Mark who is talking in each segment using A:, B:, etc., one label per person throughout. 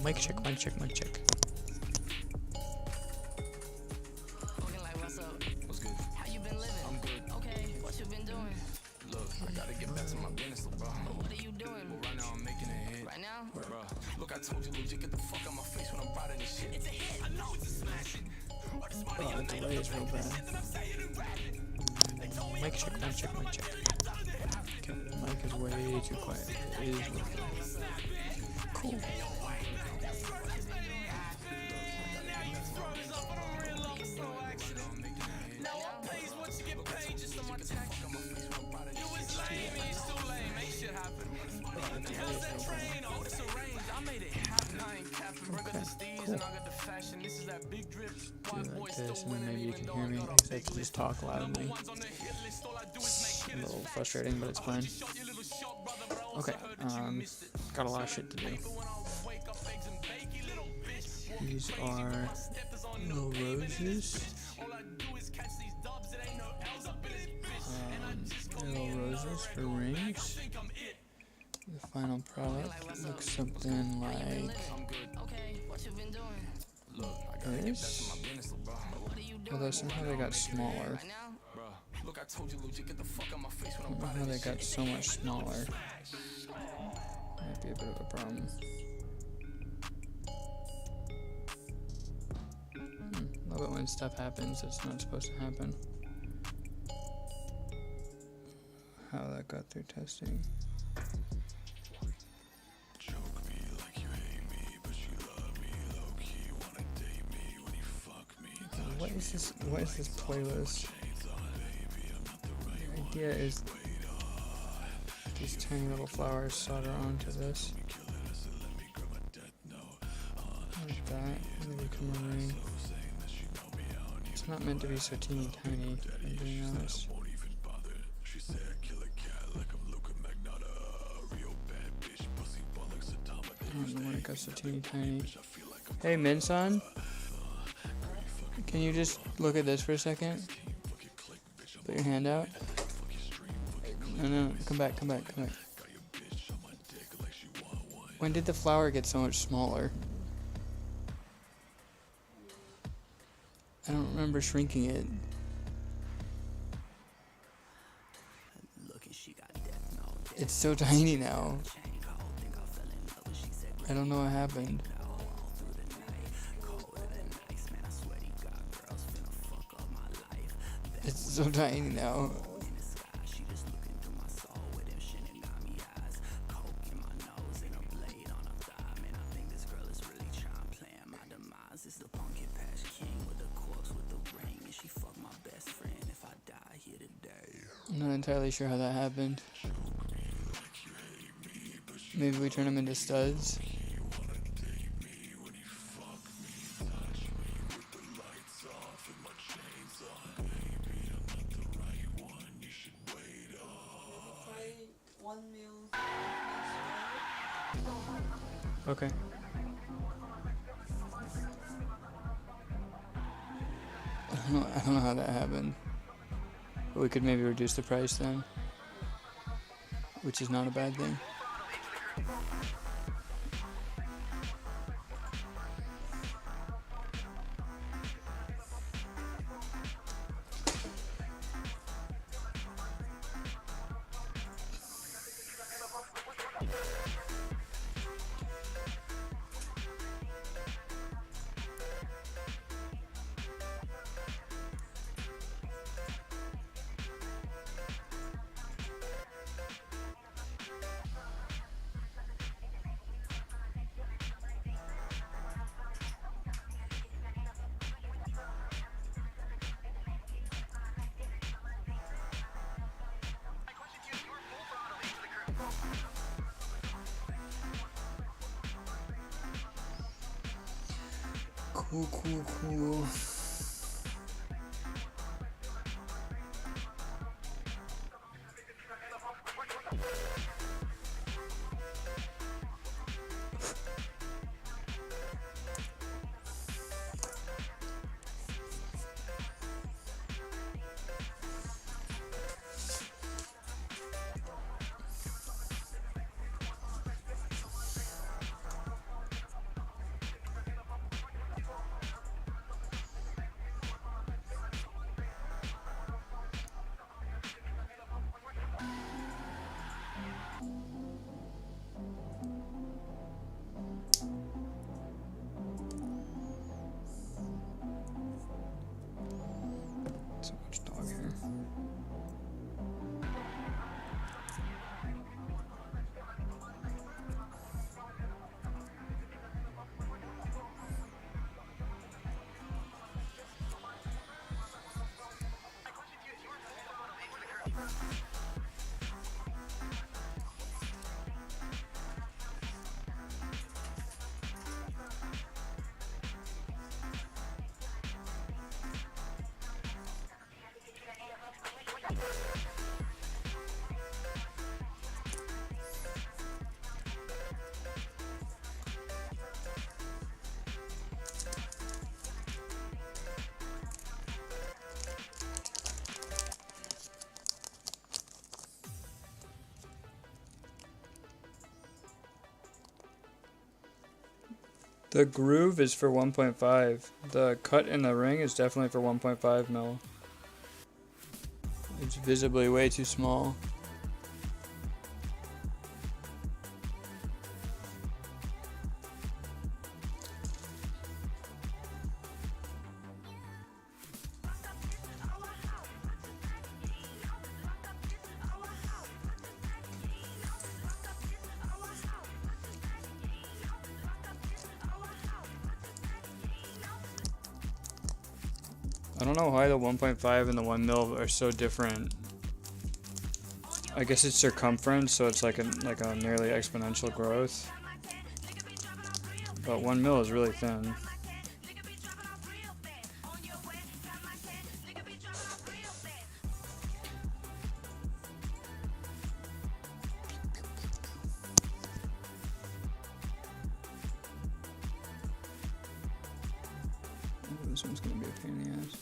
A: Mic check, mic check, mic check.
B: What's good? How you been living? I'm good. Okay, what you been doing? Look, I gotta get back to my business, bro. What are you doing? Well, right now I'm making a hit. Right now? Bro, look, I told you, legit, get the fuck out my face when I'm proud of this shit. It's a hit. I know it's a smash.
A: Oh, the delay is real bad. Mic check, mic check, mic check. Okay, the mic is way too quiet. It is working. Cool. Do like this, and then maybe you can hear me, because I have to just talk loudly. It's a little frustrating, but it's fine. Okay, got a lot of shit to do. These are little roses. Little roses for rings. The final product looks something like this. Although somehow they got smaller. I don't know how they got so much smaller. Might be a bit of a problem. Love it when stuff happens that's not supposed to happen. How that got through testing. What is this playlist? The idea is these tiny little flowers solder onto this. Like that, and they become a ring. It's not meant to be so teeny tiny, I'm being honest. I don't know when it got so teeny tiny. Hey, Minson? Can you just look at this for a second? Put your hand out. No, come back. When did the flower get so much smaller? I don't remember shrinking it. It's so tiny now. I don't know what happened. It's so tiny now. I'm not entirely sure how that happened. Maybe we turn them into studs. Okay. I don't know how that happened. But we could maybe reduce the price then, which is not a bad thing. Cool. The groove is for 1.5. The cut in the ring is definitely for 1.5 mil. It's visibly way too small. I don't know why the 1.5 and the 1 mil are so different. I guess it's circumference, so it's like a nearly exponential growth. But 1 mil is really thin. This one's gonna be a pain in the ass.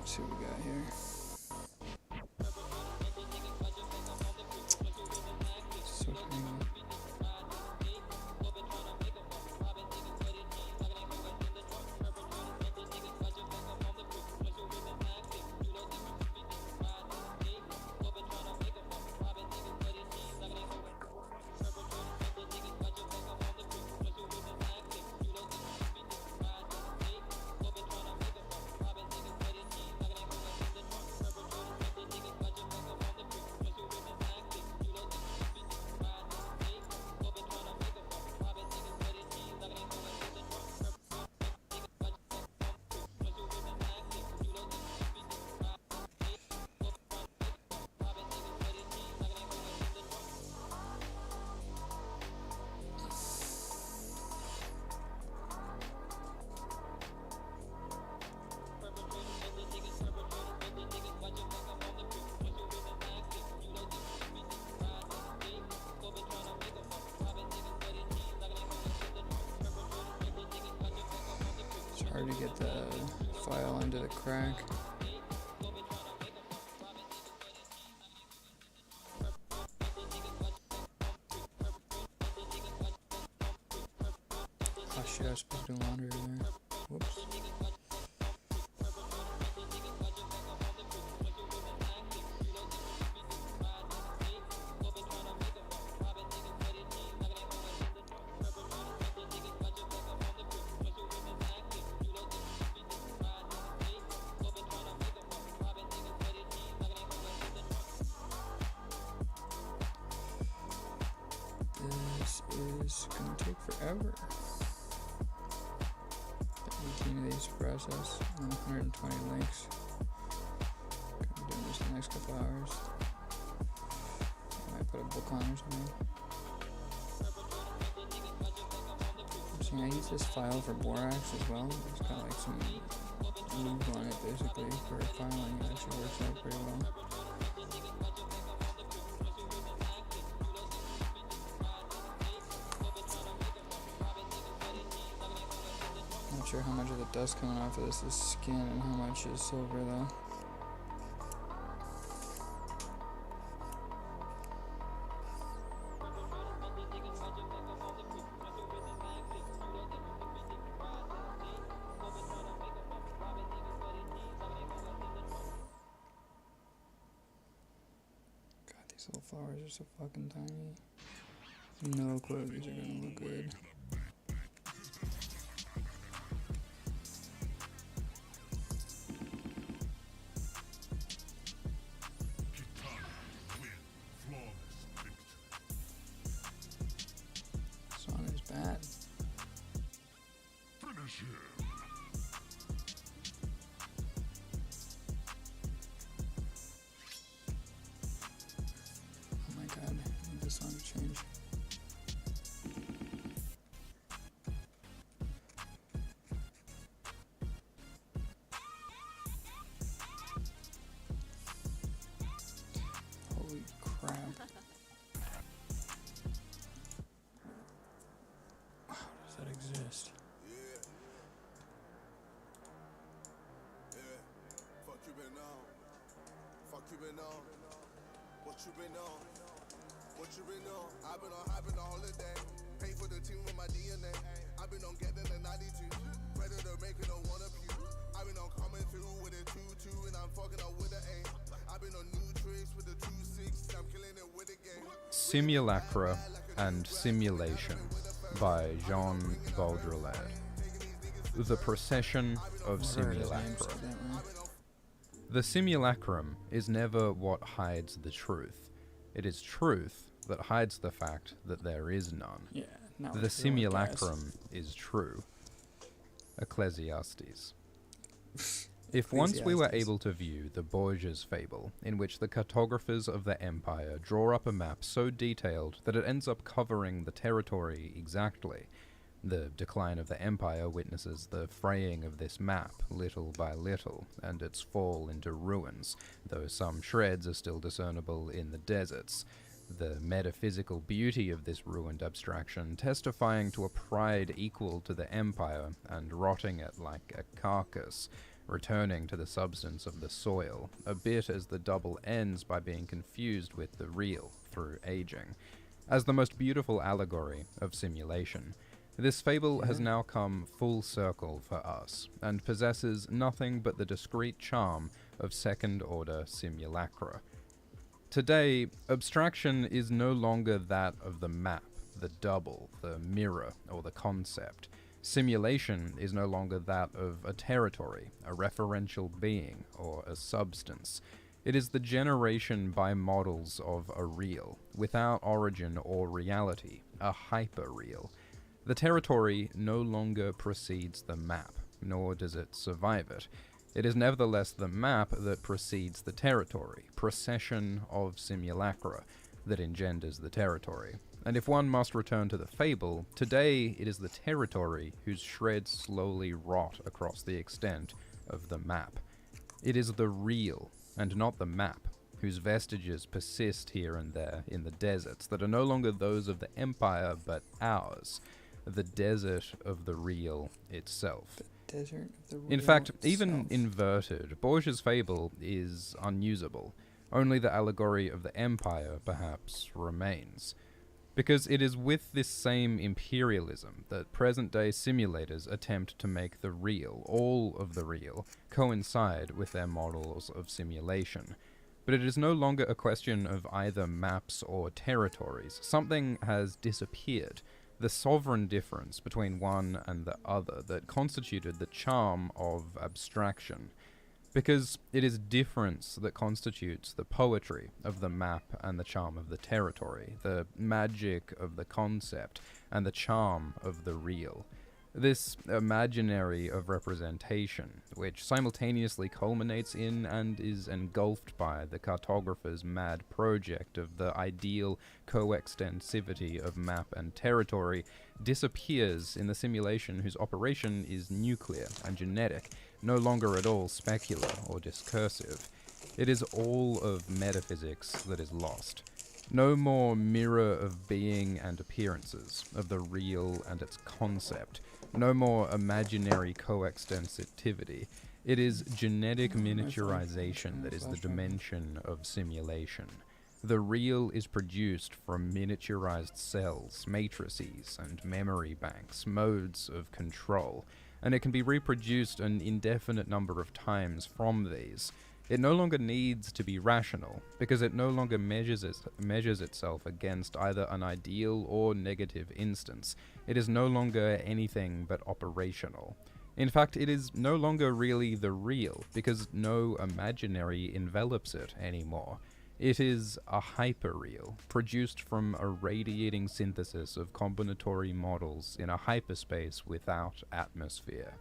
A: Let's see what we got here. So funny. Hard to get the file into the crack. Oh shit, I was supposed to do laundry there. Whoops. This is gonna take forever. 18 of these to process, 120 links. Gonna be doing this in the next couple hours. I might put a book on or something. I'm saying I use this file for borax as well. It's got like some move on it basically for filing. It actually works out pretty well. Not sure how much of the dust coming off of this is skin and how much is silver though. These little flowers are so fucking tiny. No clue these are gonna look good. Song is bad.
C: Finish him.
A: Oh my god, I need this song to change. Holy crap. How does that exist?
C: Fuck you been on? Fuck you been on? What you been on? What you been on? I've been on holiday. Pay for the team with my DNA. I've been on getting the 92. Predator making a one of you. I've been on coming through with a 2-2 and I'm fucking up with an 8. I've been on new tricks with the 2-6 and I'm killing it with a game.
D: Simulacra and Simulation by Jean Baudrillard. The Procession of
A: Never heard his name
D: Simulacra.
A: said that right.
D: The simulacrum is never what hides the truth. It is truth that hides the fact that there is none.
A: Yeah, now
D: The simulacrum is true. Ecclesiastes. If once we were
A: Ecclesiastes.
D: able to view the Borgia's fable, in which the cartographers of the empire draw up a map so detailed that it ends up covering the territory exactly, the decline of the empire witnesses the fraying of this map little by little, and its fall into ruins, though some shreds are still discernible in the deserts. The metaphysical beauty of this ruined abstraction testifying to a pride equal to the empire and rotting it like a carcass, returning to the substance of the soil, a bit as the double ends by being confused with the real through aging. As the most beautiful allegory of simulation, this fable has now come full circle for us, and possesses nothing but the discreet charm of second-order simulacra. Today, abstraction is no longer that of the map, the double, the mirror, or the concept. Simulation is no longer that of a territory, a referential being, or a substance. It is the generation by models of a real, without origin or reality, a hyper-real. The territory no longer precedes the map, nor does it survive it. It is nevertheless the map that precedes the territory, procession of simulacra, that engenders the territory. And if one must return to the fable, today it is the territory whose shreds slowly rot across the extent of the map. It is the real, and not the map, whose vestiges persist here and there in the deserts that are no longer those of the empire but ours, the desert of the real itself.
A: Desert of the
D: In
A: real
D: fact, even
A: itself.
D: inverted, Borgia's fable is unusable. Only the allegory of the empire, perhaps, remains. Because it is with this same imperialism that present-day simulators attempt to make the real, all of the real, coincide with their models of simulation. But it is no longer a question of either maps or territories. Something has disappeared. The sovereign difference between one and the other that constituted the charm of abstraction. Because it is difference that constitutes the poetry of the map and the charm of the territory, the magic of the concept and the charm of the real. This imaginary of representation, which simultaneously culminates in and is engulfed by the cartographer's mad project of the ideal coextensivity of map and territory, disappears in the simulation whose operation is nuclear and genetic, no longer at all specular or discursive. It is all of metaphysics that is lost. No more mirror of being and appearances, of the real and its concept. No more imaginary coextensivity. It is genetic miniaturization that is the dimension of simulation. The real is produced from miniaturized cells, matrices, and memory banks, modes of control, and it can be reproduced an indefinite number of times from these. It no longer needs to be rational, because it no longer measures itself against either an ideal or negative instance. It is no longer anything but operational. In fact, it is no longer really the real, because no imaginary envelops it anymore. It is a hyperreal, produced from a radiating synthesis of combinatory models in a hyperspace without atmosphere.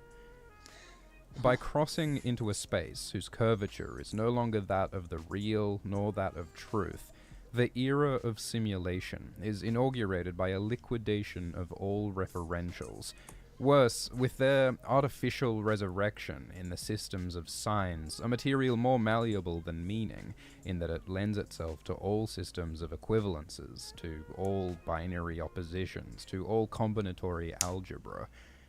D: By crossing into a space whose curvature is no longer that of the real nor that of truth, the era of simulation is inaugurated by a liquidation of all referentials. Worse, with their artificial resurrection in the systems of signs, a material more malleable than meaning, in that it lends itself to all systems of equivalences, to all binary oppositions, to all combinatory algebra.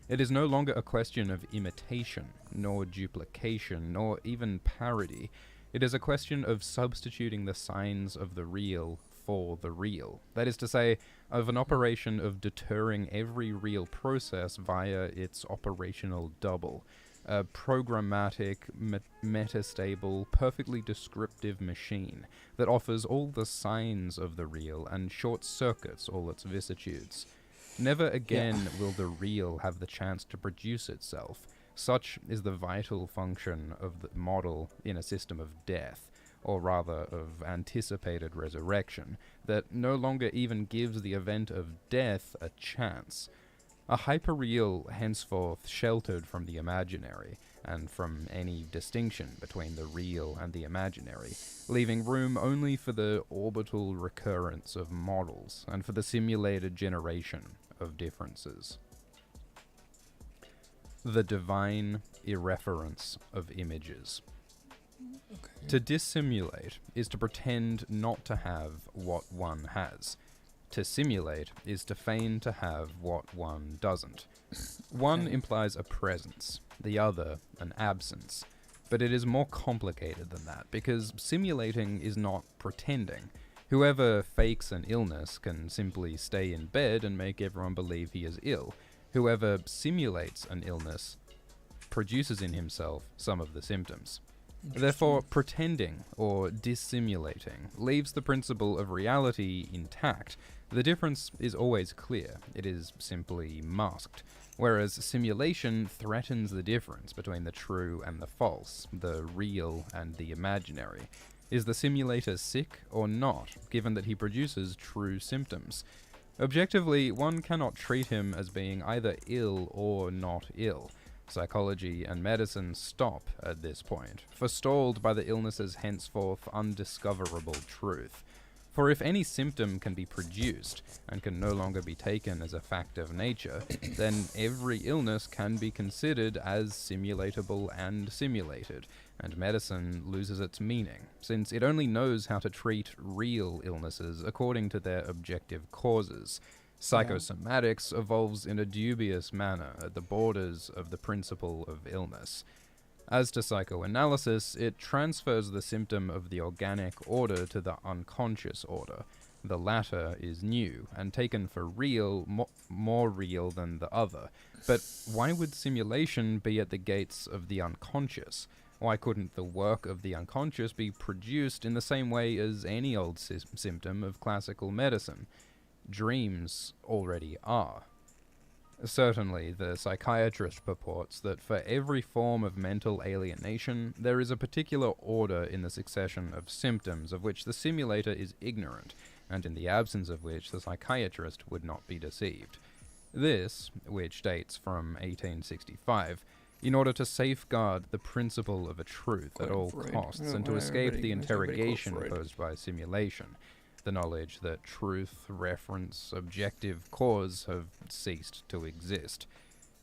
D: It is no longer a question of imitation, nor duplication, nor even parody. It is a question of substituting the signs of the real for the real. That is to say, of an operation of deterring every real process via its operational double. A programmatic, metastable, perfectly descriptive machine that offers all the signs of the real and short-circuits all its vicissitudes. Never again will the real have the chance to produce itself. Such is the vital function of the model in a system of death, or rather of anticipated resurrection, that no longer even gives the event of death a chance. A hyperreal henceforth sheltered from the imaginary, and from any distinction between the real and the imaginary, leaving room only for the orbital recurrence of models, and for the simulated generation of differences. The divine irreference of images.
A: Okay.
D: To dissimulate is to pretend not to have what one has. To simulate is to feign to have what one doesn't. One implies a presence, the other an absence. But it is more complicated than that, because simulating is not pretending. Whoever fakes an illness can simply stay in bed and make everyone believe he is ill. Whoever simulates an illness produces in himself some of the symptoms. Therefore, pretending or dissimulating leaves the principle of reality intact. The difference is always clear. It is simply masked. Whereas simulation threatens the difference between the true and the false, the real and the imaginary. Is the simulator sick or not, given that he produces true symptoms? Objectively, one cannot treat him as being either ill or not ill. Psychology and medicine stop at this point, forestalled by the illness's henceforth undiscoverable truth. For if any symptom can be produced, and can no longer be taken as a fact of nature, then every illness can be considered as simulatable and simulated, and medicine loses its meaning, since it only knows how to treat real illnesses according to their objective causes. Psychosomatics evolves in a dubious manner at the borders of the principle of illness. As to psychoanalysis, it transfers the symptom of the organic order to the unconscious order. The latter is new, and taken for real, more real than the other. But why would simulation be at the gates of the unconscious? Why couldn't the work of the unconscious be produced in the same way as any old symptom of classical medicine? Dreams already are. Certainly, the psychiatrist purports that for every form of mental alienation, there is a particular order in the succession of symptoms of which the simulator is ignorant, and in the absence of which the psychiatrist would not be deceived. This, which dates from 1865, in order to safeguard the principle of a truth at all costs and to escape the interrogation posed by simulation, the knowledge that truth, reference, objective cause have ceased to exist.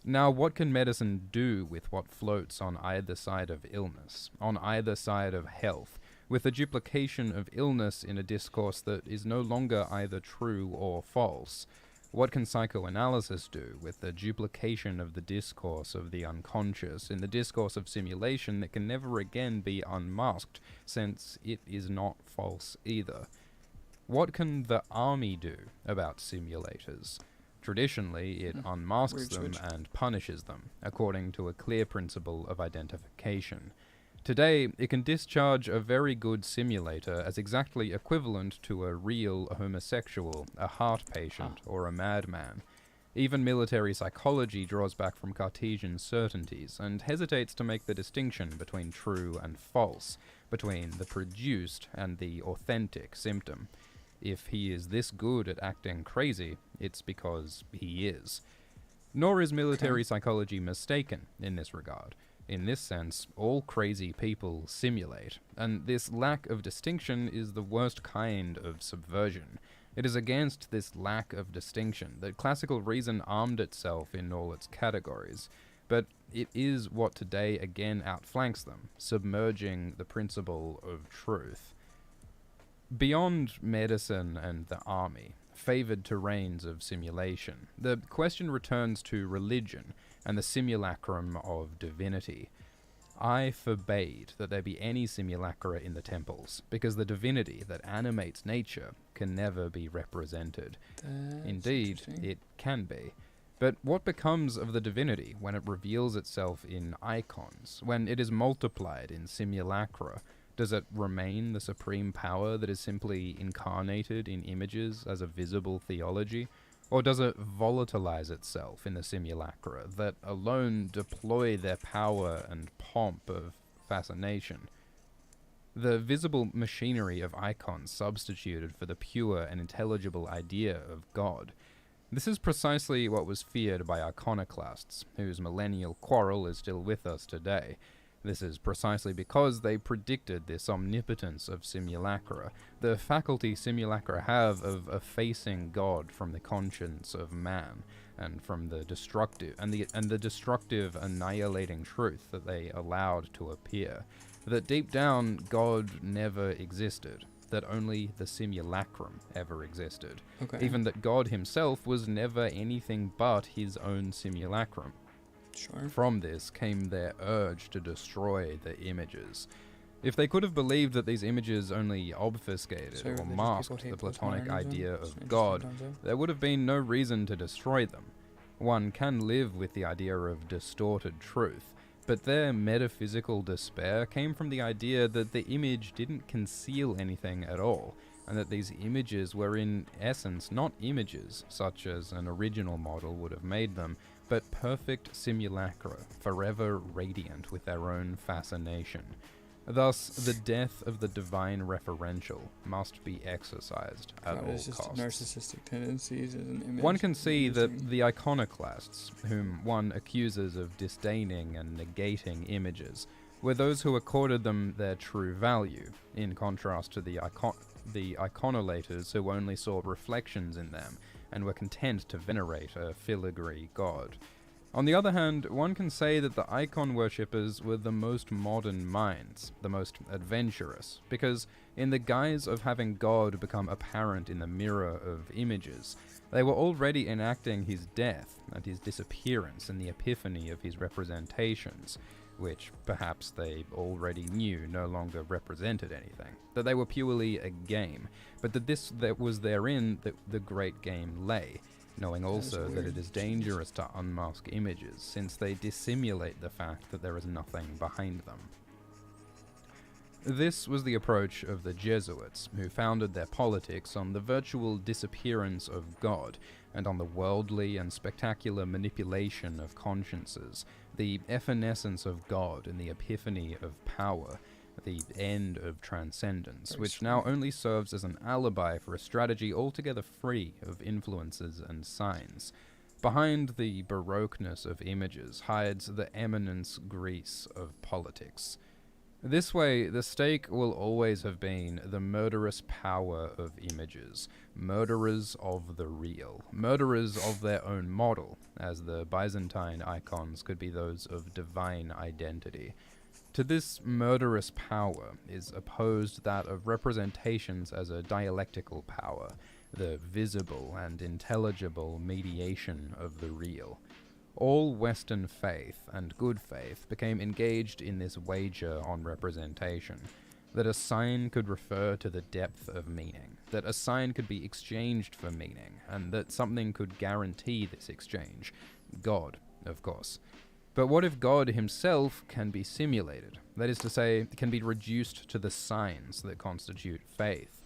D: Now, what can medicine do with what floats on either side of illness, on either side of health, with the duplication of illness in a discourse that is no longer either true or false? What can psychoanalysis do with the duplication of the discourse of the unconscious in the discourse of simulation that can never again be unmasked, since it is not false either? What can the army do about simulators? Traditionally, it unmasks them and punishes them, according to a clear principle of identification. Today, it can discharge a very good simulator as exactly equivalent to a real homosexual, a heart patient, or a madman. Even military psychology draws back from Cartesian certainties and hesitates to make the distinction between true and false, between the produced and the authentic symptom. If he is this good at acting crazy, it's because he is. Nor is military psychology mistaken in this regard. In this sense, all crazy people simulate, and this lack of distinction is the worst kind of subversion. It is against this lack of distinction that classical reason armed itself in all its categories, but it is what today again outflanks them, submerging the principle of truth. Beyond medicine and the army, favored terrains of simulation, the question returns to religion and the simulacrum of divinity. I forbade that there be any simulacra in the temples, because the divinity that animates nature can never be represented. Indeed, it can be. But what becomes of the divinity when it reveals itself in icons, when it is multiplied in simulacra? Does it remain the supreme power that is simply incarnated in images as a visible theology? Or does it volatilize itself in the simulacra that alone deploy their power and pomp of fascination? The visible machinery of icons substituted for the pure and intelligible idea of God. This is precisely what was feared by iconoclasts, whose millennial quarrel is still with us today. This is precisely because they predicted this omnipotence of simulacra, the faculty simulacra have of effacing God from the conscience of man, and from the destructive the destructive annihilating truth that they allowed to appear. That deep down God never existed, that only the simulacrum ever existed. Even that God himself was never anything but his own simulacrum.
A: Sure.
D: From this came their urge to destroy the images. If they could have believed that these images only obfuscated or masked the Platonic idea of God, there would have been no reason to destroy them. One can live with the idea of distorted truth, but their metaphysical despair came from the idea that the image didn't conceal anything at all, and that these images were in essence not images, such as an original model would have made them, but perfect simulacra, forever radiant with their own fascination. Thus, the death of the divine referential must be exercised at all
A: it's just
D: costs.
A: narcissistic tendencies as an image.
D: One can see that the iconoclasts, whom one accuses of disdaining and negating images, were those who accorded them their true value, in contrast to the iconolators who only saw reflections in them, and were content to venerate a filigree god. On the other hand, one can say that the icon worshippers were the most modern minds, the most adventurous, because in the guise of having God become apparent in the mirror of images, they were already enacting his death and his disappearance in the epiphany of his representations, which perhaps they already knew no longer represented anything, that they were purely a game, but that was therein that the great game lay, knowing also that it is dangerous to unmask images, since they dissimulate the fact that there is nothing behind them. This was the approach of the Jesuits, who founded their politics on the virtual disappearance of God, and on the worldly and spectacular manipulation of consciences, the evanescence of God in the epiphany of power, the end of transcendence, which now only serves as an alibi for a strategy altogether free of influences and signs. Behind the baroqueness of images hides the eminence grease of politics. This way, the stake will always have been the murderous power of images, murderers of the real, murderers of their own model, as the Byzantine icons could be those of divine identity. To this murderous power is opposed that of representations as a dialectical power, the visible and intelligible mediation of the real. All Western faith and good faith became engaged in this wager on representation, that a sign could refer to the depth of meaning, that a sign could be exchanged for meaning, and that something could guarantee this exchange. God, of course. But what if God himself can be simulated? That is to say, can be reduced to the signs that constitute faith.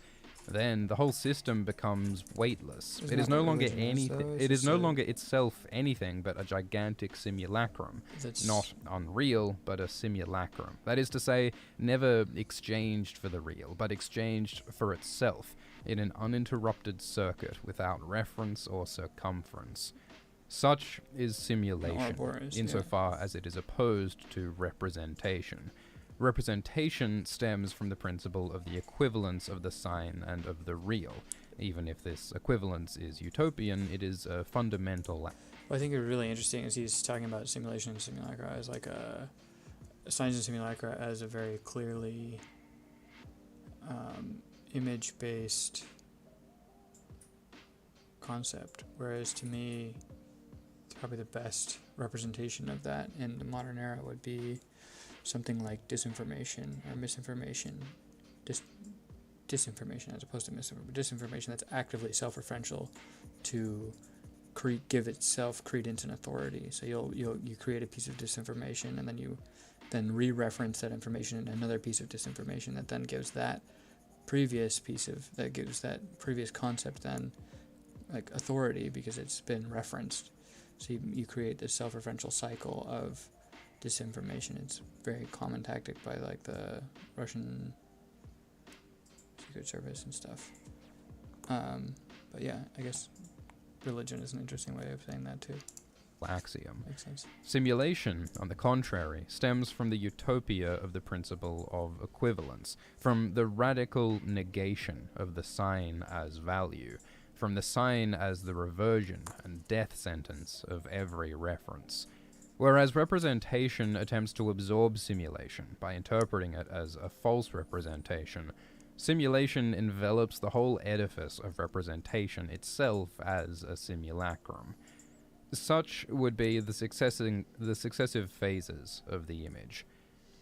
D: Then the whole system becomes weightless. It is no longer anything. It is no longer itself anything but a gigantic simulacrum. Not unreal, but a simulacrum. That is to say, never exchanged for the real, but exchanged for itself, in an uninterrupted circuit without reference or circumference. Such is simulation, insofar as it is opposed to representation. Representation stems from the principle of the equivalence of the sign and of the real. Even if this equivalence is utopian, it is a fundamental.
A: Well, I think it's really interesting is he's talking about simulation and simulacra as like signs and simulacra as a very clearly image-based concept, whereas to me, probably the best representation of that in the modern era would be something like disinformation or misinformation, disinformation as opposed to misinformation, disinformation that's actively self-referential to give itself credence and authority. So you create a piece of disinformation and then you re-reference that information in another piece of disinformation that then gives that previous concept then like authority because it's been referenced. So you create this self-referential cycle of disinformation. It's a very common tactic by like the Russian Secret Service and stuff. But yeah, I guess religion is an interesting way of saying that too.
D: Axiom.
A: Makes sense.
D: Simulation, on the contrary, stems from the utopia of the principle of equivalence, from the radical negation of the sign as value, from the sign as the reversion and death sentence of every reference. Whereas representation attempts to absorb simulation by interpreting it as a false representation, simulation envelops the whole edifice of representation itself as a simulacrum. Such would be the successive phases of the image.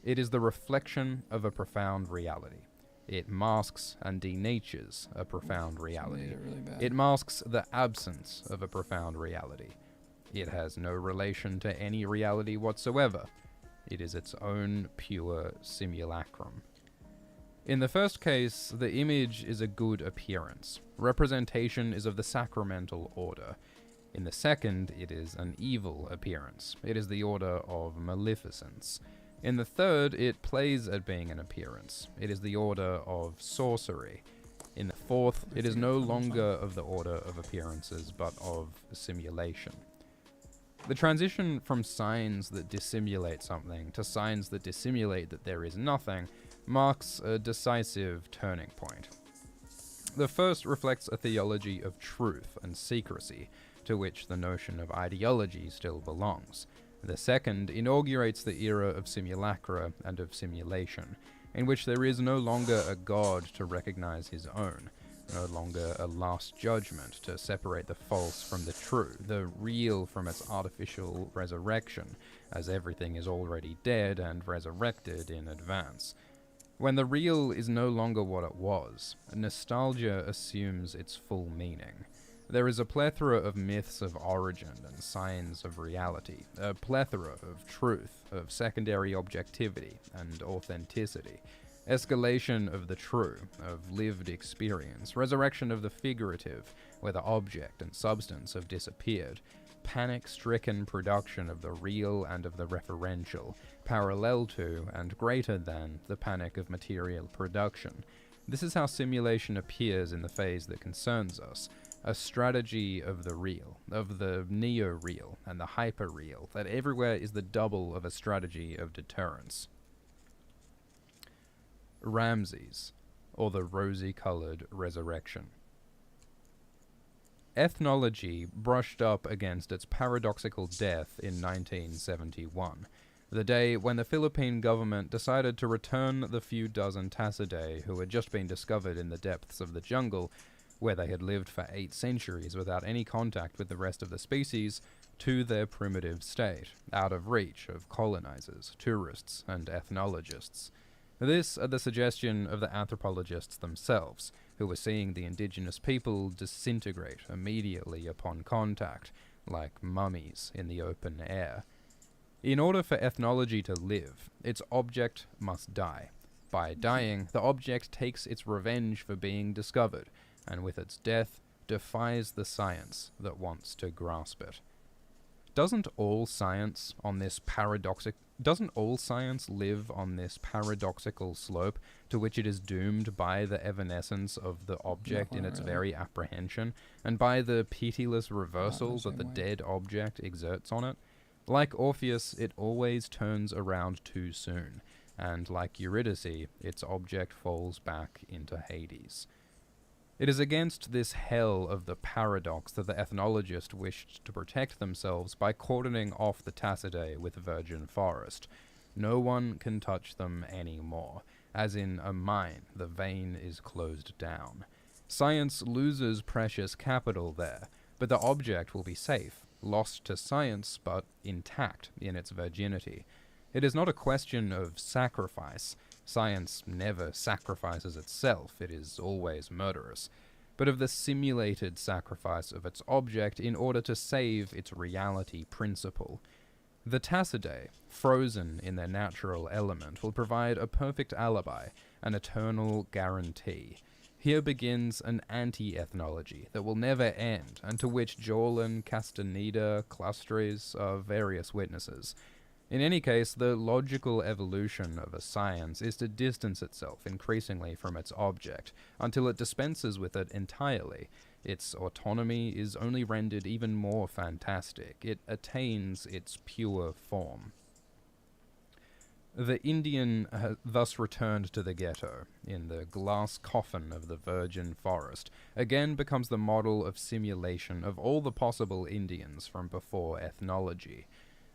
D: It is the reflection of a profound reality. It masks and denatures a profound reality. It masks the absence of a profound reality. It has no relation to any reality whatsoever. It is its own pure simulacrum. In the first case, the image is a good appearance. Representation is of the sacramental order. In the second, it is an evil appearance. It is the order of maleficence. In the third, it plays at being an appearance. It is the order of sorcery. In the fourth, it is no longer of the order of appearances, but of simulation. The transition from signs that dissimulate something to signs that dissimulate that there is nothing marks a decisive turning point. The first reflects a theology of truth and secrecy, to which the notion of ideology still belongs. The second inaugurates the era of simulacra and of simulation, in which there is no longer a God to recognize his own, no longer a last judgment to separate the false from the true, the real from its artificial resurrection, as everything is already dead and resurrected in advance. When the real is no longer what it was, nostalgia assumes its full meaning. There is a plethora of myths of origin and signs of reality, a plethora of truth, of secondary objectivity and authenticity, escalation of the true, of lived experience, resurrection of the figurative, where the object and substance have disappeared, panic-stricken production of the real and of the referential, parallel to and greater than the panic of material production. This is how simulation appears in the phase that concerns us, a strategy of the real, of the neo-real and the hyper-real, that everywhere is the double of a strategy of deterrence. Ramses, or the rosy-coloured resurrection. Ethnology brushed up against its paradoxical death in 1971, the day when the Philippine government decided to return the few dozen Tassidae who had just been discovered in the depths of the jungle, where they had lived for 8 centuries without any contact with the rest of the species, to their primitive state, out of reach of colonizers, tourists, and ethnologists. This at the suggestion of the anthropologists themselves, who were seeing the indigenous people disintegrate immediately upon contact, like mummies in the open air. In order for ethnology to live, its object must die. By dying, the object takes its revenge for being discovered, and with its death, defies the science that wants to grasp it. Doesn't all science live on this paradoxical slope to which it is doomed by the evanescence of the object in its very apprehension, and by the pitiless reversal that the dead object exerts on it? Like Orpheus, it always turns around too soon, and like Eurydice, its object falls back into Hades. It is against this hell of the paradox that the ethnologist wished to protect themselves by cordoning off the Tassidae with virgin forest. No one can touch them anymore. As in a mine, the vein is closed down. Science loses precious capital there, but the object will be safe, lost to science, but intact in its virginity. It is not a question of sacrifice. Science never sacrifices itself, it is always murderous, but of the simulated sacrifice of its object in order to save its reality principle. The Tassidae, frozen in their natural element, will provide a perfect alibi, an eternal guarantee. Here begins an anti-ethnology that will never end, and to which Jorlin, Castaneda, Clustres are various witnesses. In any case, the logical evolution of a science is to distance itself increasingly from its object, until it dispenses with it entirely. Its autonomy is only rendered even more fantastic. It attains its pure form. The Indian thus returned to the ghetto, in the glass coffin of the virgin forest, again becomes the model of simulation of all the possible Indians from before ethnology.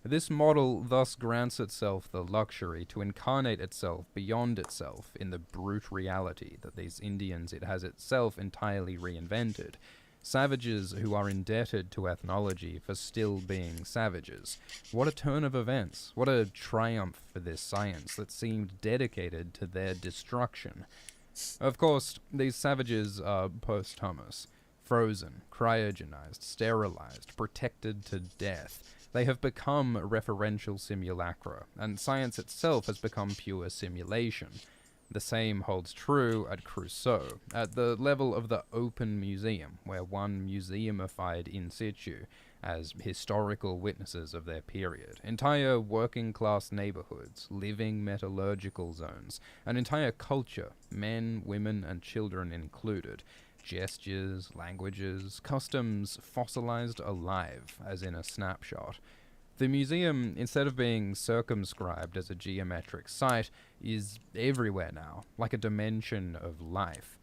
D: This model thus grants itself the luxury to incarnate itself beyond itself in the brute reality that these Indians it has itself entirely reinvented. Savages who are indebted to ethnology for still being savages. What a turn of events. What a triumph for this science that seemed dedicated to their destruction. Of course, these savages are posthumous, frozen, cryogenized, sterilized, protected to death. They have become referential simulacra, and science itself has become pure simulation. The same holds true at Crusoe, at the level of the open museum, where one museumified in situ, as historical witnesses of their period, entire working-class neighborhoods, living metallurgical zones, an entire culture, men, women, and children included, gestures, languages, customs fossilized alive, as in a snapshot. The museum, instead of being circumscribed as a geometric site, is everywhere now, like a dimension of life.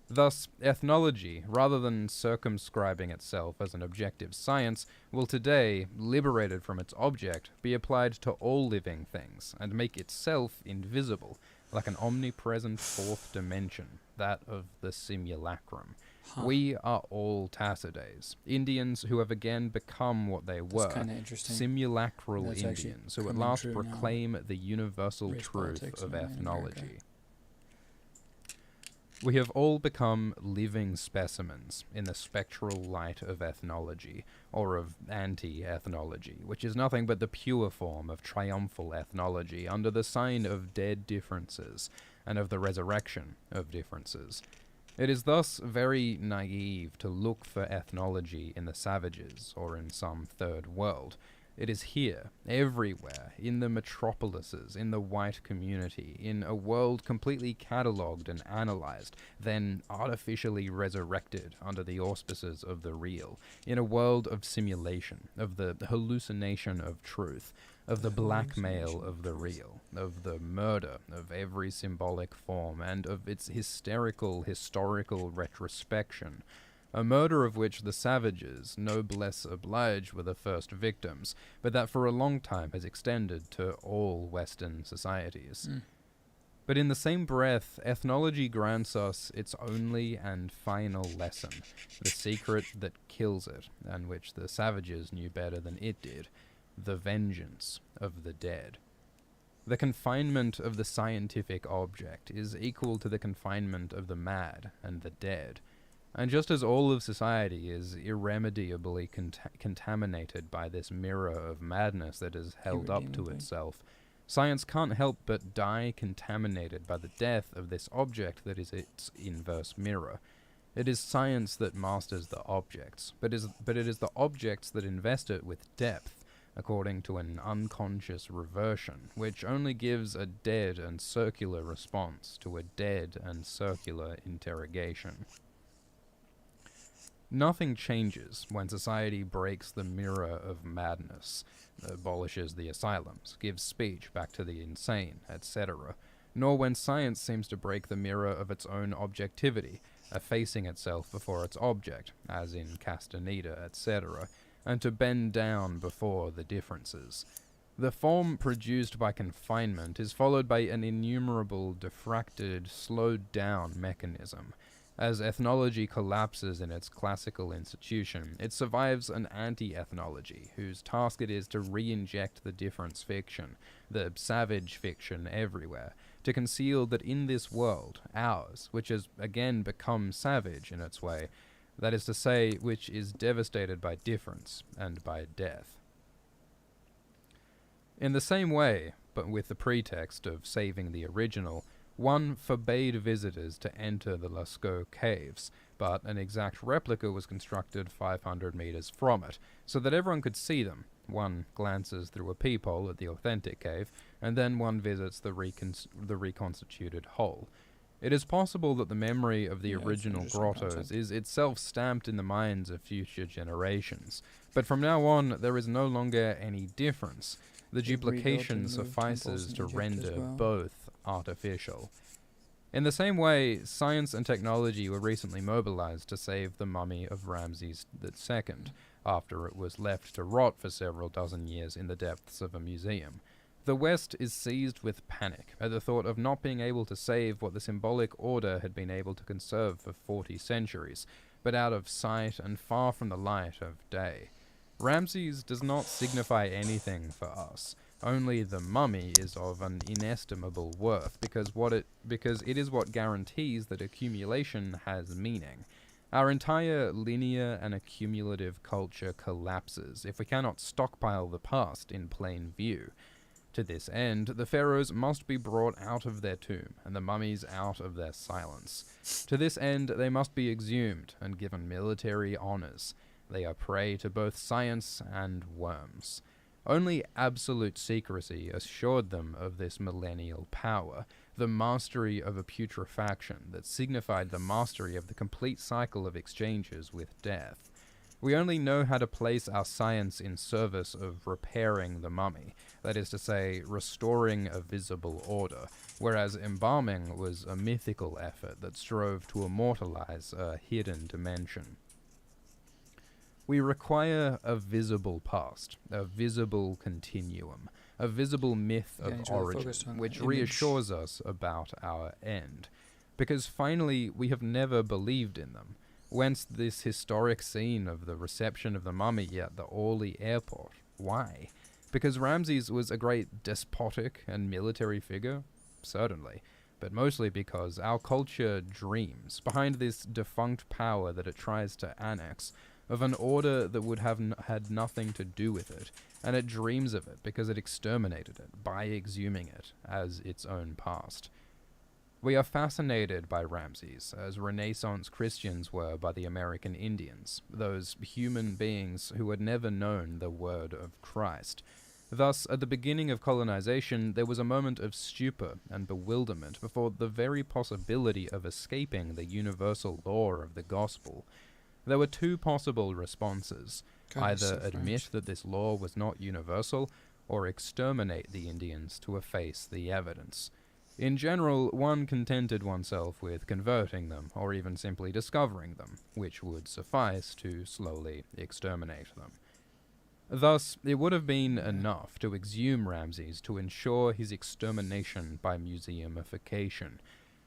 D: Thus, ethnology, rather than circumscribing itself as an objective science, will today, liberated from its object, be applied to all living things, and make itself invisible, like an omnipresent fourth dimension, that of the simulacrum. We are all Tassidaes, Indians who have again become what they were, simulacral Indians who at last proclaim the universal truth of ethnology. We have all become living specimens in the spectral light of ethnology, or of anti-ethnology, which is nothing but the pure form of triumphal ethnology under the sign of dead differences, and of the resurrection of differences. It is thus very naive to look for ethnology in the savages or in some third world. It is here, everywhere, in the metropolises, in the white community, in a world completely catalogued and analyzed, then artificially resurrected under the auspices of the real, in a world of simulation, of the hallucination of truth, of the blackmail of the real, of the murder of every symbolic form, and of its hysterical historical retrospection. A murder of which the savages, noblesse oblige, were the first victims, but that for a long time has extended to all Western societies. But in the same breath, ethnology grants us its only and final lesson, the secret that kills it, and which the savages knew better than it did, the vengeance of the dead. The confinement of the scientific object is equal to the confinement of the mad and the dead. And just as all of society is irremediably contaminated by this mirror of madness that is held up to itself, science can't help but die contaminated by the death of this object that is its inverse mirror. It is science that masters the objects, but it is the objects that invest it with depth, according to an unconscious reversion, which only gives a dead and circular response to a dead and circular interrogation. Nothing changes when society breaks the mirror of madness, abolishes the asylums, gives speech back to the insane, etc., nor when science seems to break the mirror of its own objectivity, effacing itself before its object, as in Castaneda, etc., and to bend down before the differences. The form produced by confinement is followed by an innumerable diffracted, slowed-down mechanism. As ethnology collapses in its classical institution, it survives an anti-ethnology, whose task it is to re-inject the difference fiction, the savage fiction everywhere, to conceal that in this world, ours, which has again become savage in its way, that is to say, which is devastated by difference and by death. In the same way, but with the pretext of saving the original, one forbade visitors to enter the Lascaux caves, but an exact replica was constructed 500 meters from it, so that everyone could see them. One glances through a peephole at the authentic cave, and then one visits the reconstituted whole. It is possible that the memory of the original grottos is itself stamped in the minds of future generations, but from now on there is no longer any difference. The duplication suffices to render both artificial. In the same way, science and technology were recently mobilized to save the mummy of Ramses II, after it was left to rot for several dozen years in the depths of a museum. The West is seized with panic at the thought of not being able to save what the symbolic order had been able to conserve for 40 centuries, but out of sight and far from the light of day. Ramses does not signify anything for us. Only the mummy is of an inestimable worth, because it is what guarantees that accumulation has meaning. Our entire linear and accumulative culture collapses if we cannot stockpile the past in plain view. To this end, the pharaohs must be brought out of their tomb, and the mummies out of their silence. To this end, they must be exhumed and given military honors. They are prey to both science and worms. Only absolute secrecy assured them of this millennial power, the mastery of a putrefaction that signified the mastery of the complete cycle of exchanges with death. We only know how to place our science in service of repairing the mummy, that is to say, restoring a visible order, whereas embalming was a mythical effort that strove to immortalize a hidden dimension. We require a visible past, a visible continuum, a visible myth of origin, which reassures us about our end. Because finally, we have never believed in them. Whence this historic scene of the reception of the mummy at the Orly airport? Why? Because Ramses was a great despotic and military figure? Certainly. But mostly because our culture dreams, behind this defunct power that it tries to annex, of an order that would have had nothing to do with it, and it dreams of it because it exterminated it by exhuming it as its own past. We are fascinated by Ramses, as Renaissance Christians were by the American Indians, those human beings who had never known the word of Christ. Thus, at the beginning of colonization, there was a moment of stupor and bewilderment before the very possibility of escaping the universal law of the gospel. There were two possible responses: either admit that this law was not universal, or exterminate the Indians to efface the evidence. In general, one contented oneself with converting them, or even simply discovering them, which would suffice to slowly exterminate them. Thus, it would have been enough to exhume Ramses to ensure his extermination by museumification,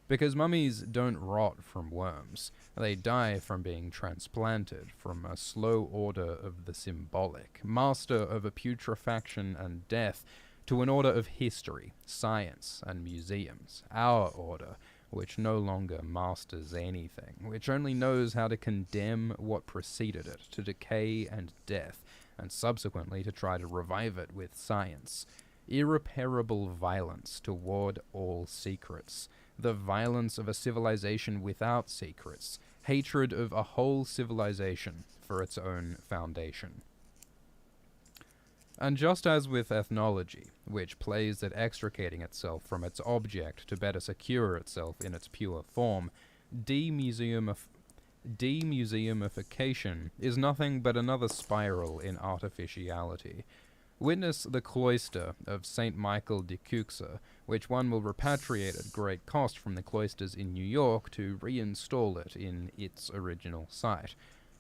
D: because mummies don't rot from worms. They die from being transplanted from a slow order of the symbolic, master of a putrefaction and death, to an order of history, science, and museums, our order, which no longer masters anything, which only knows how to condemn what preceded it to decay and death, and subsequently to try to revive it with science. Irreparable violence toward all secrets. The violence of a civilization without secrets. Hatred of a whole civilization for its own foundation. And just as with ethnology, which plays at extricating itself from its object to better secure itself in its pure form, demuseumification is nothing but another spiral in artificiality. Witness the cloister of St. Michael de Cuxa, which one will repatriate at great cost from the cloisters in New York to reinstall it in its original site.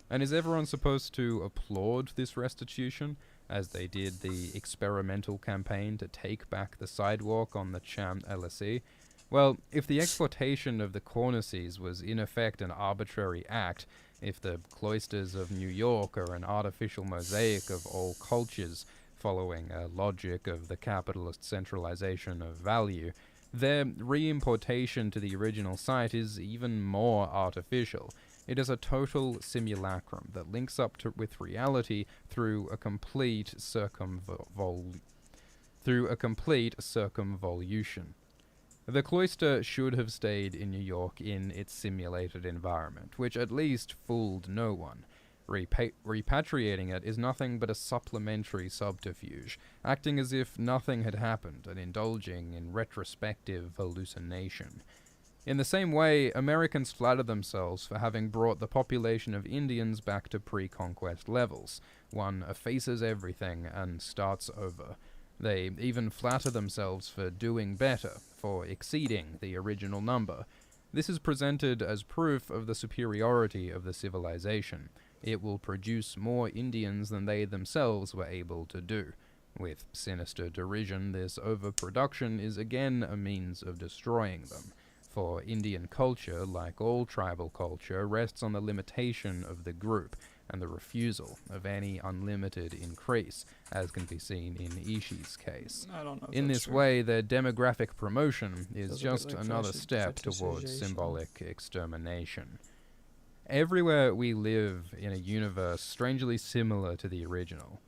D: And is everyone supposed to applaud this restitution, as they did the experimental campaign to take back the sidewalk on the Champs-Élysées? Well, if the exploitation of the cornices was in effect an arbitrary act, if the cloisters of New York are an artificial mosaic of all cultures, following a logic of the capitalist centralization of value, their reimportation to the original site is even more artificial. It is a total simulacrum that links up with reality through a complete circumvolution. The cloister should have stayed in New York in its simulated environment, which at least fooled no one. Repatriating it is nothing but a supplementary subterfuge, acting as if nothing had happened and indulging in retrospective hallucination. In the same way, Americans flatter themselves for having brought the population of Indians back to pre-conquest levels. One effaces everything and starts over. They even flatter themselves for doing better, for exceeding the original number. This is presented as proof of the superiority of the civilization. It will produce more Indians than they themselves were able to do. With sinister derision, this overproduction is again a means of destroying them. For Indian culture, like all tribal culture, rests on the limitation of the group and the refusal of any unlimited increase, as can be seen in Ishi's case.
A: I don't know if
D: In
A: that's
D: this
A: true.
D: way, their demographic promotion is
A: Feels a bit
D: just
A: like
D: another step towards
A: fetishization.
D: symbolic extermination. Everywhere we live in a universe strangely similar to the original,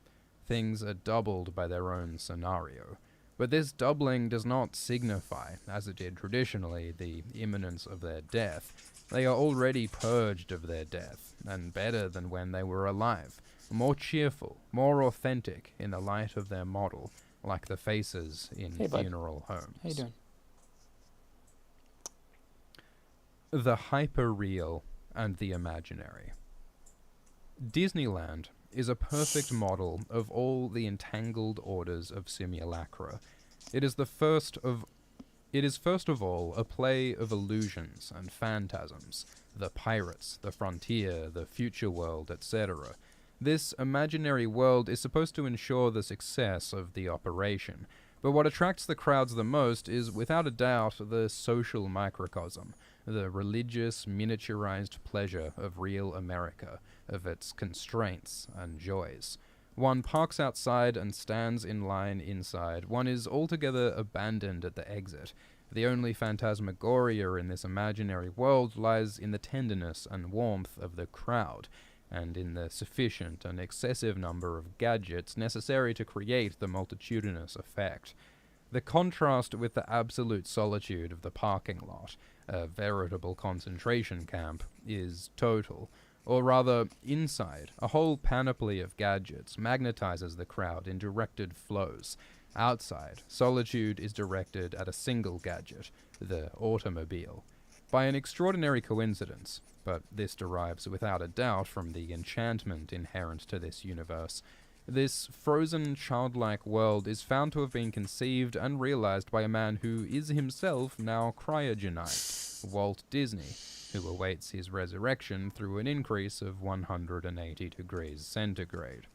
D: things are doubled by their own scenario. But this doubling does not signify, as it did traditionally, the imminence of their death. They are already purged of their death, and better than when they were alive, more cheerful, more authentic in the light of their model, like the faces in
A: Hey, bud.
D: funeral homes.
A: How you doing?
D: The hyper-real and the imaginary. Disneyland is a perfect model of all the entangled orders of simulacra. It is first of all a play of illusions and phantasms, the pirates, the frontier, the future world, etc. This imaginary world is supposed to ensure the success of the operation, but what attracts the crowds the most is, without a doubt, the social microcosm, the religious, miniaturized pleasure of real America, of its constraints and joys. One parks outside and stands in line inside. One is altogether abandoned at the exit. The only phantasmagoria in this imaginary world lies in the tenderness and warmth of the crowd, and in the sufficient and excessive number of gadgets necessary to create the multitudinous effect. The contrast with the absolute solitude of the parking lot, a veritable concentration camp, is total. Or rather, inside, a whole panoply of gadgets magnetizes the crowd in directed flows. Outside, solitude is directed at a single gadget, the automobile. By an extraordinary coincidence, but this derives without a doubt from the enchantment inherent to this universe, this frozen, childlike world is found to have been conceived and realized by a man who is himself now cryogenized, Walt Disney, who awaits his resurrection through an increase of 180 degrees centigrade.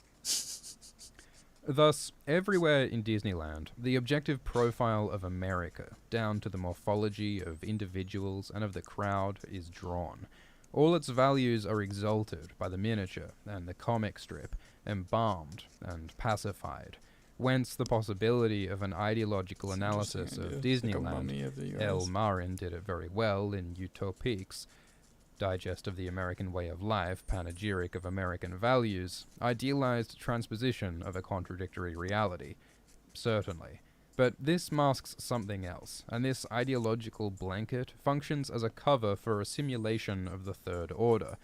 D: Thus, everywhere in Disneyland, the objective profile of America, down to the morphology of individuals and of the crowd, is drawn. All its values are exalted by the miniature and the comic strip, embalmed and pacified, whence the possibility of an ideological analysis of Disneyland. El Marin did it very well in Utopiques, Digest of the American Way of Life, panegyric of American values, idealized transposition of a contradictory reality. Certainly. But this masks something else, and this ideological blanket functions as a cover for a simulation of the Third Order.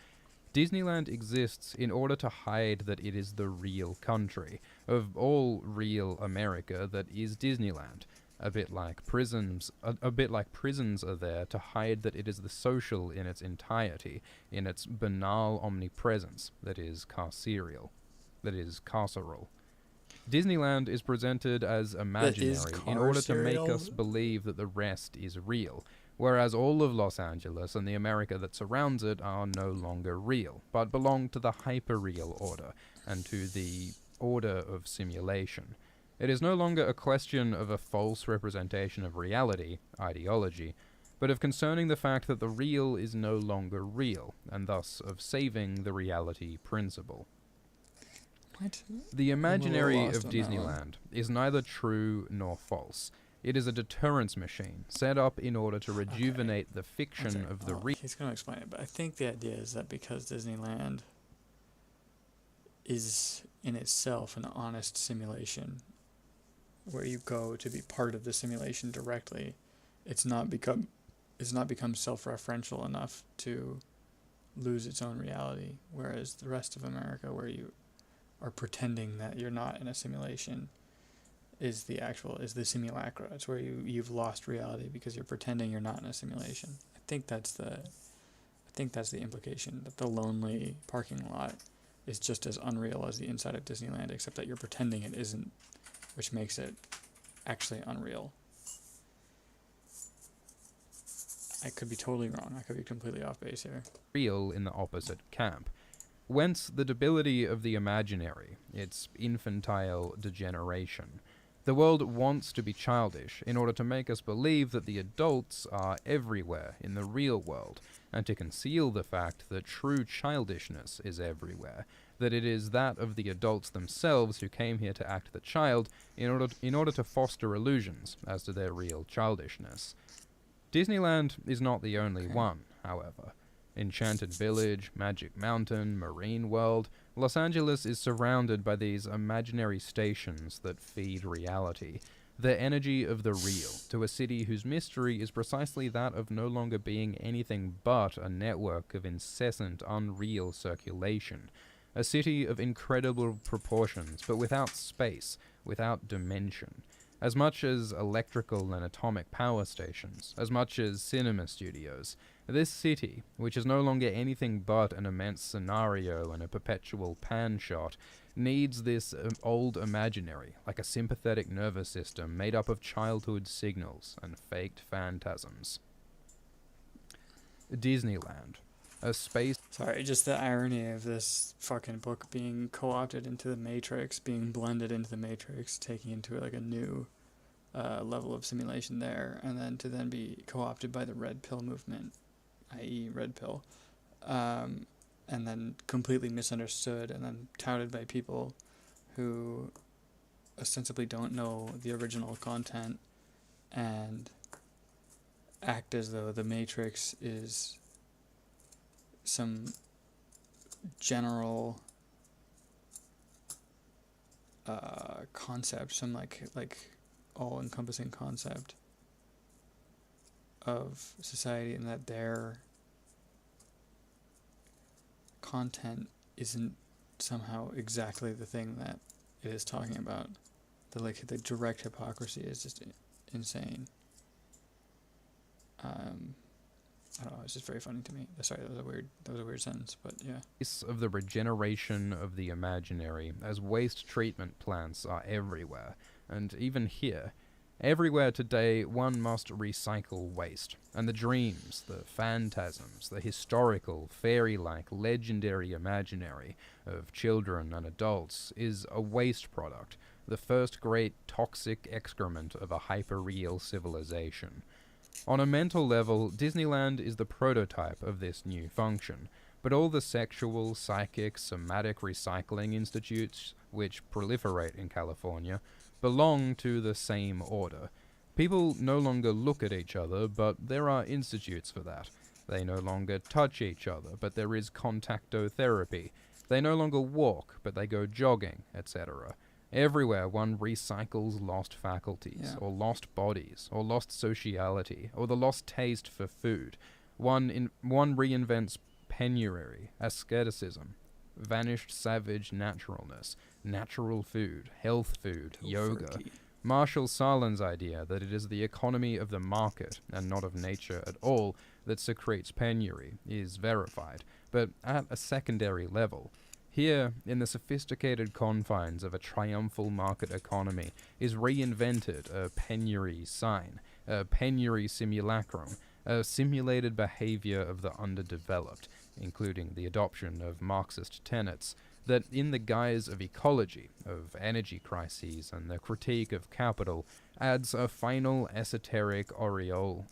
D: Disneyland exists in order to hide that it is the real country, of all real America that is Disneyland. A bit like prisons are there to hide that it is the social in its entirety, in its banal omnipresence that is carceral. Disneyland is presented as imaginary in order to make us believe that the rest is real, whereas all of Los Angeles and the America that surrounds it are no longer real, but belong to the hyperreal order, and to the order of simulation. It is no longer a question of a false representation of reality, ideology, but of concerning the fact that the real is no longer real, and thus of saving the reality principle.
A: What?
D: The imaginary of Disneyland is neither true nor false. It is a deterrence machine, set up in order to rejuvenate the fiction of the real.
A: He's going to explain it, but I think the idea is that because Disneyland is in itself an honest simulation, where you go to be part of the simulation directly, it's not become self-referential enough to lose its own reality, whereas the rest of America, where you are pretending that you're not in a simulation, is the simulacra. It's where you've lost reality because you're pretending you're not in a simulation. I think that's the implication, that the lonely parking lot is just as unreal as the inside of Disneyland, except that you're pretending it isn't, which makes it actually unreal. I could be totally wrong. I could be completely off base here.
D: Real in the opposite camp. Whence the debility of the imaginary, its infantile degeneration. The world wants to be childish in order to make us believe that the adults are everywhere in the real world, and to conceal the fact that true childishness is everywhere, that it is that of the adults themselves who came here to act the child in order to foster illusions as to their real childishness. Disneyland is not the only one, however. Enchanted Village, Magic Mountain, Marine World, Los Angeles is surrounded by these imaginary stations that feed reality, the energy of the real, to a city whose mystery is precisely that of no longer being anything but a network of incessant, unreal circulation. A city of incredible proportions, but without space, without dimension. As much as electrical and atomic power stations, as much as cinema studios, this city, which is no longer anything but an immense scenario and a perpetual pan shot, needs this old imaginary, like a sympathetic nervous system made up of childhood signals and faked phantasms. Disneyland. A space...
A: Sorry, just the irony of this fucking book being co-opted into the Matrix, being blended into the Matrix, taking into like a new level of simulation there, and then to then be co-opted by the Red Pill movement, i.e. Red Pill, and then completely misunderstood and then touted by people who ostensibly don't know the original content and act as though the Matrix is some general concept, some like all-encompassing concept of society, and that their content isn't somehow exactly the thing that it is talking about. The direct hypocrisy is just insane. I don't know, it's just very funny to me. Sorry, that was a weird sentence, but yeah.
D: Of the regeneration of the imaginary, as waste treatment plants are everywhere, and even here, everywhere today one must recycle waste, and the dreams, the phantasms, the historical, fairy-like, legendary imaginary of children and adults is a waste product, the first great toxic excrement of a hyper-real civilization. On a mental level, Disneyland is the prototype of this new function, but all the sexual, psychic, somatic recycling institutes which proliferate in California belong to the same order. People no longer look at each other, but there are institutes for that. They no longer touch each other, but there is contactotherapy. They no longer walk, but they go jogging, etc. Everywhere one recycles lost faculties, or lost bodies, or lost sociality, or the lost taste for food. One reinvents penury, asceticism, vanished savage naturalness, natural food, health food, yoga. Marshall Sahlins' idea that it is the economy of the market, and not of nature at all, that secretes penury is verified, but at a secondary level. Here, in the sophisticated confines of a triumphal market economy, is reinvented a penury sign, a penury simulacrum, a simulated behavior of the underdeveloped, including the adoption of Marxist tenets, that in the guise of ecology, of energy crises, and the critique of capital, adds a final esoteric aureole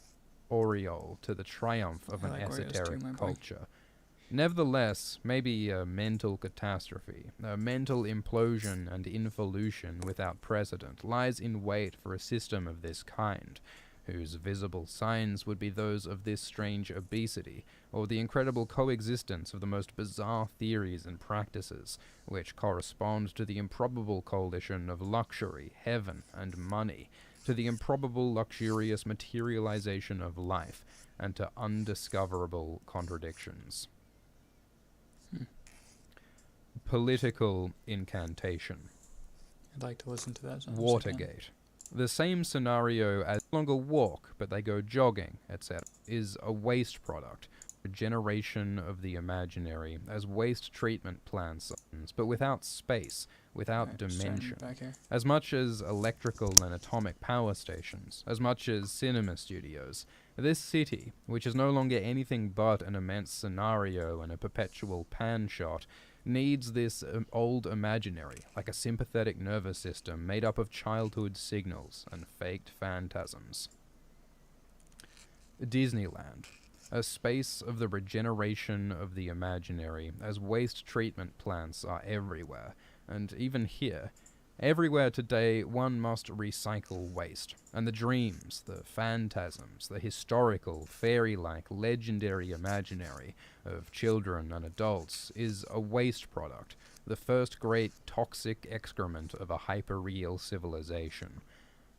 D: to the triumph of an esoteric culture. Nevertheless, maybe a mental catastrophe, a mental implosion and involution without precedent lies in wait for a system of this kind, whose visible signs would be those of this strange obesity, or the incredible coexistence of the most bizarre theories and practices, which correspond to the improbable coalition of luxury, heaven, and money, to the improbable luxurious materialization of life, and to undiscoverable contradictions. Political incantation.
A: I'd like to listen to that.
D: Watergate. The same scenario as no longer walk, but they go jogging, etc., is a waste product. Regeneration of the imaginary as waste treatment plants, but without space, without dimension. As much as electrical and atomic power stations, as much as cinema studios, this city, which is no longer anything but an immense scenario and a perpetual pan shot, needs this old imaginary, like a sympathetic nervous system made up of childhood signals and faked phantasms. Disneyland. A space of the regeneration of the imaginary, as waste treatment plants are everywhere, and even here, everywhere today one must recycle waste, and the dreams, the phantasms, the historical, fairy-like, legendary imaginary of children and adults is a waste product, the first great toxic excrement of a hyper-real civilization.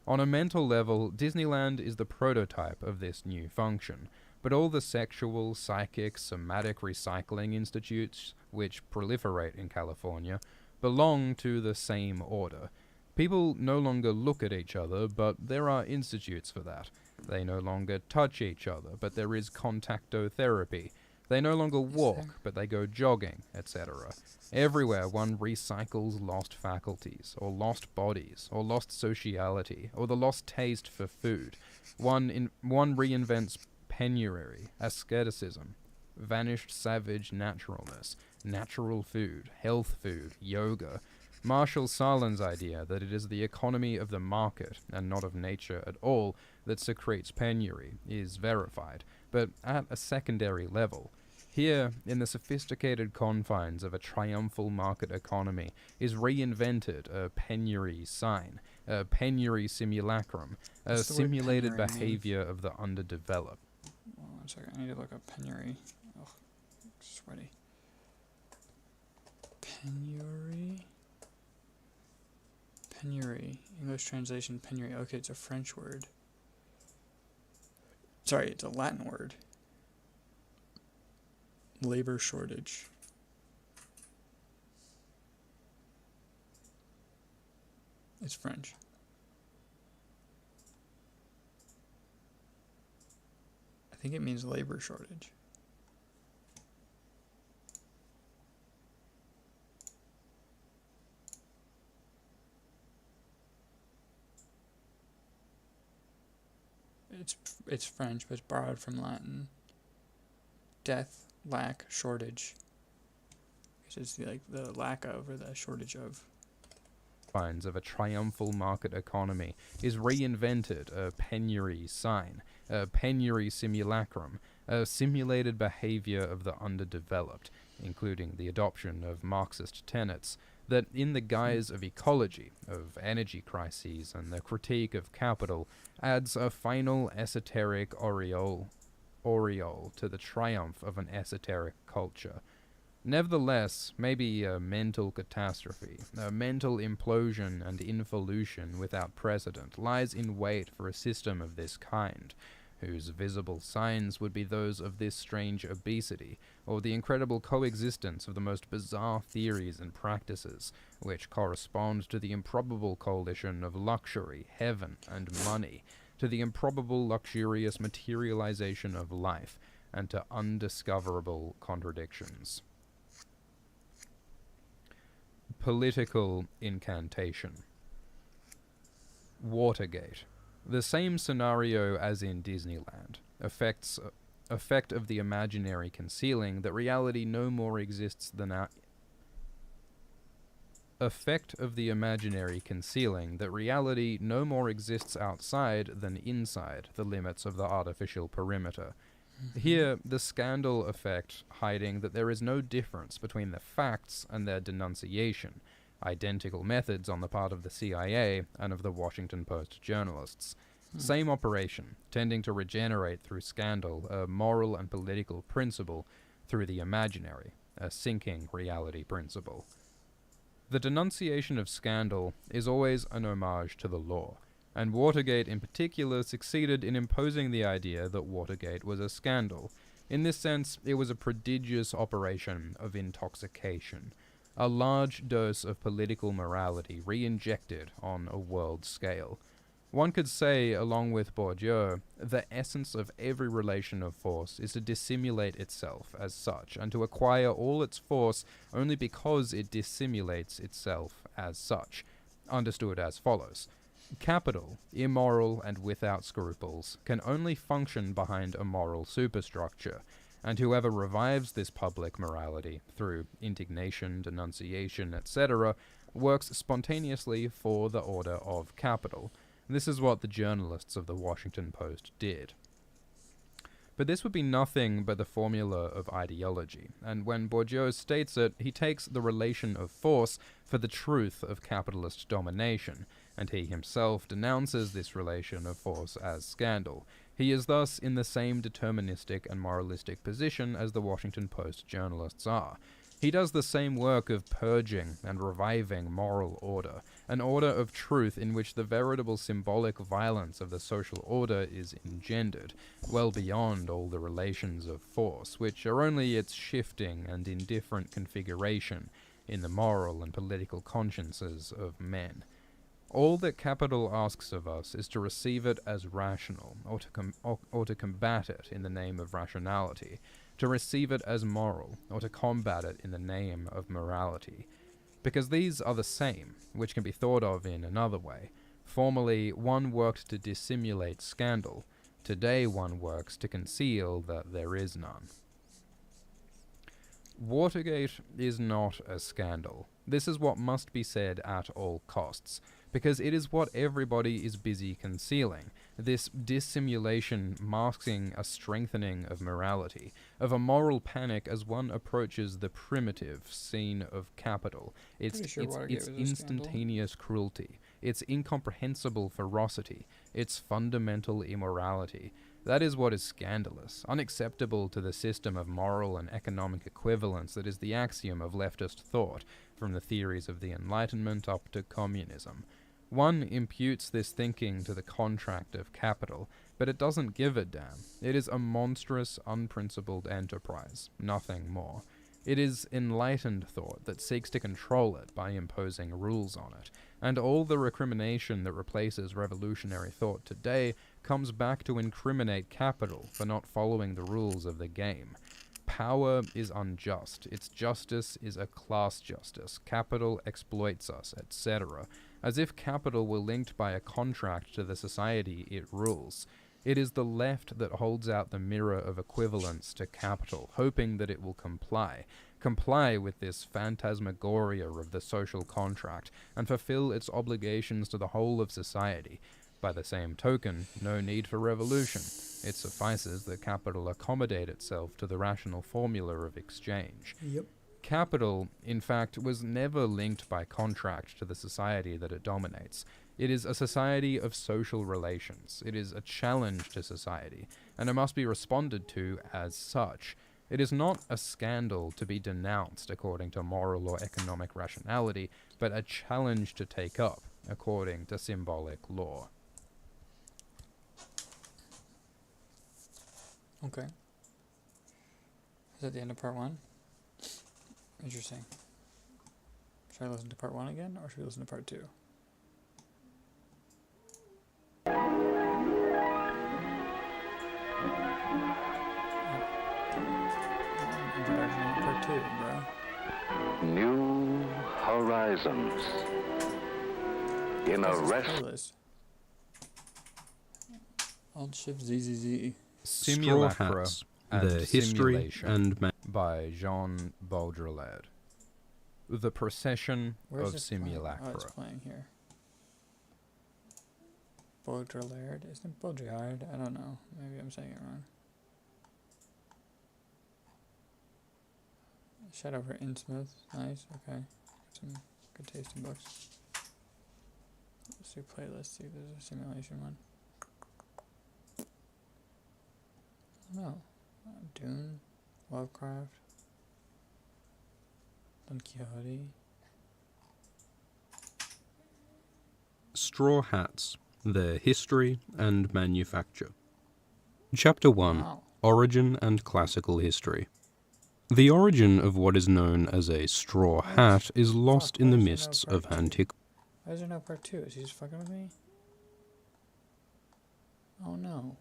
D: On a mental level, Disneyland is the prototype of this new function, but all the sexual, psychic, somatic recycling institutes which proliferate in California belong to the same order. People no longer look at each other, but there are institutes for that. They no longer touch each other, but there is contactotherapy. They no longer walk, but they go jogging, etc. Everywhere one recycles lost faculties, or lost bodies, or lost sociality, or the lost taste for food. One reinvents penury, asceticism, vanished savage naturalness, natural food, health food, yoga. Marshall Sahlins' idea that it is the economy of the market, and not of nature at all, that secretes penury is verified, but at a secondary level. Here, in the sophisticated confines of a triumphal market economy, is reinvented a penury sign, a penury simulacrum, a simulated behavior of the underdeveloped.
A: One second, I need to look up penury. Oh, sweaty. Penury? Penury. English translation, penury. Okay, it's a French word. Sorry, it's a Latin word. Labor shortage. It's French. I think it means labor shortage. It's French, but it's borrowed from Latin. Death, lack, shortage. It's like the lack of or the shortage of.
D: Of a triumphal market economy is reinvented a penury sign, a penury simulacrum, a simulated behavior of the underdeveloped, including the adoption of Marxist tenets, that in the guise of ecology, of energy crises, and the critique of capital, adds a final esoteric aureole to the triumph of an esoteric culture. Nevertheless, maybe a mental catastrophe, a mental implosion and involution without precedent lies in wait for a system of this kind, whose visible signs would be those of this strange obesity, or the incredible coexistence of the most bizarre theories and practices, which correspond to the improbable coalition of luxury, heaven, and money, to the improbable luxurious materialization of life, and to undiscoverable contradictions. Political incantation. Watergate. The same scenario as in Disneyland. Effect of the imaginary concealing that reality no more exists than Effect of the imaginary concealing that reality no more exists outside than inside the limits of the artificial perimeter. Here, the scandal effect hiding that there is no difference between the facts and their denunciation, identical methods on the part of the CIA and of the Washington Post journalists. Same operation, tending to regenerate through scandal a moral and political principle through the imaginary, a sinking reality principle. The denunciation of scandal is always an homage to the law, and Watergate in particular succeeded in imposing the idea that Watergate was a scandal. In this sense, it was a prodigious operation of intoxication, a large dose of political morality re-injected on a world scale. One could say, along with Bourdieu, the essence of every relation of force is to dissimulate itself as such, and to acquire all its force only because it dissimulates itself as such, understood as follows. Capital, immoral and without scruples, can only function behind a moral superstructure, and whoever revives this public morality through indignation, denunciation, etc., works spontaneously for the order of capital. This is what the journalists of the Washington Post did. But this would be nothing but the formula of ideology, and when Bourdieu states it, he takes the relation of force for the truth of capitalist domination, and he himself denounces this relation of force as scandal. He is thus in the same deterministic and moralistic position as the Washington Post journalists are. He does the same work of purging and reviving moral order, an order of truth in which the veritable symbolic violence of the social order is engendered, well beyond all the relations of force, which are only its shifting and indifferent configuration in the moral and political consciences of men. All that capital asks of us is to receive it as rational, or to combat it in the name of rationality, to receive it as moral, or to combat it in the name of morality. Because these are the same, which can be thought of in another way. Formerly, one worked to dissimulate scandal. Today one works to conceal that there is none. Watergate is not a scandal. This is what must be said at all costs, because it is what everybody is busy concealing, this dissimulation masking a strengthening of morality, of a moral panic as one approaches the primitive scene of capital, its instantaneous cruelty, its incomprehensible ferocity, its fundamental immorality. That is what is scandalous, unacceptable to the system of moral and economic equivalence that is the axiom of leftist thought, from the theories of the Enlightenment up to communism. One imputes this thinking to the contract of capital, but it doesn't give a damn. It is a monstrous, unprincipled enterprise, nothing more. It is enlightened thought that seeks to control it by imposing rules on it, and all the recrimination that replaces revolutionary thought today comes back to incriminate capital for not following the rules of the game. Power is unjust. Its justice is a class justice. Capital exploits us, etc., as if capital were linked by a contract to the society it rules. It is the left that holds out the mirror of equivalence to capital, hoping that it will comply with this phantasmagoria of the social contract, and fulfill its obligations to the whole of society. By the same token, no need for revolution. It suffices that capital accommodate itself to the rational formula of exchange.
A: Yep.
D: Capital, in fact, was never linked by contract to the society that it dominates. It is a society of social relations. It is a challenge to society, and it must be responded to as such. It is not a scandal to be denounced according to moral or economic rationality, but a challenge to take up according to symbolic law.
A: Okay. Is that the end of part 1? Interesting. Should I listen to part 1 again, or should we listen to part 2? Introduction to part 2, bro.
E: New horizons. In a rest.
A: Playlist. Alt-Shift-ZZZ.
D: Simulacra
F: Hats,
D: and
F: the history
D: Simulation
F: and
D: by Jean Baudrillard. The Procession
A: Where's
D: of
A: this playing?
D: Simulacra.
A: Oh, it's playing here. Baudrillard? Isn't it Baudrillard? I don't know. Maybe I'm saying it wrong. Shadow for Innsmouth. Nice. Okay. Some good taste in books. Let's do playlist. See if there's a simulation one. No. Dune. Lovecraft. Don Quixote.
F: Straw Hats, their history and manufacture. Chapter 1.
A: Wow.
F: Origin and Classical History. The origin of what is known as a straw hat is lost in the mists of antiquity.
A: Why is there no part 2? Is he just fucking with me? Oh no.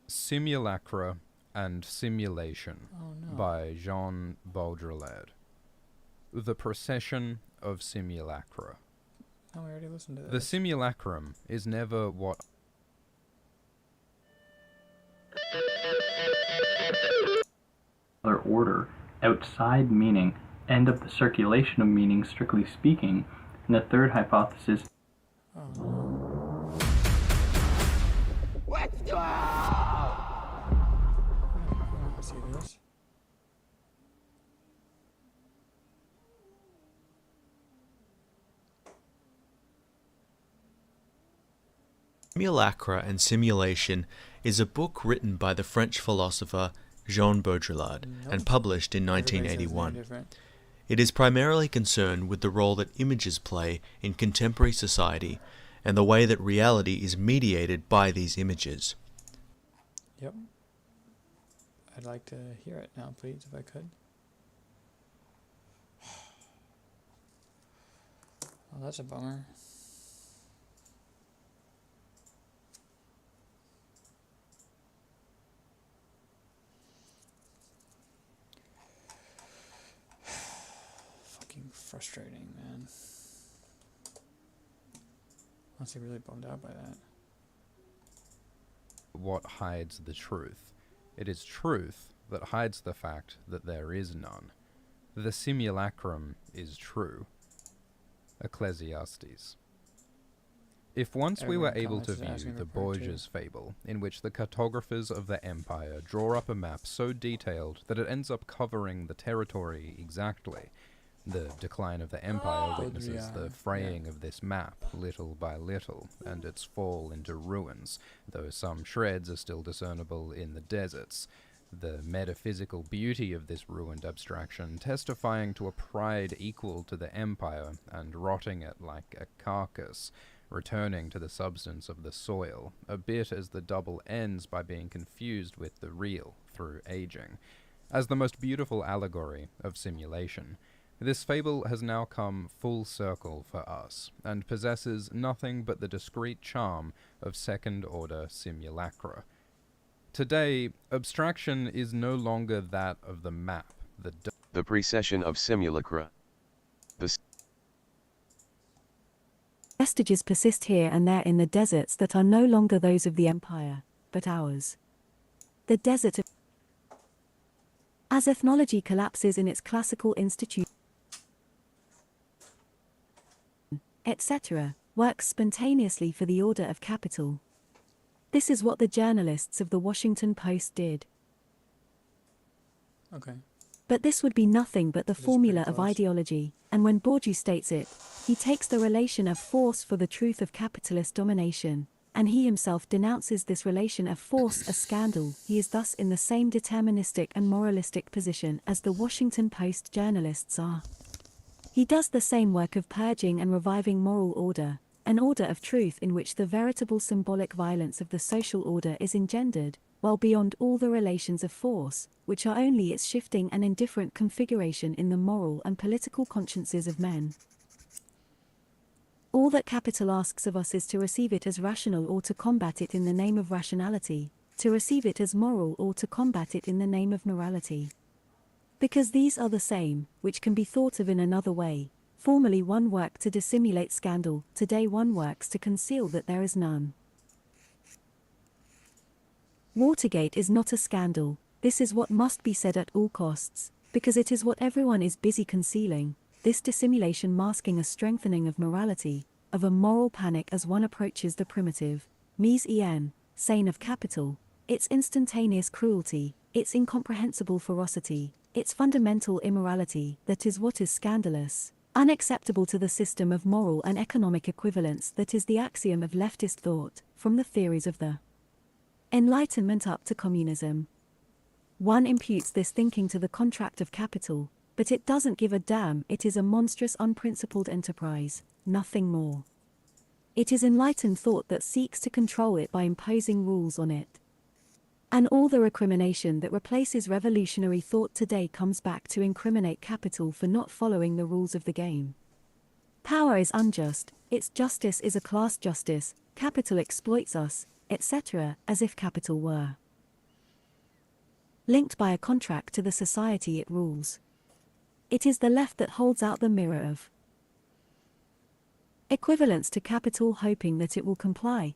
D: Simulacra and Simulation
A: Oh no.
D: by Jean Baudrillard. The Procession of Simulacra.
A: No, we already listened to this.
D: The simulacrum is never what
G: Other order, outside meaning, end of the circulation of meaning strictly speaking, and the third hypothesis.
A: Oh no.
C: Let's go!
A: I want to see this.
H: Simulacra and Simulation is a book written by the French philosopher Jean Baudrillard and published in
A: Everybody says something
H: 1981.
A: different.
H: It is primarily concerned with the role that images play in contemporary society and the way that reality is mediated by these images.
A: Yep. I'd like to hear it now, please, if I could. Oh, that's a bummer. Fucking frustrating, man. Honestly, really bummed out by that.
D: what hides the truth. It is truth that hides the fact that there is none. The simulacrum is true. Ecclesiastes. If once we were
A: Everyone
D: able to
A: comments
D: view
A: asking
D: the
A: for part two.
D: Borgias fable, in which the cartographers of the empire draw up a map so detailed that it ends up covering the territory exactly, the decline of the empire witnesses the fraying of this map little by little, and its fall into ruins, though some shreds are still discernible in the deserts. the metaphysical beauty of this ruined abstraction testifying to a pride equal to the empire and rotting it like a carcass, returning to the substance of the soil, a bit as the double ends by being confused with the real through aging. As the most beautiful allegory of simulation, this fable has now come full circle for us, and possesses nothing but the discreet charm of second-order simulacra. Today, abstraction is no longer that of the map,
I: the precession of simulacra. The
J: vestiges persist here and there in the deserts that are no longer those of the empire, but ours. The desert of... As ethnology collapses in its classical institution, etc., works spontaneously for the order of capital. This is what the journalists of the Washington Post did.
A: Okay.
J: But this would be nothing but the
A: It is
J: formula
A: pretty
J: of
A: close.
J: ideology, and when Bourdieu states it, he takes the relation of force for the truth of capitalist domination, and he himself denounces this relation of force as scandal. He is thus in the same deterministic and moralistic position as the Washington Post journalists are. He does the same work of purging and reviving moral order, an order of truth in which the veritable symbolic violence of the social order is engendered, while beyond all the relations of force, which are only its shifting and indifferent configuration in the moral and political consciences of men. All that capital asks of us is to receive it as rational or to combat it in the name of rationality, to receive it as moral or to combat it in the name of morality. Because these are the same, which can be thought of in another way. Formerly one worked to dissimulate scandal, today one works to conceal that there is none. Watergate is not a scandal, this is what must be said at all costs, because it is what everyone is busy concealing, this dissimulation masking a strengthening of morality, of a moral panic as one approaches the primitive, mise en scène of capital, its instantaneous cruelty, its incomprehensible ferocity, its fundamental immorality. That is what is scandalous, unacceptable to the system of moral and economic equivalence that is the axiom of leftist thought, from the theories of the Enlightenment up to communism. One imputes this thinking to the contract of capital, but it doesn't give a damn. It is a monstrous unprincipled enterprise, nothing more. It is enlightened thought that seeks to control it by imposing rules on it. And all the recrimination that replaces revolutionary thought today comes back to incriminate capital for not following the rules of the game. Power is unjust, its justice is a class justice, capital exploits us, etc., as if capital were linked by a contract to the society it rules. It is the left that holds out the mirror of equivalence to capital, hoping that it will comply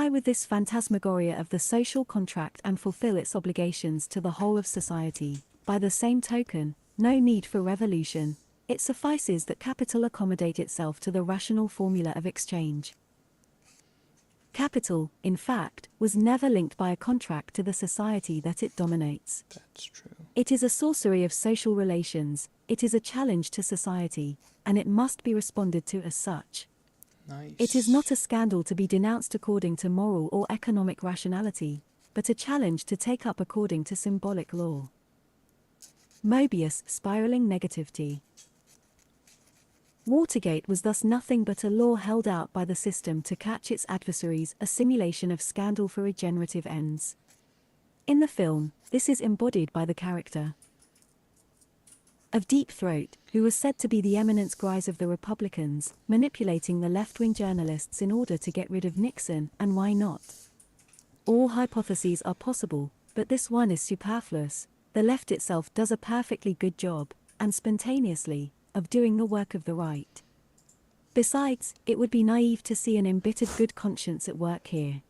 J: with this phantasmagoria of the social contract and fulfill its obligations to the whole of society. By the same token, no need for revolution, it suffices that capital accommodate itself to the rational formula of exchange. Capital, in fact, was never linked by a contract to the society that it dominates.
A: That's true.
J: It is a sorcery of social relations, it is a challenge to society, and it must be responded to as such.
A: Nice.
J: It is not a scandal to be denounced according to moral or economic rationality, but a challenge to take up according to symbolic law. Mobius spiraling negativity. Watergate was thus nothing but a law held out by the system to catch its adversaries, a simulation of scandal for regenerative ends. In the film, this is embodied by the character of Deep Throat, who was said to be the eminence grise of the Republicans, manipulating the left-wing journalists in order to get rid of Nixon, and why not? All hypotheses are possible, but this one is superfluous. The left itself does a perfectly good job, and spontaneously, of doing the work of the right. Besides, it would be naive to see an embittered good conscience at work here.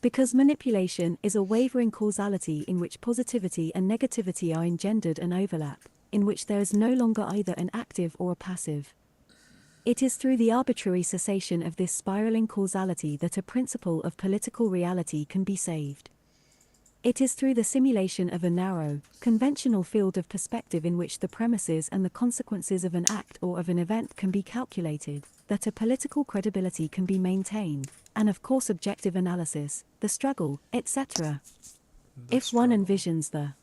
J: Because manipulation is a wavering causality in which positivity and negativity are engendered and overlap, in which there is no longer either an active or a passive. It is through the arbitrary cessation of this spiraling causality that a principle of political reality can be saved. It is through the simulation of a narrow, conventional field of perspective in which the premises and the consequences of an act or of an event can be calculated, that a political credibility can be maintained, and of course objective analysis, the struggle, etc. if one envisions the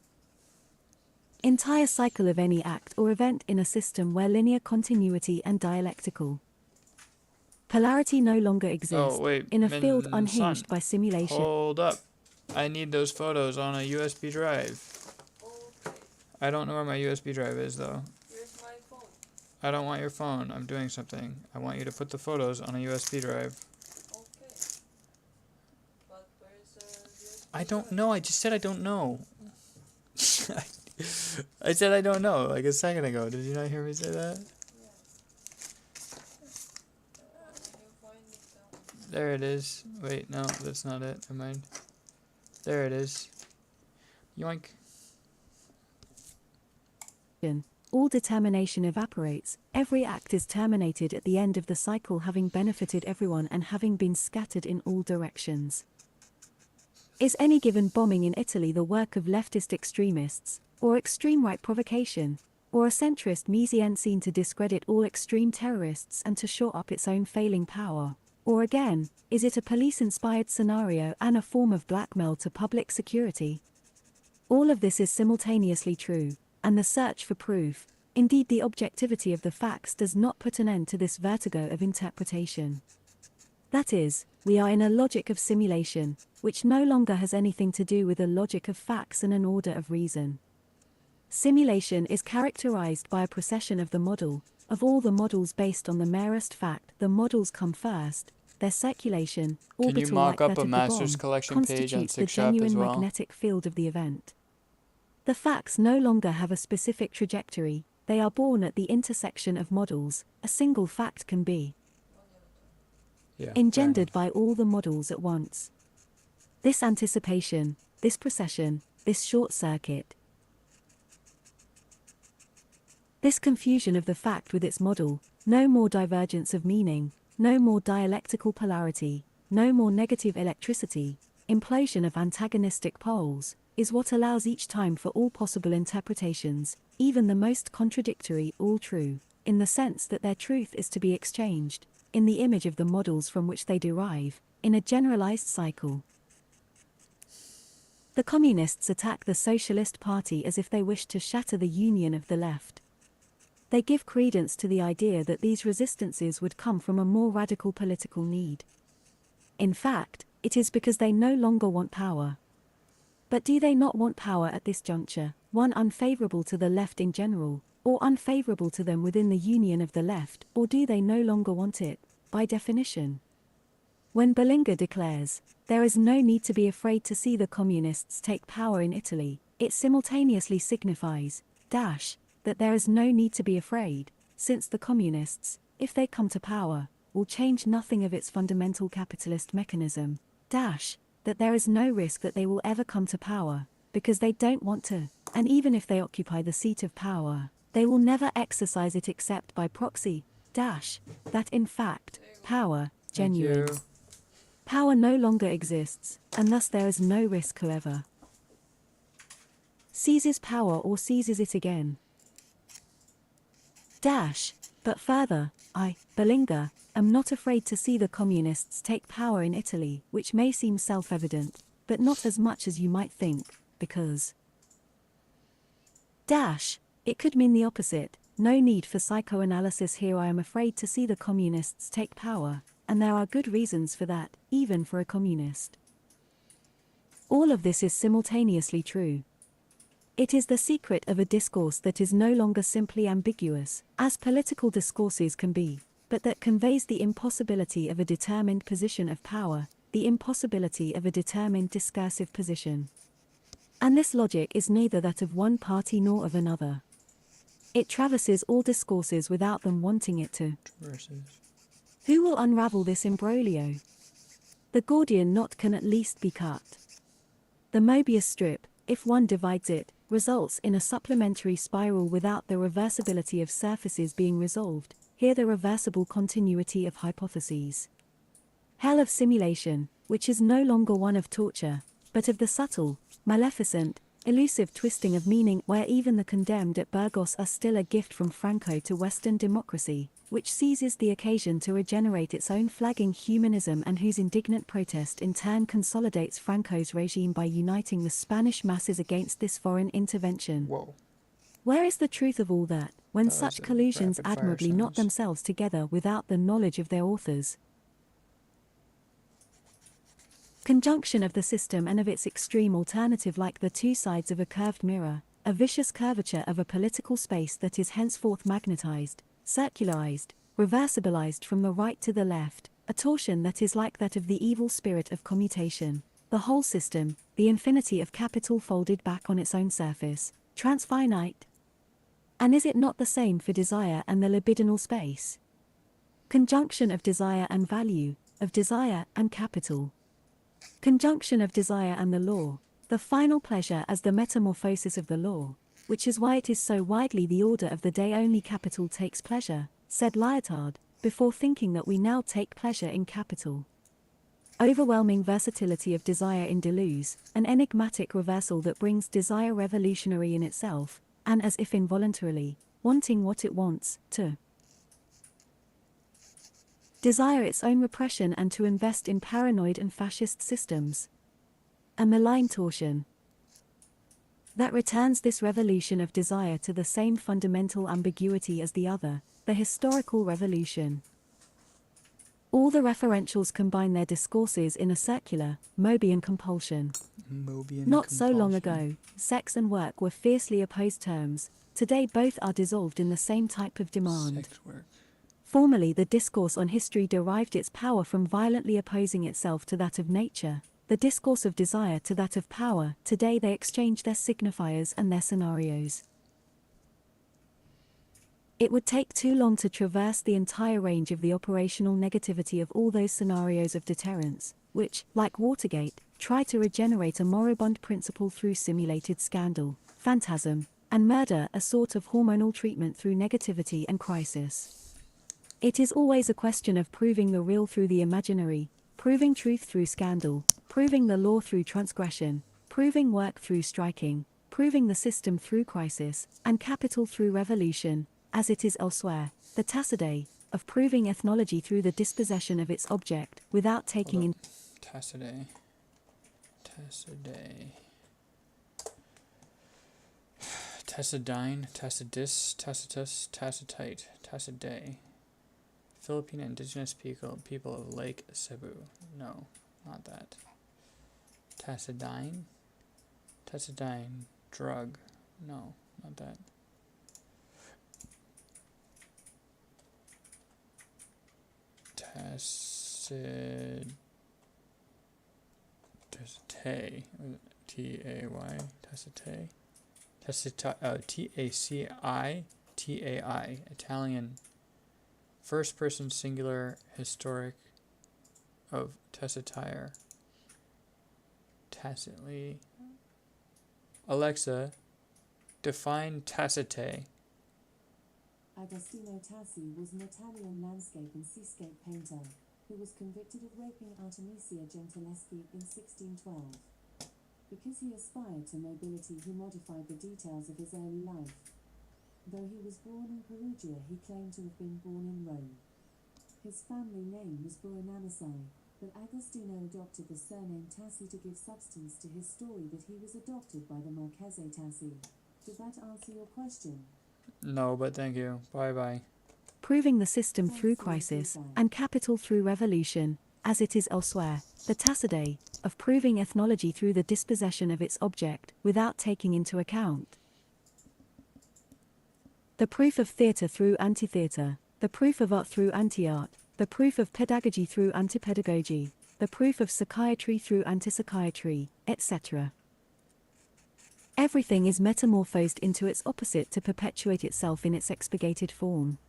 J: entire cycle of any act or event in a system where linear continuity and dialectical polarity no longer exist, in a field unhinged by simulation.
A: Hold up. I need those photos on a USB drive. I don't know where my USB drive is, though.
K: Where's my phone?
A: I don't want your phone. I'm doing something. I want you to put the photos on a USB drive.
K: Okay. But where's USB?
A: I don't know. I just said I don't know. I said I don't know like a second ago. Did you not hear me say that? There it is. Wait, no, that's not it. Never mind. There it is. Yoink.
J: All determination evaporates, every act is terminated at the end of the cycle, having benefited everyone and having been scattered in all directions. Is any given bombing in Italy the work of leftist extremists, or extreme right provocation, or a centrist mise-en-scene to discredit all extreme terrorists and to shore up its own failing power? Or again, is it a police-inspired scenario and a form of blackmail to public security? All of this is simultaneously true, and the search for proof, indeed the objectivity of the facts, does not put an end to this vertigo of interpretation. That is, we are in a logic of simulation, which no longer has anything to do with a logic of facts and an order of reason. Simulation is characterized by a procession of the model. Of all the models based on the merest fact, the models come first. Their circulation,
A: Can you
J: orbital
A: mock
J: like
A: up
J: that
A: a
J: of the
A: master's
J: bomb,
A: collection page on
J: constitutes the
A: 6shop as
J: genuine
A: well?
J: magnetic field of the event. The facts no longer have a specific trajectory, they are born at the intersection of models. A single fact can be engendered by all the models at once. This anticipation, this procession, this short circuit, this confusion of the fact with its model, no more divergence of meaning, no more dialectical polarity, no more negative electricity, implosion of antagonistic poles, is what allows each time for all possible interpretations, even the most contradictory, all true, in the sense that their truth is to be exchanged, in the image of the models from which they derive, in a generalized cycle. The communists attack the Socialist Party as if they wished to shatter the union of the left. They give credence to the idea that these resistances would come from a more radical political need. In fact, it is because they no longer want power. But do they not want power at this juncture, one unfavorable to the left in general, or unfavorable to them within the union of the left, or do they no longer want it, by definition? When Berlinguer declares, "There is no need to be afraid to see the communists take power in Italy," it simultaneously signifies, that there is no need to be afraid, since the communists, if they come to power, will change nothing of its fundamental capitalist mechanism, that there is no risk that they will ever come to power, because they don't want to, and even if they occupy the seat of power, they will never exercise it except by proxy, that in fact, power, genuine power no longer exists, and thus there is no risk whoever seizes power or seizes it again. But further, I, Berlinguer, am not afraid to see the communists take power in Italy, which may seem self-evident, but not as much as you might think, because it could mean the opposite. No need for psychoanalysis here. I am afraid to see the communists take power, and there are good reasons for that, even for a communist. All of this is simultaneously true. It is the secret of a discourse that is no longer simply ambiguous, as political discourses can be, but that conveys the impossibility of a determined position of power, the impossibility of a determined discursive position. And this logic is neither that of one party nor of another. It traverses all discourses without them wanting it to. Who will unravel this imbroglio? The Gordian knot can at least be cut. The Mobius strip, if one divides it, results in a supplementary spiral without the reversibility of surfaces being resolved, here the reversible continuity of hypotheses. Hell of simulation, which is no longer one of torture, but of the subtle, maleficent, elusive twisting of meaning, where even the condemned at Burgos are still a gift from Franco to Western democracy, which seizes the occasion to regenerate its own flagging humanism and whose indignant protest in turn consolidates Franco's regime by uniting the Spanish masses against this foreign intervention.
A: Whoa.
J: Where is the truth of all that, when
A: That was
J: such
A: a
J: collusions
A: rapid-fire
J: admirably knot
A: sentence.
J: themselves together without the knowledge of their authors? Conjunction of the system and of its extreme alternative, like the two sides of a curved mirror, a vicious curvature of a political space that is henceforth magnetized, circularized, reversibilized from the right to the left, a torsion that is like that of the evil spirit of commutation, the whole system, the infinity of capital folded back on its own surface, transfinite. And is it not the same for desire and the libidinal space? Conjunction of desire and value, of desire and capital. Conjunction of desire and the law, the final pleasure as the metamorphosis of the law, which is why it is so widely the order of the day only capital takes pleasure, said Lyotard, before thinking that we now take pleasure in capital. Overwhelming versatility of desire in Deleuze, an enigmatic reversal that brings desire revolutionary in itself, and as if involuntarily, wanting what it wants, to desire its own repression and to invest in paranoid and fascist systems. A malign torsion that returns this revolution of desire to the same fundamental ambiguity as the other, the historical revolution. All the referentials combine their discourses in a circular, Mobian compulsion. Not so long ago, sex and work were fiercely opposed terms. Today both are dissolved in the same type of demand.
A: Sex work.
J: Formerly the discourse on history derived its power from violently opposing itself to that of nature, the discourse of desire to that of power. Today they exchange their signifiers and their scenarios. It would take too long to traverse the entire range of the operational negativity of all those scenarios of deterrence, which, like Watergate, try to regenerate a moribund principle through simulated scandal, phantasm, and murder, a sort of hormonal treatment through negativity and crisis. It is always a question of proving the real through the imaginary, proving truth through scandal, proving the law through transgression, proving work through striking, proving the system through crisis, and capital through revolution, as it is elsewhere, the Tacidae, of proving ethnology through the dispossession of its object, without taking in...
A: Tacidae. Tacidine, Tacidus, Tacitus, Tacitite, Tacidae. Philippine indigenous people of Lake Cebu. No, not that. Tacidine? Tacidine, drug. No, not that. Tacitay. T-A-Y. Tacitay. T-A-C-I-T-A-I. Italian. First person singular historic of tacitire. Tacitly. Alexa, define tacite.
L: Agostino Tassi was an Italian landscape and seascape painter, who was convicted of raping Artemisia Gentileschi in 1612. Because he aspired to nobility, he modified the details of his early life. Though he was born in Perugia, he claimed to have been born in Rome. His family name was Buonanasai, but Agostino adopted the surname Tassi to give substance to his story that he was adopted by the Marchese Tassi. Did that answer your question?
A: No, but thank you. Bye-bye.
J: Proving the system through crisis, and capital through revolution, as it is elsewhere, the Tacidae, of proving ethnology through the dispossession of its object, without taking into account the proof of theatre through anti-theatre, the proof of art through anti-art, the proof of pedagogy through anti-pedagogy, the proof of psychiatry through anti-psychiatry, etc. Everything is metamorphosed into its opposite to perpetuate itself in its expurgated form.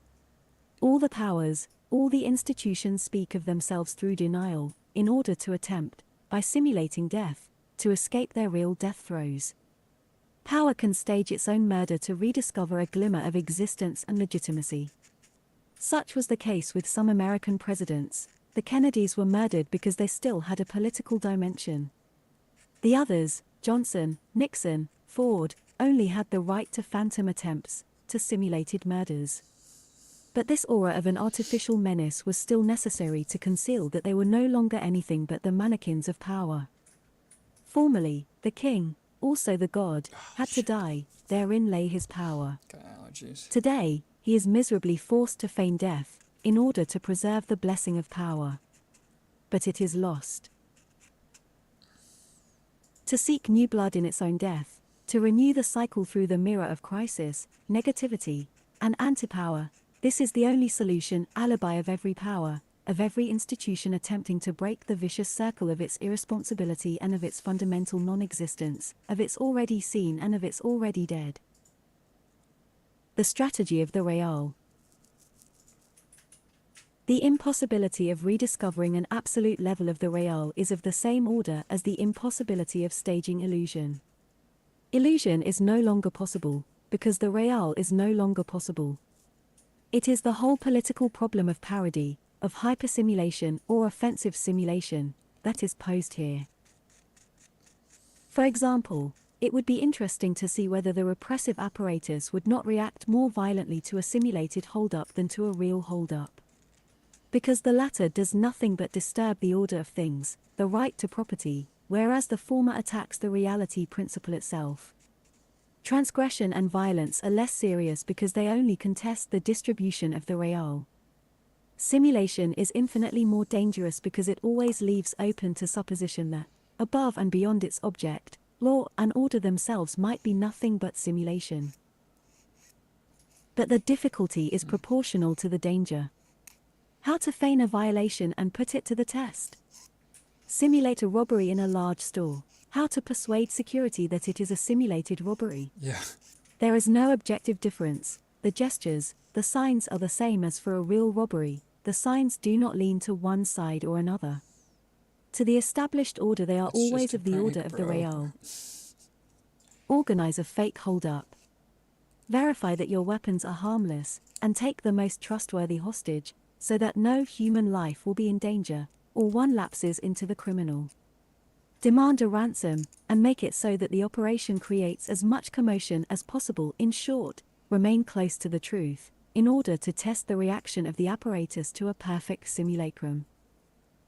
J: All the powers, all the institutions speak of themselves through denial, in order to attempt, by simulating death, to escape their real death throes. Power can stage its own murder to rediscover a glimmer of existence and legitimacy. Such was the case with some American presidents. The Kennedys were murdered because they still had a political dimension. The others, Johnson, Nixon, Ford, only had the right to phantom attempts, to simulated murders. But this aura of an artificial menace was still necessary to conceal that they were no longer anything but the mannequins of power. Formerly, the king, also the god, had to die, therein lay his power. Today, he is miserably forced to feign death, in order to preserve the blessing of power. But it is lost. To seek new blood in its own death, to renew the cycle through the mirror of crisis, negativity, and anti-power, this is the only solution, alibi of every power, of every institution attempting to break the vicious circle of its irresponsibility and of its fundamental non-existence, of its already seen and of its already dead. The strategy of the Real. The impossibility of rediscovering an absolute level of the Real is of the same order as the impossibility of staging illusion. Illusion is no longer possible, because the Real is no longer possible. It is the whole political problem of parody, of hypersimulation or offensive simulation, that is posed here. For example, it would be interesting to see whether the repressive apparatus would not react more violently to a simulated hold-up than to a real hold-up. Because the latter does nothing but disturb the order of things, the right to property, whereas the former attacks the reality principle itself. Transgression and violence are less serious because they only contest the distribution of the Real. Simulation is infinitely more dangerous because it always leaves open to supposition that, above and beyond its object, law and order themselves might be nothing but simulation. But the difficulty is proportional to the danger. How to feign a violation and put it to the test? Simulate a robbery in a large store. How to persuade security that it is a simulated robbery?
A: Yeah.
J: There is no objective difference. The gestures, the signs are the same as for a real robbery. The signs do not lean to one side or another. To the established order they are
A: It's
J: always
A: just a
J: of the
A: prank,
J: order of the
A: bro.
J: Real. Organize a fake hold-up. Verify that your weapons are harmless, and take the most trustworthy hostage, so that no human life will be in danger, or one lapses into the criminal. Demand a ransom, and make it so that the operation creates as much commotion as possible. In short, remain close to the truth, in order to test the reaction of the apparatus to a perfect simulacrum.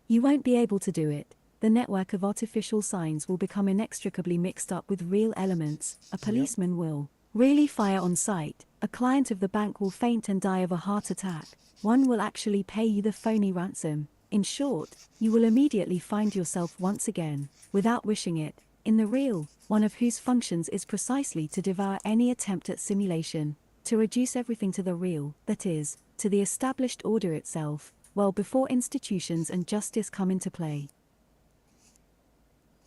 J: You won't be able to do it. The network of artificial signs will become inextricably mixed up with real elements. A policeman will really fire on sight, a client of the bank will faint and die of a heart attack, one will actually pay you the phony ransom. In short, you will immediately find yourself once again, without wishing it, in the real, one of whose functions is precisely to devour any attempt at simulation, to reduce everything to the real, that is, to the established order itself, well before institutions and justice come into play.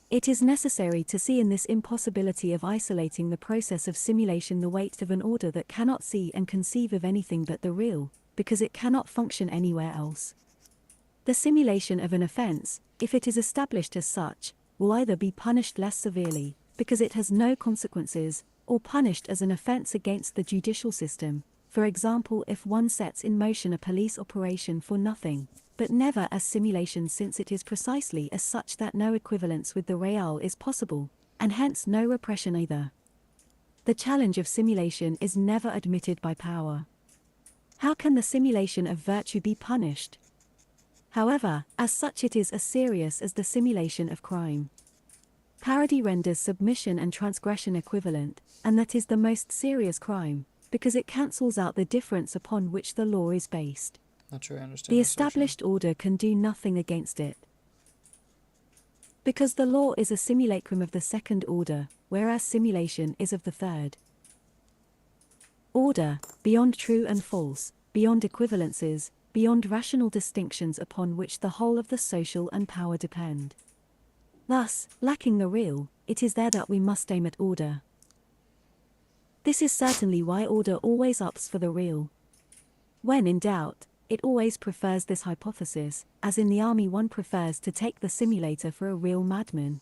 J: It is necessary to see in this impossibility of isolating the process of simulation the weight of an order that cannot see and conceive of anything but the real, because it cannot function anywhere else. The simulation of an offense, if it is established as such, will either be punished less severely, because it has no consequences, or punished as an offense against the judicial system, for example if one sets in motion a police operation for nothing, but never as simulation since it is precisely as such that no equivalence with the real is possible, and hence no repression either. The challenge of simulation is never admitted by power. How can the simulation of virtue be punished? However, as such it is as serious as the simulation of crime. Parody renders submission and transgression equivalent, and that is the most serious crime, because it cancels out the difference upon which the law is based.
A: Not sure I understand.
J: The
A: this section.
J: established order can do nothing against it. Because the law is a simulacrum of the second order, whereas simulation is of the third. Order, beyond true and false, beyond equivalences, beyond rational distinctions upon which the whole of the social and power depend. Thus, lacking the real, it is there that we must aim at order. This is certainly why order always opts for the real. When in doubt, it always prefers this hypothesis, as in the army one prefers to take the simulator for a real madman.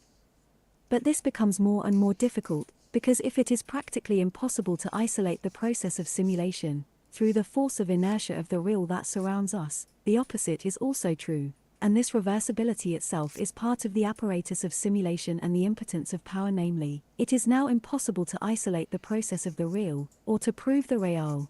J: But this becomes more and more difficult, because if it is practically impossible to isolate the process of simulation, through the force of inertia of the real that surrounds us, the opposite is also true, and this reversibility itself is part of the apparatus of simulation and the impotence of power, namely, it is now impossible to isolate the process of the real, or to prove the real.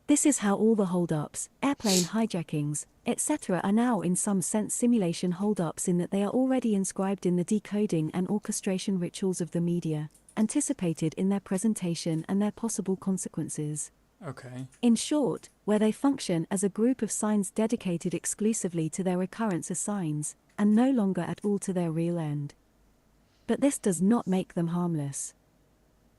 J: This is how all the hold-ups, airplane hijackings, etc. are now in some sense simulation hold-ups in that they are already inscribed in the decoding and orchestration rituals of the media, anticipated in their presentation and their possible consequences.
A: Okay.
J: In short, where they function as a group of signs dedicated exclusively to their recurrence as signs, and no longer at all to their real end. But this does not make them harmless.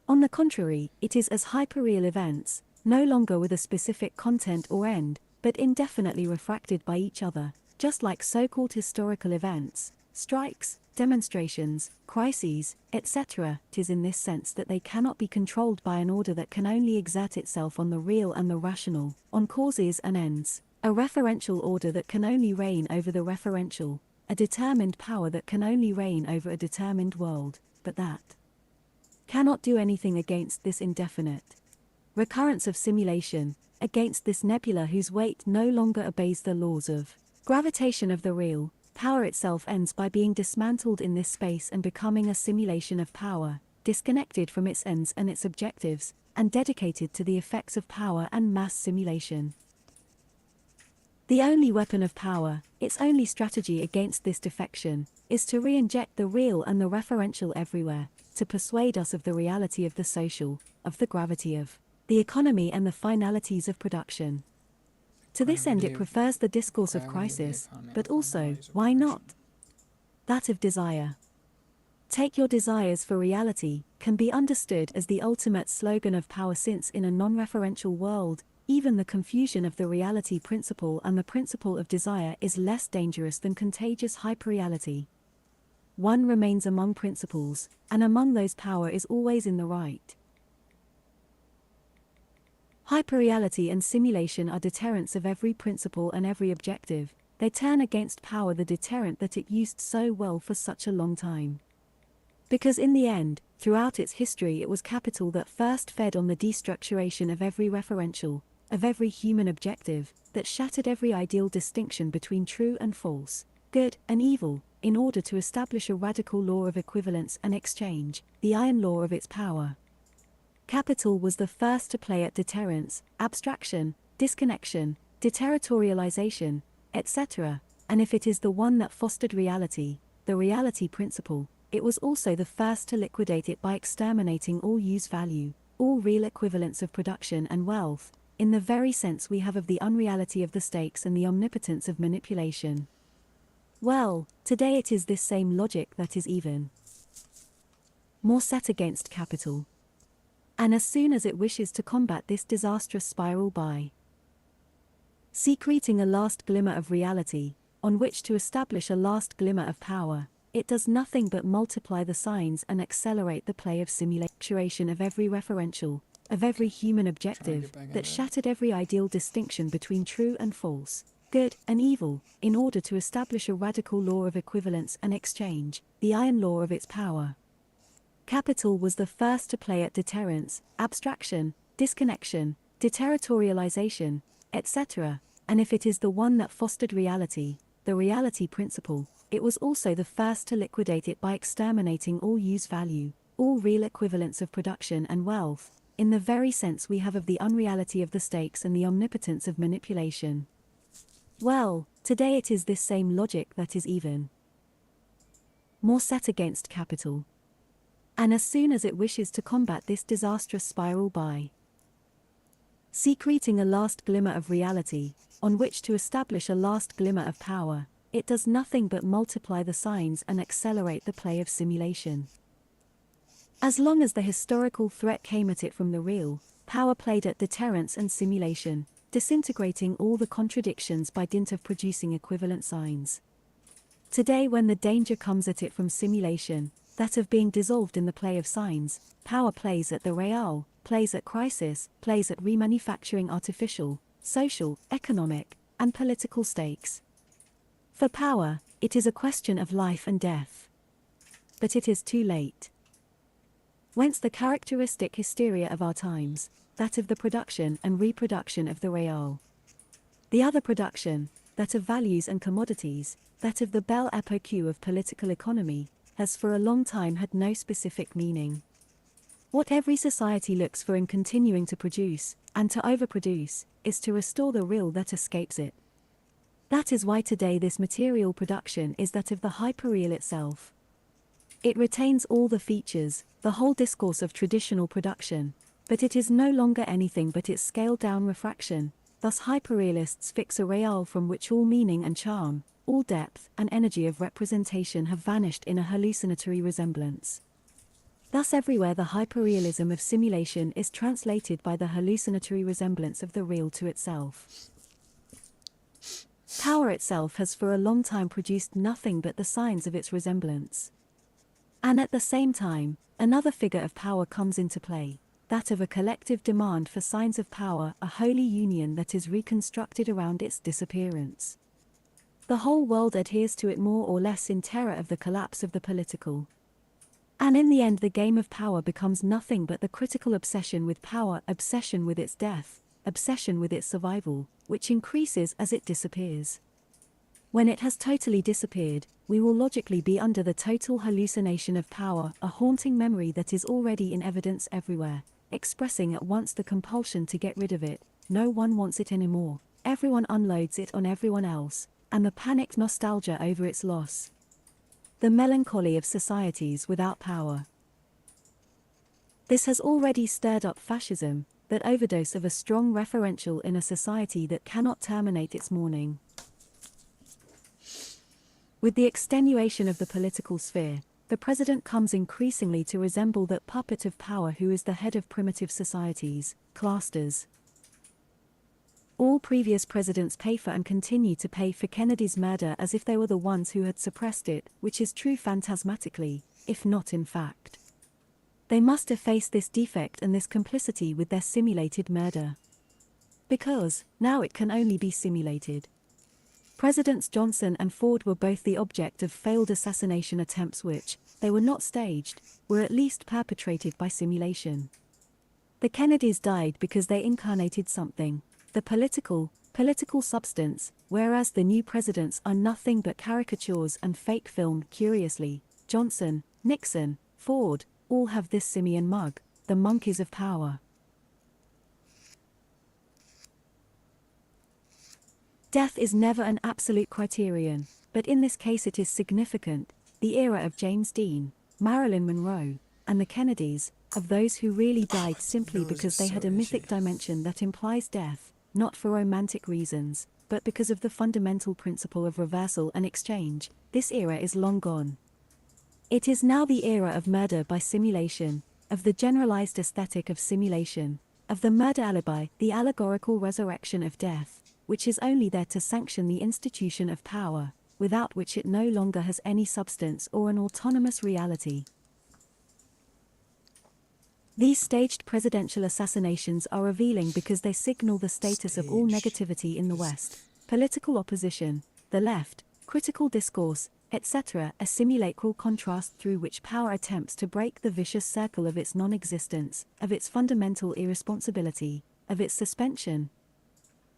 J: On the contrary, it is as hyperreal events, no longer with a specific content or end, but indefinitely refracted by each other, just like so-called historical events, strikes, demonstrations, crises, etc. It is in this sense that they cannot be controlled by an order that can only exert itself on the real and the rational, on causes and ends, a referential order that can only reign over the referential, a determined power that can only reign over a determined world, but that cannot do anything against this indefinite recurrence of simulation, against this nebula whose weight no longer obeys the laws of gravitation of the real. Power itself ends by being dismantled in this space and becoming a simulation of power, disconnected from its ends and its objectives, and dedicated to the effects of power and mass simulation. The only weapon of power, its only strategy against this defection, is to re-inject the real and the referential everywhere, to persuade us of the reality of the social, of the gravity of the economy and the finalities of production. To this end it prefers the discourse of crisis, but also, why not, that of desire. Take your desires for reality can be understood as the ultimate slogan of power, since in a non-referential world, even the confusion of the reality principle and the principle of desire is less dangerous than contagious hyperreality. One remains among principles, and among those power is always in the right. Hyperreality and simulation are deterrents of every principle and every objective. They turn against power the deterrent that it used so well for such a long time. Because in the end, throughout its history, it was capital that first fed on the destructuration of every referential, of every human objective, that shattered every ideal distinction between true and false, good and evil, in order to establish a radical law of equivalence and exchange, the iron law of its power. Capital was the first to play at deterrence, abstraction, disconnection, deterritorialization, etc., and if it is the one that fostered reality, the reality principle, it was also the first to liquidate it by exterminating all use value, all real equivalence of production and wealth, in the very sense we have of the unreality of the stakes and the omnipotence of manipulation. Well, today it is this same logic that is even more set against capital. And as soon as it wishes to combat this disastrous spiral by secreting a last glimmer of reality, on which to establish a last glimmer of power, it does nothing but multiply the signs and accelerate the play of simulation of every referential, of every human objective, that shattered every ideal distinction between true and false, good and evil, in order to establish a radical law of equivalence and exchange, the iron law of its power. Capital was the first to play at deterrence, abstraction, disconnection, deterritorialization, etc., and if it is the one that fostered reality, the reality principle, it was also the first to liquidate it by exterminating all use value, all real equivalence of production and wealth, in the very sense we have of the unreality of the stakes and the omnipotence of manipulation. Well, today it is this same logic that is even more set against capital. And as soon as it wishes to combat this disastrous spiral by secreting a last glimmer of reality, on which to establish a last glimmer of power, it does nothing but multiply the signs and accelerate the play of simulation. As long as the historical threat came at it from the real, power played at deterrence and simulation, disintegrating all the contradictions by dint of producing equivalent signs. Today, when the danger comes at it from simulation, that of being dissolved in the play of signs, power plays at the real, plays at crisis, plays at remanufacturing artificial, social, economic, and political stakes. For power, it is a question of life and death. But it is too late. Whence the characteristic hysteria of our times, that of the production and reproduction of the real. The other production, that of values and commodities, that of the belle époque of political economy, has for a long time had no specific meaning. What every society looks for in continuing to produce, and to overproduce, is to restore the real that escapes it. That is why today this material production is that of the hyperreal itself. It retains all the features, the whole discourse of traditional production, but it is no longer anything but its scaled-down refraction. Thus hyperrealists fix a real from which all meaning and charm, all depth and energy of representation have vanished in a hallucinatory resemblance. Thus everywhere the hyperrealism of simulation is translated by the hallucinatory resemblance of the real to itself. Power itself has for a long time produced nothing but the signs of its resemblance. And at the same time, another figure of power comes into play, that of a collective demand for signs of power, a holy union that is reconstructed around its disappearance. The whole world adheres to it more or less in terror of the collapse of the political. And in the end the game of power becomes nothing but the critical obsession with power, obsession with its death, obsession with its survival, which increases as it disappears. When it has totally disappeared, we will logically be under the total hallucination of power, a haunting memory that is already in evidence everywhere, expressing at once the compulsion to get rid of it. No one wants it anymore, everyone unloads it on everyone else, and the panicked nostalgia over its loss. The melancholy of societies without power. This has already stirred up fascism, that overdose of a strong referential in a society that cannot terminate its mourning. With the extenuation of the political sphere, the president comes increasingly to resemble that puppet of power who is the head of primitive societies, clasters. All previous presidents pay for and continue to pay for Kennedy's murder as if they were the ones who had suppressed it, which is true phantasmatically, if not in fact. They must efface this defect and this complicity with their simulated murder. Because, now it can only be simulated. Presidents Johnson and Ford were both the object of failed assassination attempts which, they were not staged, were at least perpetrated by simulation. The Kennedys died because they incarnated something, the political substance, whereas the new presidents are nothing but caricatures and fake film. Curiously, Johnson, Nixon, Ford, all have this simian mug, the monkeys of power. Death is never an absolute criterion, but in this case it is significant. The era of James Dean, Marilyn Monroe, and the Kennedys, of those who really died simply because they had a mythic dimension that implies death, not for romantic reasons, but because of the fundamental principle of reversal and exchange. This era is long gone. It is now the era of murder by simulation, of the generalized aesthetic of simulation, of the murder alibi, the allegorical resurrection of death, which is only there to sanction the institution of power, without which it no longer has any substance or an autonomous reality. These staged presidential assassinations are revealing because they signal the status of all negativity in the West, political opposition, the left, critical discourse, etc., a simulacral contrast through which power attempts to break the vicious circle of its non-existence, of its fundamental irresponsibility, of its suspension.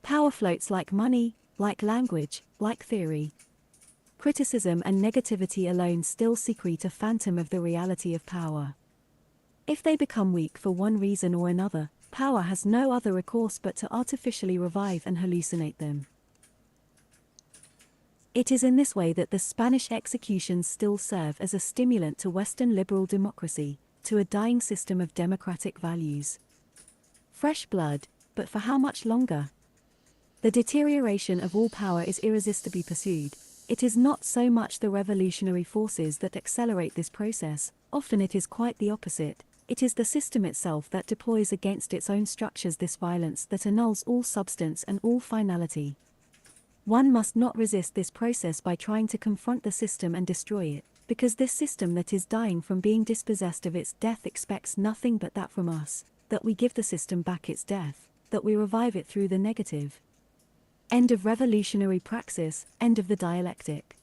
J: Power floats like money, like language, like theory. Criticism and negativity alone still secrete a phantom of the reality of power. If they become weak for one reason or another, power has no other recourse but to artificially revive and hallucinate them. It is in this way that the Spanish executions still serve as a stimulant to Western liberal democracy, to a dying system of democratic values. Fresh blood, but for how much longer? The deterioration of all power is irresistibly pursued. It is not so much the revolutionary forces that accelerate this process, often it is quite the opposite. It is the system itself that deploys against its own structures this violence that annuls all substance and all finality. One must not resist this process by trying to confront the system and destroy it, because this system that is dying from being dispossessed of its death expects nothing but that from us, that we give the system back its death, that we revive it through the negative. End of revolutionary praxis, end of the dialectic.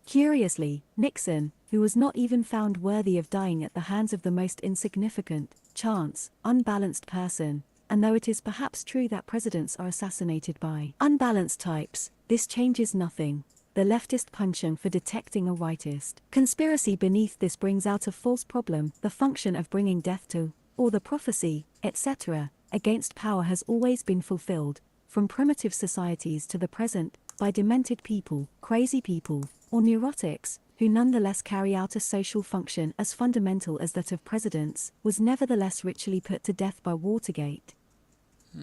J: Curiously, Nixon, who was not even found worthy of dying at the hands of the most insignificant, chance, unbalanced person, and though it is perhaps true that presidents are assassinated by unbalanced types, this changes nothing. the leftist penchant for detecting a rightist conspiracy beneath this brings out a false problem, the function of bringing death to, or the prophecy, etc., against power has always been fulfilled, from primitive societies to the present, by demented people, crazy people, or neurotics, who nonetheless carry out a social function as fundamental as that of presidents, was nevertheless ritually put to death by Watergate.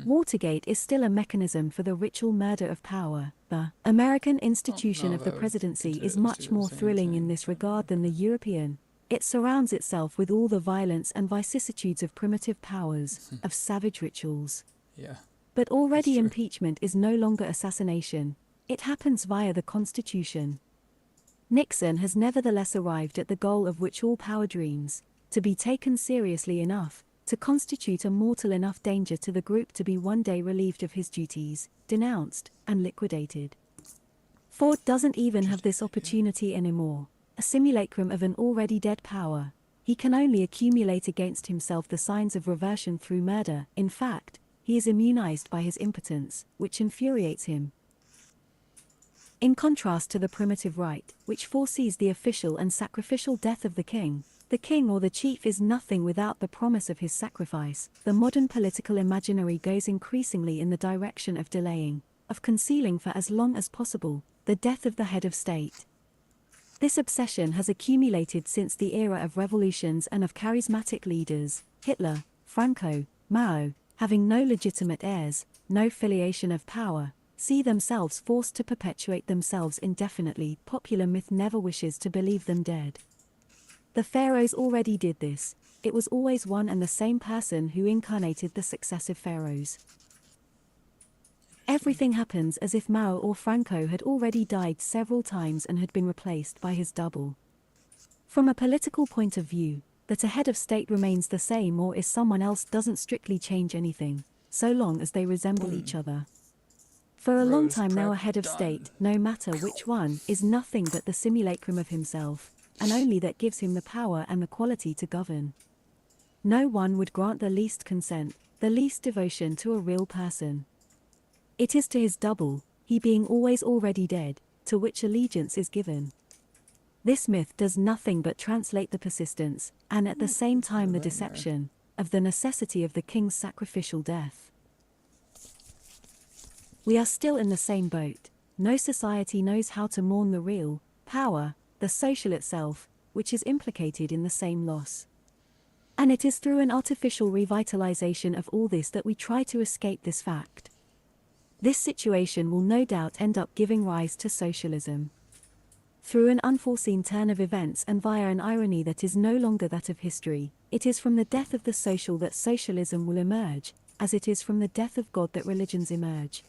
J: Watergate is still a mechanism for the ritual murder of power. The American institution of the presidency is much more thrilling in this regard than the European. It surrounds itself with all the violence and vicissitudes of primitive powers, of savage rituals.
A: Yeah.
J: But already impeachment is no longer assassination. It happens via the Constitution. Nixon has nevertheless arrived at the goal of which all power dreams, to be taken seriously enough, to constitute a mortal enough danger to the group to be one day relieved of his duties, denounced, and liquidated. Ford doesn't even have this opportunity anymore, a simulacrum of an already dead power. He can only accumulate against himself the signs of reversion through murder. In fact, he is immunized by his impotence, which infuriates him. In contrast to the primitive right, which foresees the official and sacrificial death of the king or the chief is nothing without the promise of his sacrifice, the modern political imaginary goes increasingly in the direction of delaying, of concealing for as long as possible, the death of the head of state. This obsession has accumulated since the era of revolutions and of charismatic leaders, Hitler, Franco, Mao, having no legitimate heirs, no filiation of power, see themselves forced to perpetuate themselves indefinitely. Popular myth never wishes to believe them dead. The pharaohs already did this. It was always one and the same person who incarnated the successive pharaohs. Everything happens as if Mao or Franco had already died several times and had been replaced by his double. From a political point of view, that a head of state remains the same or is someone else doesn't strictly change anything, so long as they resemble each other. For a long time now a head of state, no matter which one, is nothing but the simulacrum of himself, and only that gives him the power and the quality to govern. No one would grant the least consent, the least devotion to a real person. It is to his double, he being always already dead, to which allegiance is given. This myth does nothing but translate the persistence, and at the same time the deception, of the necessity of the king's sacrificial death. We are still in the same boat. No society knows how to mourn the real power, the social itself, which is implicated in the same loss. And it is through an artificial revitalization of all this that we try to escape this fact. This situation will no doubt end up giving rise to socialism. Through an unforeseen turn of events and via an irony that is no longer that of history, it is from the death of the social that socialism will emerge, as it is from the death of God that religions emerge.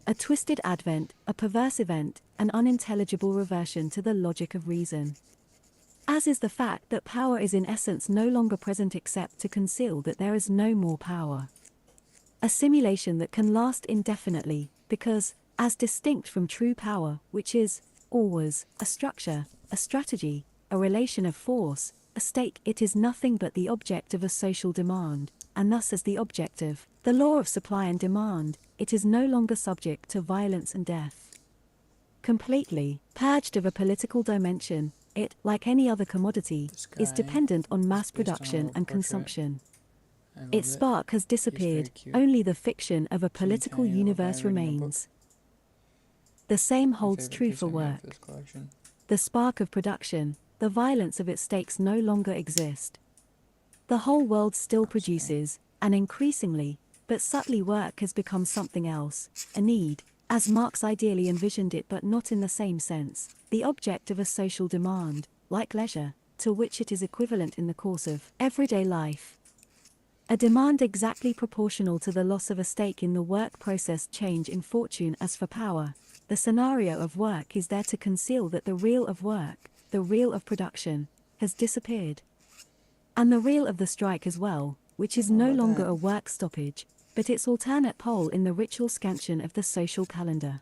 J: A twisted advent, a perverse event, an unintelligible reversion to the logic of reason. As is the fact that power is in essence no longer present except to conceal that there is no more power. A simulation that can last indefinitely, because, as distinct from true power, which is, or was, a structure, a strategy, a relation of force, a stake, it is nothing but the object of a social demand, and thus as the object of the law of supply and demand, it is no longer subject to violence and death. Completely purged of a political dimension, it, like any other commodity, is dependent on mass production and consumption. Its spark has disappeared, only the fiction of a political universe remains. The same holds true for work. The spark of production, the violence of its stakes no longer exist. The whole world still produces, and increasingly, but subtly work has become something else, a need, as Marx ideally envisioned it but not in the same sense, the object of a social demand, like leisure, to which it is equivalent in the course of everyday life. A demand exactly proportional to the loss of a stake in the work process change in fortune. As for power, the scenario of work is there to conceal that the real of work, the real of production, has disappeared. And the real of the strike as well, which is no longer a work stoppage, but its alternate pole in the ritual scansion of the social calendar.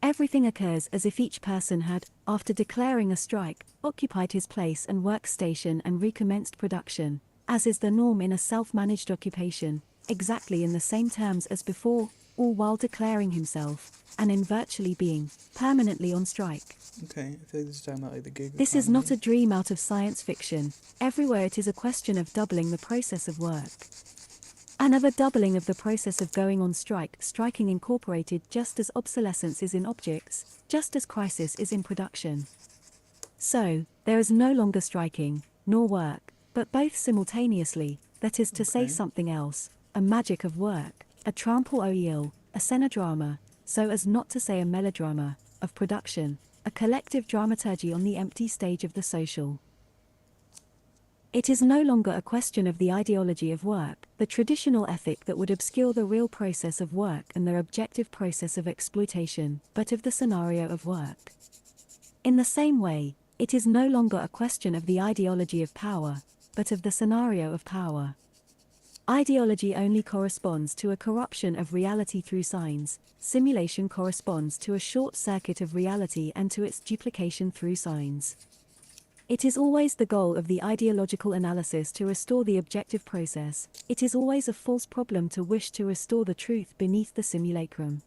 J: Everything occurs as if each person had, after declaring a strike, occupied his place and workstation and recommenced production, as is the norm in a self-managed occupation, exactly in the same terms as before, all while declaring himself, and in virtually being, permanently on strike.
A: Okay, I feel like this is talking about like the gig
J: This is not a
A: economy.
J: dream out of science fiction. Everywhere it is a question of doubling the process of work. Another doubling of the process of going on strike, striking incorporated just as obsolescence is in objects, just as crisis is in production. So, there is no longer striking, nor work, but both simultaneously, that is to say something else, a magic of work, a trample oil, a scenodrama, so as not to say a melodrama, of production, a collective dramaturgy on the empty stage of the social. It is no longer a question of the ideology of work, the traditional ethic that would obscure the real process of work and the objective process of exploitation, but of the scenario of work. In the same way, it is no longer a question of the ideology of power, but of the scenario of power. Ideology only corresponds to a corruption of reality through signs, simulation corresponds to a short circuit of reality and to its duplication through signs. It is always the goal of the ideological analysis to restore the objective process, it is always a false problem to wish to restore the truth beneath the simulacrum.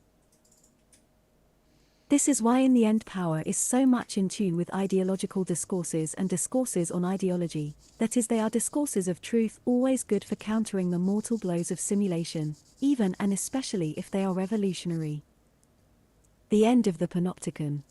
J: This is why in the end power is so much in tune with ideological discourses and discourses on ideology, that is they are discourses of truth always good for countering the mortal blows of simulation, even and especially if they are revolutionary. The end of the panopticon.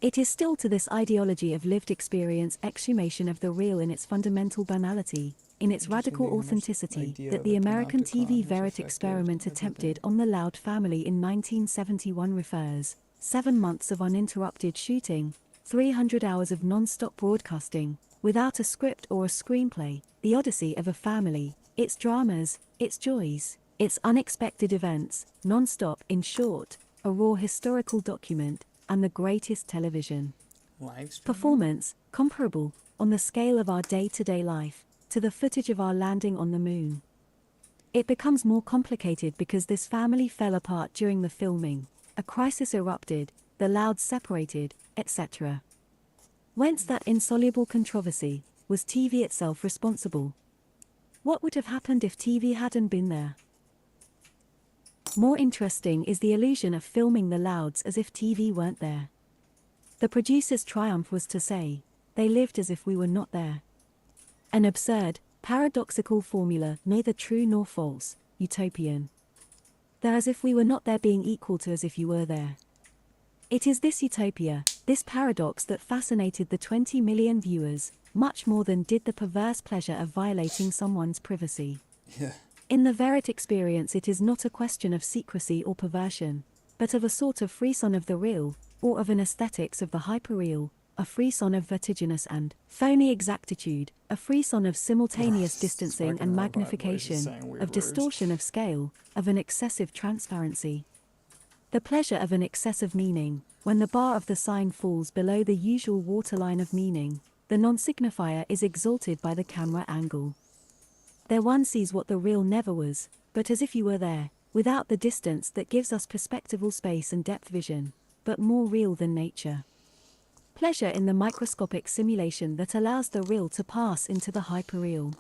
J: It is still to this ideology of lived experience exhumation of the real in its fundamental banality, in its radical authenticity, that the American TV Verite experiment attempted on the Loud family in 1971 refers. 7 months of uninterrupted shooting, 300 hours of non-stop broadcasting, without a script or a screenplay, the odyssey of a family, its dramas, its joys, its unexpected events, non-stop, in short, a raw historical document, and the greatest television performance, comparable, on the scale of our day-to-day life, to the footage of our landing on the moon. It becomes more complicated because this family fell apart during the filming, a crisis erupted, the Louds separated, etc. Whence that insoluble controversy, was TV itself responsible? What would have happened if TV hadn't been there? More interesting is the illusion of filming the Louds as if TV weren't there. The producer's triumph was to say, they lived as if we were not there. An absurd, paradoxical formula, neither true nor false, utopian. There as if we were not there being equal to as if you were there. It is this utopia, this paradox that fascinated the 20 million viewers, much more than did the perverse pleasure of violating someone's privacy.
A: Yeah.
J: In the Verite experience it is not a question of secrecy or perversion, but of a sort of frisson of the real, or of an aesthetics of the hyperreal, a frisson of vertiginous and phony exactitude, a frisson of simultaneous distancing and magnification, of distortion of scale, of an excessive transparency. The pleasure of an excessive meaning, when the bar of the sign falls below the usual waterline of meaning, the non-signifier is exalted by the camera angle. There one sees what the real never was, but as if you were there, without the distance that gives us perspectival space and depth vision, but more real than nature. Pleasure in the microscopic simulation that allows the real to pass into the hyperreal.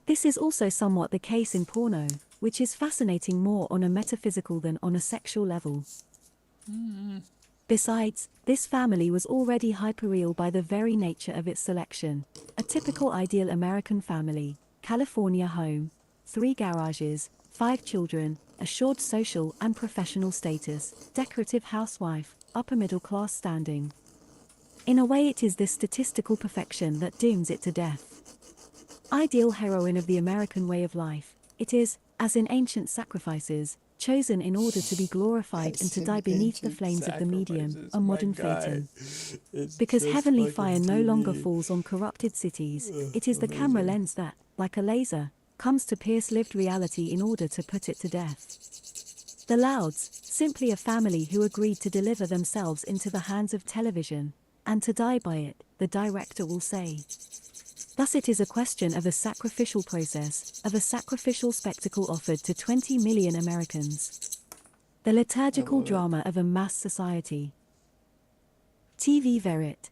J: This is also somewhat the case in porno, which is fascinating more on a metaphysical than on a sexual level. Besides, this family was already hyperreal by the very nature of its selection. A typical ideal American family, California home, 3 garages, 5 children, assured social and professional status, decorative housewife, upper middle class standing. In a way it is this statistical perfection that dooms it to death. Ideal heroine of the American way of life, it is, as in ancient sacrifices, chosen in order to be glorified and to die beneath the flames of the medium, a modern phaeton. Because heavenly fire no longer falls on corrupted cities, it is the camera lens that, like a laser, comes to pierce lived reality in order to put it to death. The Louds, simply a family who agreed to deliver themselves into the hands of television, and to die by it, the director will say. Thus it is a question of a sacrificial process, of a sacrificial spectacle offered to 20 million Americans. The liturgical drama of a mass society. TV Verite.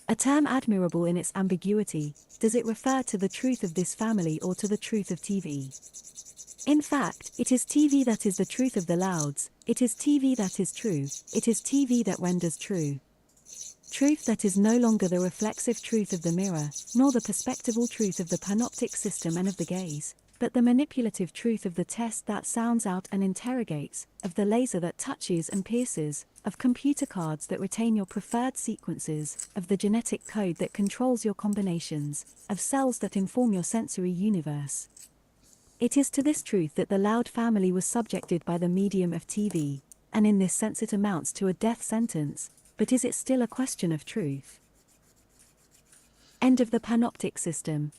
J: A term admirable in its ambiguity, does it refer to the truth of this family or to the truth of TV? In fact, it is TV that is the truth of the Louds, it is TV that is true, it is TV that renders true. Truth that is no longer the reflexive truth of the mirror, nor the perspectival truth of the panoptic system and of the gaze, but the manipulative truth of the test that sounds out and interrogates, of the laser that touches and pierces, of computer cards that retain your preferred sequences, of the genetic code that controls your combinations, of cells that inform your sensory universe. It is to this truth that the Loud family was subjected by the medium of TV, and in this sense it amounts to a death sentence, but is it still a question of truth? End of the panoptic system.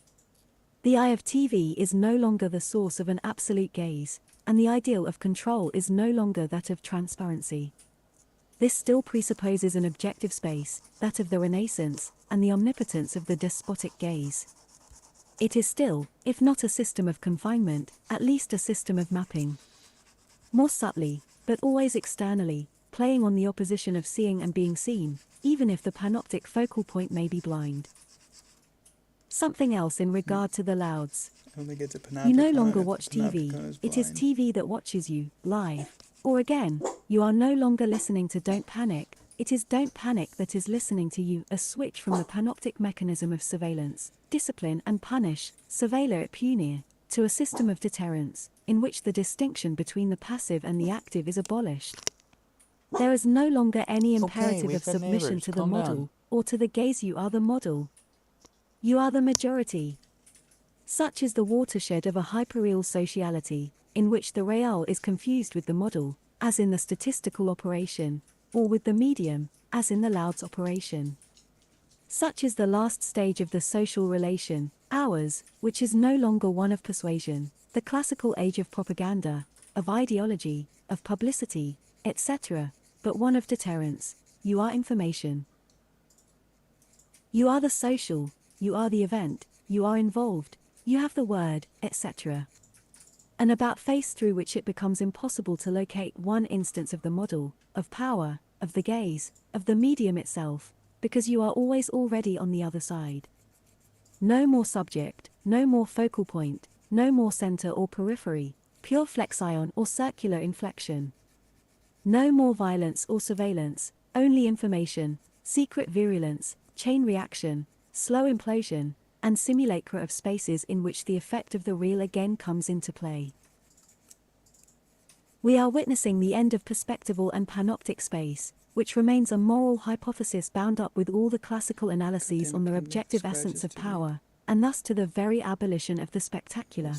J: The eye of TV is no longer the source of an absolute gaze, and the ideal of control is no longer that of transparency. This still presupposes an objective space, that of the Renaissance, and the omnipotence of the despotic gaze. It is still, if not a system of confinement, at least a system of mapping. More subtly, but always externally, playing on the opposition of seeing and being seen, even if the panoptic focal point may be blind. Something else in regard to the Louds. You no longer watch TV, it is TV that watches you, live. Or again, you are no longer listening to Don't Panic, it is Don't Panic that is listening to you, a switch from the panoptic mechanism of surveillance, discipline and punish, surveillor et punir, to a system of deterrence, in which the distinction between the passive and the active is abolished. There is no longer any imperative of submission to the model, or to the gaze. You are the model. You are the majority. Such is the watershed of a hyperreal sociality, in which the real is confused with the model, as in the statistical operation, or with the medium, as in the Loud's operation. Such is the last stage of the social relation, ours, which is no longer one of persuasion, the classical age of propaganda, of ideology, of publicity, etc., but one of deterrence. You are information. You are the social, you are the event, you are involved, you have the word, etc. An about face through which it becomes impossible to locate one instance of the model, of power, of the gaze, of the medium itself, because you are always already on the other side. No more subject, no more focal point, no more center or periphery, pure flexion or circular inflection. No more violence or surveillance, only information, secret virulence, chain reaction, slow implosion, and simulacra of spaces in which the effect of the real again comes into play. We are witnessing the end of perspectival and panoptic space, which remains a moral hypothesis bound up with all the classical analyses on the objective essence of power, and thus to the very abolition of the spectacular.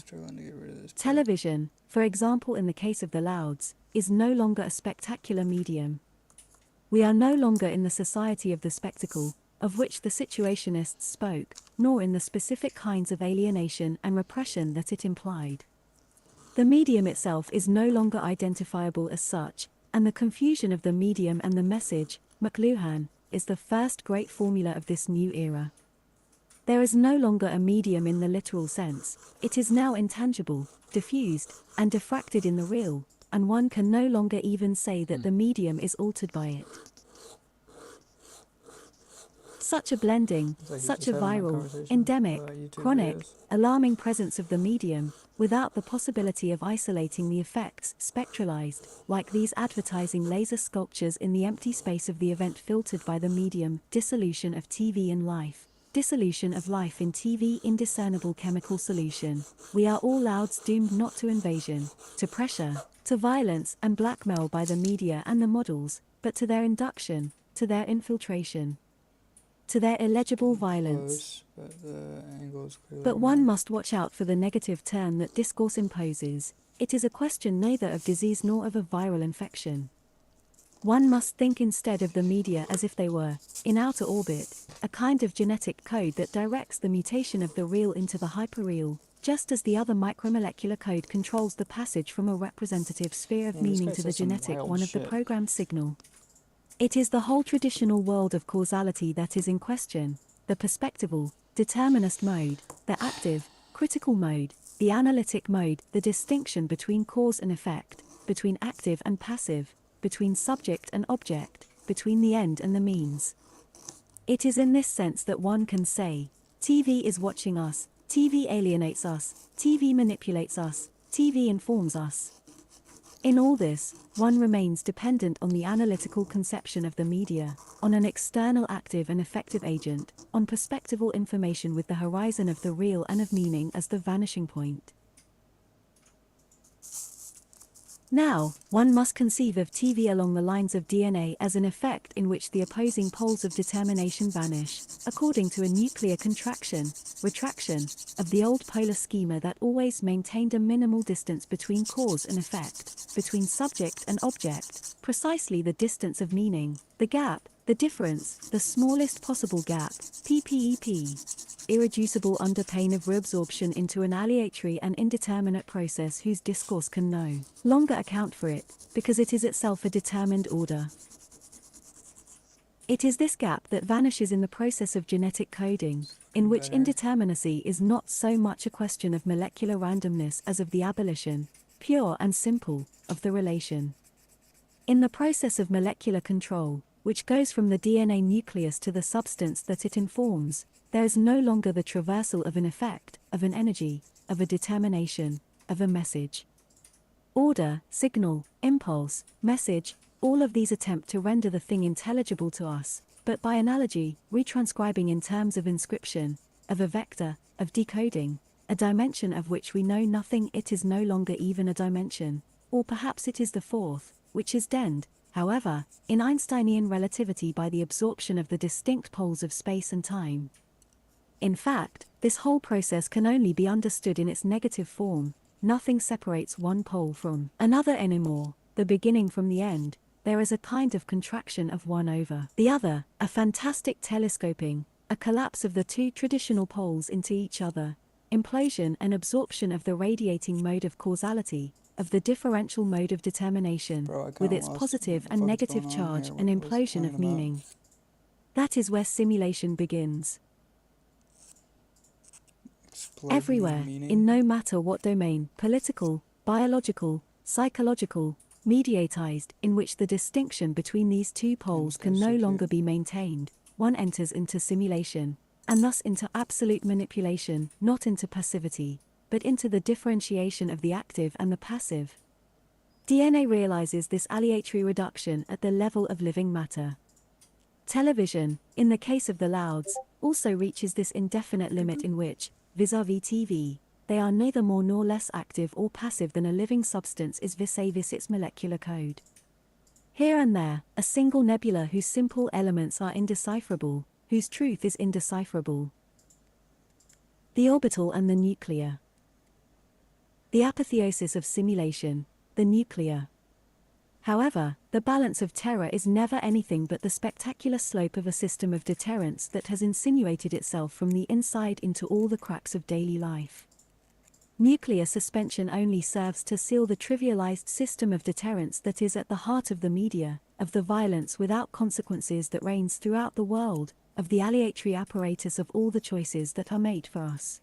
J: Television, for example in the case of the Louds, is no longer a spectacular medium. We are no longer in the society of the spectacle, of which the situationists spoke, nor in the specific kinds of alienation and repression that it implied. The medium itself is no longer identifiable as such, and the confusion of the medium and the message, McLuhan, is the first great formula of this new era. There is no longer a medium in the literal sense, it is now intangible, diffused, and diffracted in the real, and one can no longer even say that the medium is altered by it. Such a blending, such a viral, endemic, chronic, alarming presence of the medium, without the possibility of isolating the effects, spectralized, like these advertising laser sculptures in the empty space of the event filtered by the medium, dissolution of TV in life. Dissolution of life in TV, indiscernible chemical solution. We are all Louds doomed not to invasion, to pressure, to violence and blackmail by the media and the models, but to their induction, to their infiltration, to their illegible violence. But one must watch out for the negative turn that discourse imposes. It is a question neither of disease nor of a viral infection. One must think instead of the media as if they were, in outer orbit, a kind of genetic code that directs the mutation of the real into the hyperreal, just as the other micromolecular code controls the passage from a representative sphere of meaning to the genetic one of the programmed signal. It is the whole traditional world of causality that is in question, the perspectival, determinist mode, the active, critical mode, the analytic mode, the distinction between cause and effect, between active and passive, between subject and object, between the end and the means. It is in this sense that one can say, TV is watching us, TV alienates us, TV manipulates us, TV informs us. In all this, one remains dependent on the analytical conception of the media, on an external active and effective agent, on perspectival information with the horizon of the real and of meaning as the vanishing point. Now, one must conceive of TV along the lines of DNA as an effect in which the opposing poles of determination vanish, according to a nuclear contraction, retraction, of the old polar schema that always maintained a minimal distance between cause and effect, between subject and object, precisely the distance of meaning, the gap, the difference, the smallest possible gap, PPEP, irreducible under pain of reabsorption into an aleatory and indeterminate process whose discourse can no longer account for it, because it is itself a determined order. It is this gap that vanishes in the process of genetic coding, in which indeterminacy is not so much a question of molecular randomness as of the abolition, pure and simple, of the relation. In the process of molecular control, which goes from the DNA nucleus to the substance that it informs, there is no longer the traversal of an effect, of an energy, of a determination, of a message. Order, signal, impulse, message, all of these attempt to render the thing intelligible to us, but by analogy, retranscribing in terms of inscription, of a vector, of decoding, a dimension of which we know nothing. It is no longer even a dimension, or perhaps it is the fourth, which is denned, however, in Einsteinian relativity by the absorption of the distinct poles of space and time. In fact, this whole process can only be understood in its negative form. Nothing separates one pole from another anymore, the beginning from the end. There is a kind of contraction of one over the other, a fantastic telescoping, a collapse of the two traditional poles into each other, implosion and absorption of the radiating mode of causality, of the differential mode of determination, with its positive and negative charge, an implosion of meaning. That is where simulation begins. Everywhere, in no matter what domain, political, biological, psychological, mediatized, in which the distinction between these two poles can no longer be maintained, one enters into simulation, and thus into absolute manipulation, not into passivity, but into the differentiation of the active and the passive. DNA realizes this aleatory reduction at the level of living matter. Television, in the case of the Louds, also reaches this indefinite limit in which, vis-à-vis TV, they are neither more nor less active or passive than a living substance is vis-à-vis its molecular code. Here and there, a single nebula whose simple elements are indecipherable, whose truth is indecipherable. The orbital and the nuclear. The apotheosis of simulation, the nuclear. However, the balance of terror is never anything but the spectacular slope of a system of deterrence that has insinuated itself from the inside into all the cracks of daily life. Nuclear suspension only serves to seal the trivialized system of deterrence that is at the heart of the media, of the violence without consequences that reigns throughout the world, of the aleatory apparatus of all the choices that are made for us.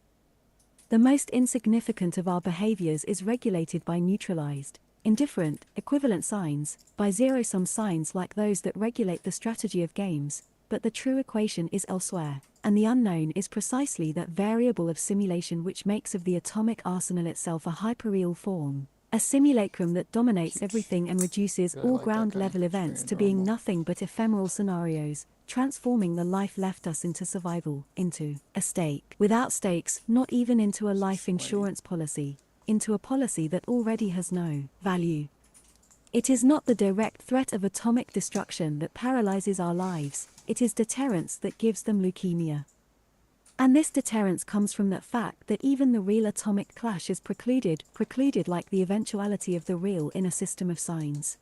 J: The most insignificant of our behaviors is regulated by neutralized, indifferent, equivalent signs, by zero-sum signs like those that regulate the strategy of games, but the true equation is elsewhere, and the unknown is precisely that variable of simulation which makes of the atomic arsenal itself a hyperreal form, a simulacrum that dominates everything and reduces all ground-level events to being nothing but ephemeral scenarios, transforming the life left us into survival, into a stake without stakes, not even into a life insurance policy, into a policy that already has no value. It is not the direct threat of atomic destruction that paralyzes our lives, it is deterrence that gives them leukemia. And this deterrence comes from that fact that even the real atomic clash is precluded like the eventuality of the real in a system of signs.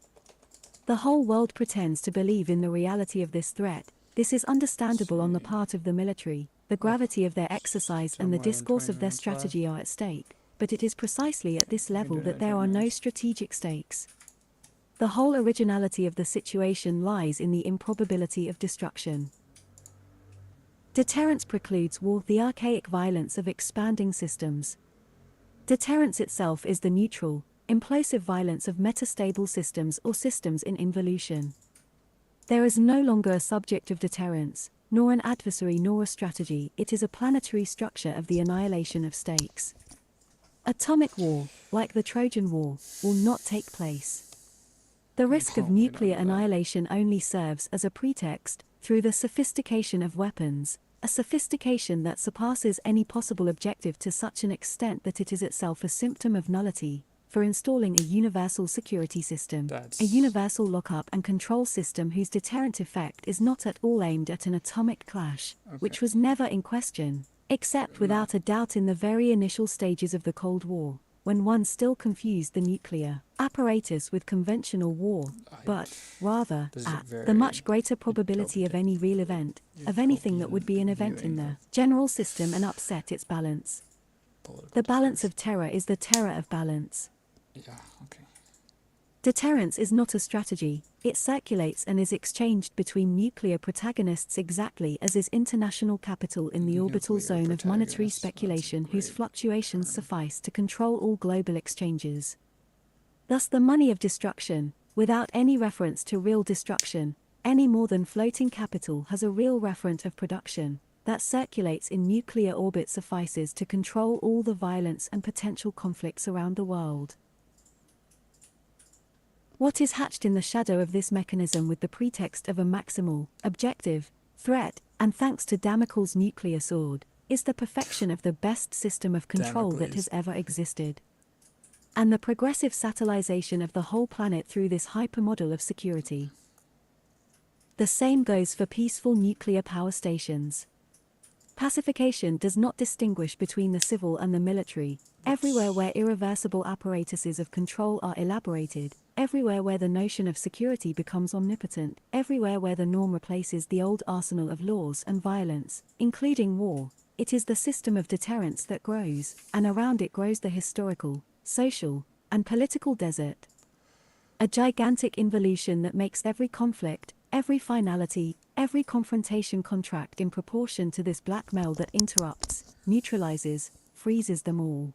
J: The whole world pretends to believe in the reality of this threat. This is understandable on the part of the military. The gravity of their exercise and the discourse of their strategy are at stake, but it is precisely at this level that there are no strategic stakes. The whole originality of the situation lies in the improbability of destruction. Deterrence precludes war, the archaic violence of expanding systems. Deterrence itself is the neutral, implosive violence of metastable systems or systems in involution. There is no longer a subject of deterrence, nor an adversary nor a strategy. It is a planetary structure of the annihilation of stakes. Atomic war, like the Trojan War, will not take place. The risk of nuclear annihilation only serves as a pretext, through the sophistication of weapons, a sophistication that surpasses any possible objective to such an extent that it is itself a symptom of nullity, for installing a universal security system, a universal lockup and control system whose deterrent effect is not at all aimed at an atomic clash, which was never in question, except without a doubt in the very initial stages of the Cold War, when one still confused the nuclear apparatus with conventional war, but, rather, at the much greater probability of any real event, of anything that would be an event in the general system and upset its balance. The balance of terror is the terror of balance.
A: Yeah, okay.
J: Deterrence is not a strategy, it circulates and is exchanged between nuclear protagonists exactly as is international capital in the orbital zone of monetary speculation whose fluctuations suffice to control all global exchanges. Thus the money of destruction, without any reference to real destruction, any more than floating capital has a real referent of production, that circulates in nuclear orbit suffices to control all the violence and potential conflicts around the world. What is hatched in the shadow of this mechanism with the pretext of a maximal, objective, threat, and thanks to Damocles' nuclear sword, is the perfection of the best system of control that has ever existed. And the progressive satellization of the whole planet through this hypermodel of security. The same goes for peaceful nuclear power stations. Pacification does not distinguish between the civil and the military. Everywhere where irreversible apparatuses of control are elaborated, everywhere where the notion of security becomes omnipotent, everywhere where the norm replaces the old arsenal of laws and violence, including war, it is the system of deterrence that grows, and around it grows the historical, social, and political desert. A gigantic involution that makes every conflict, every finality, every confrontation contract in proportion to this blackmail that interrupts, neutralizes, freezes them all.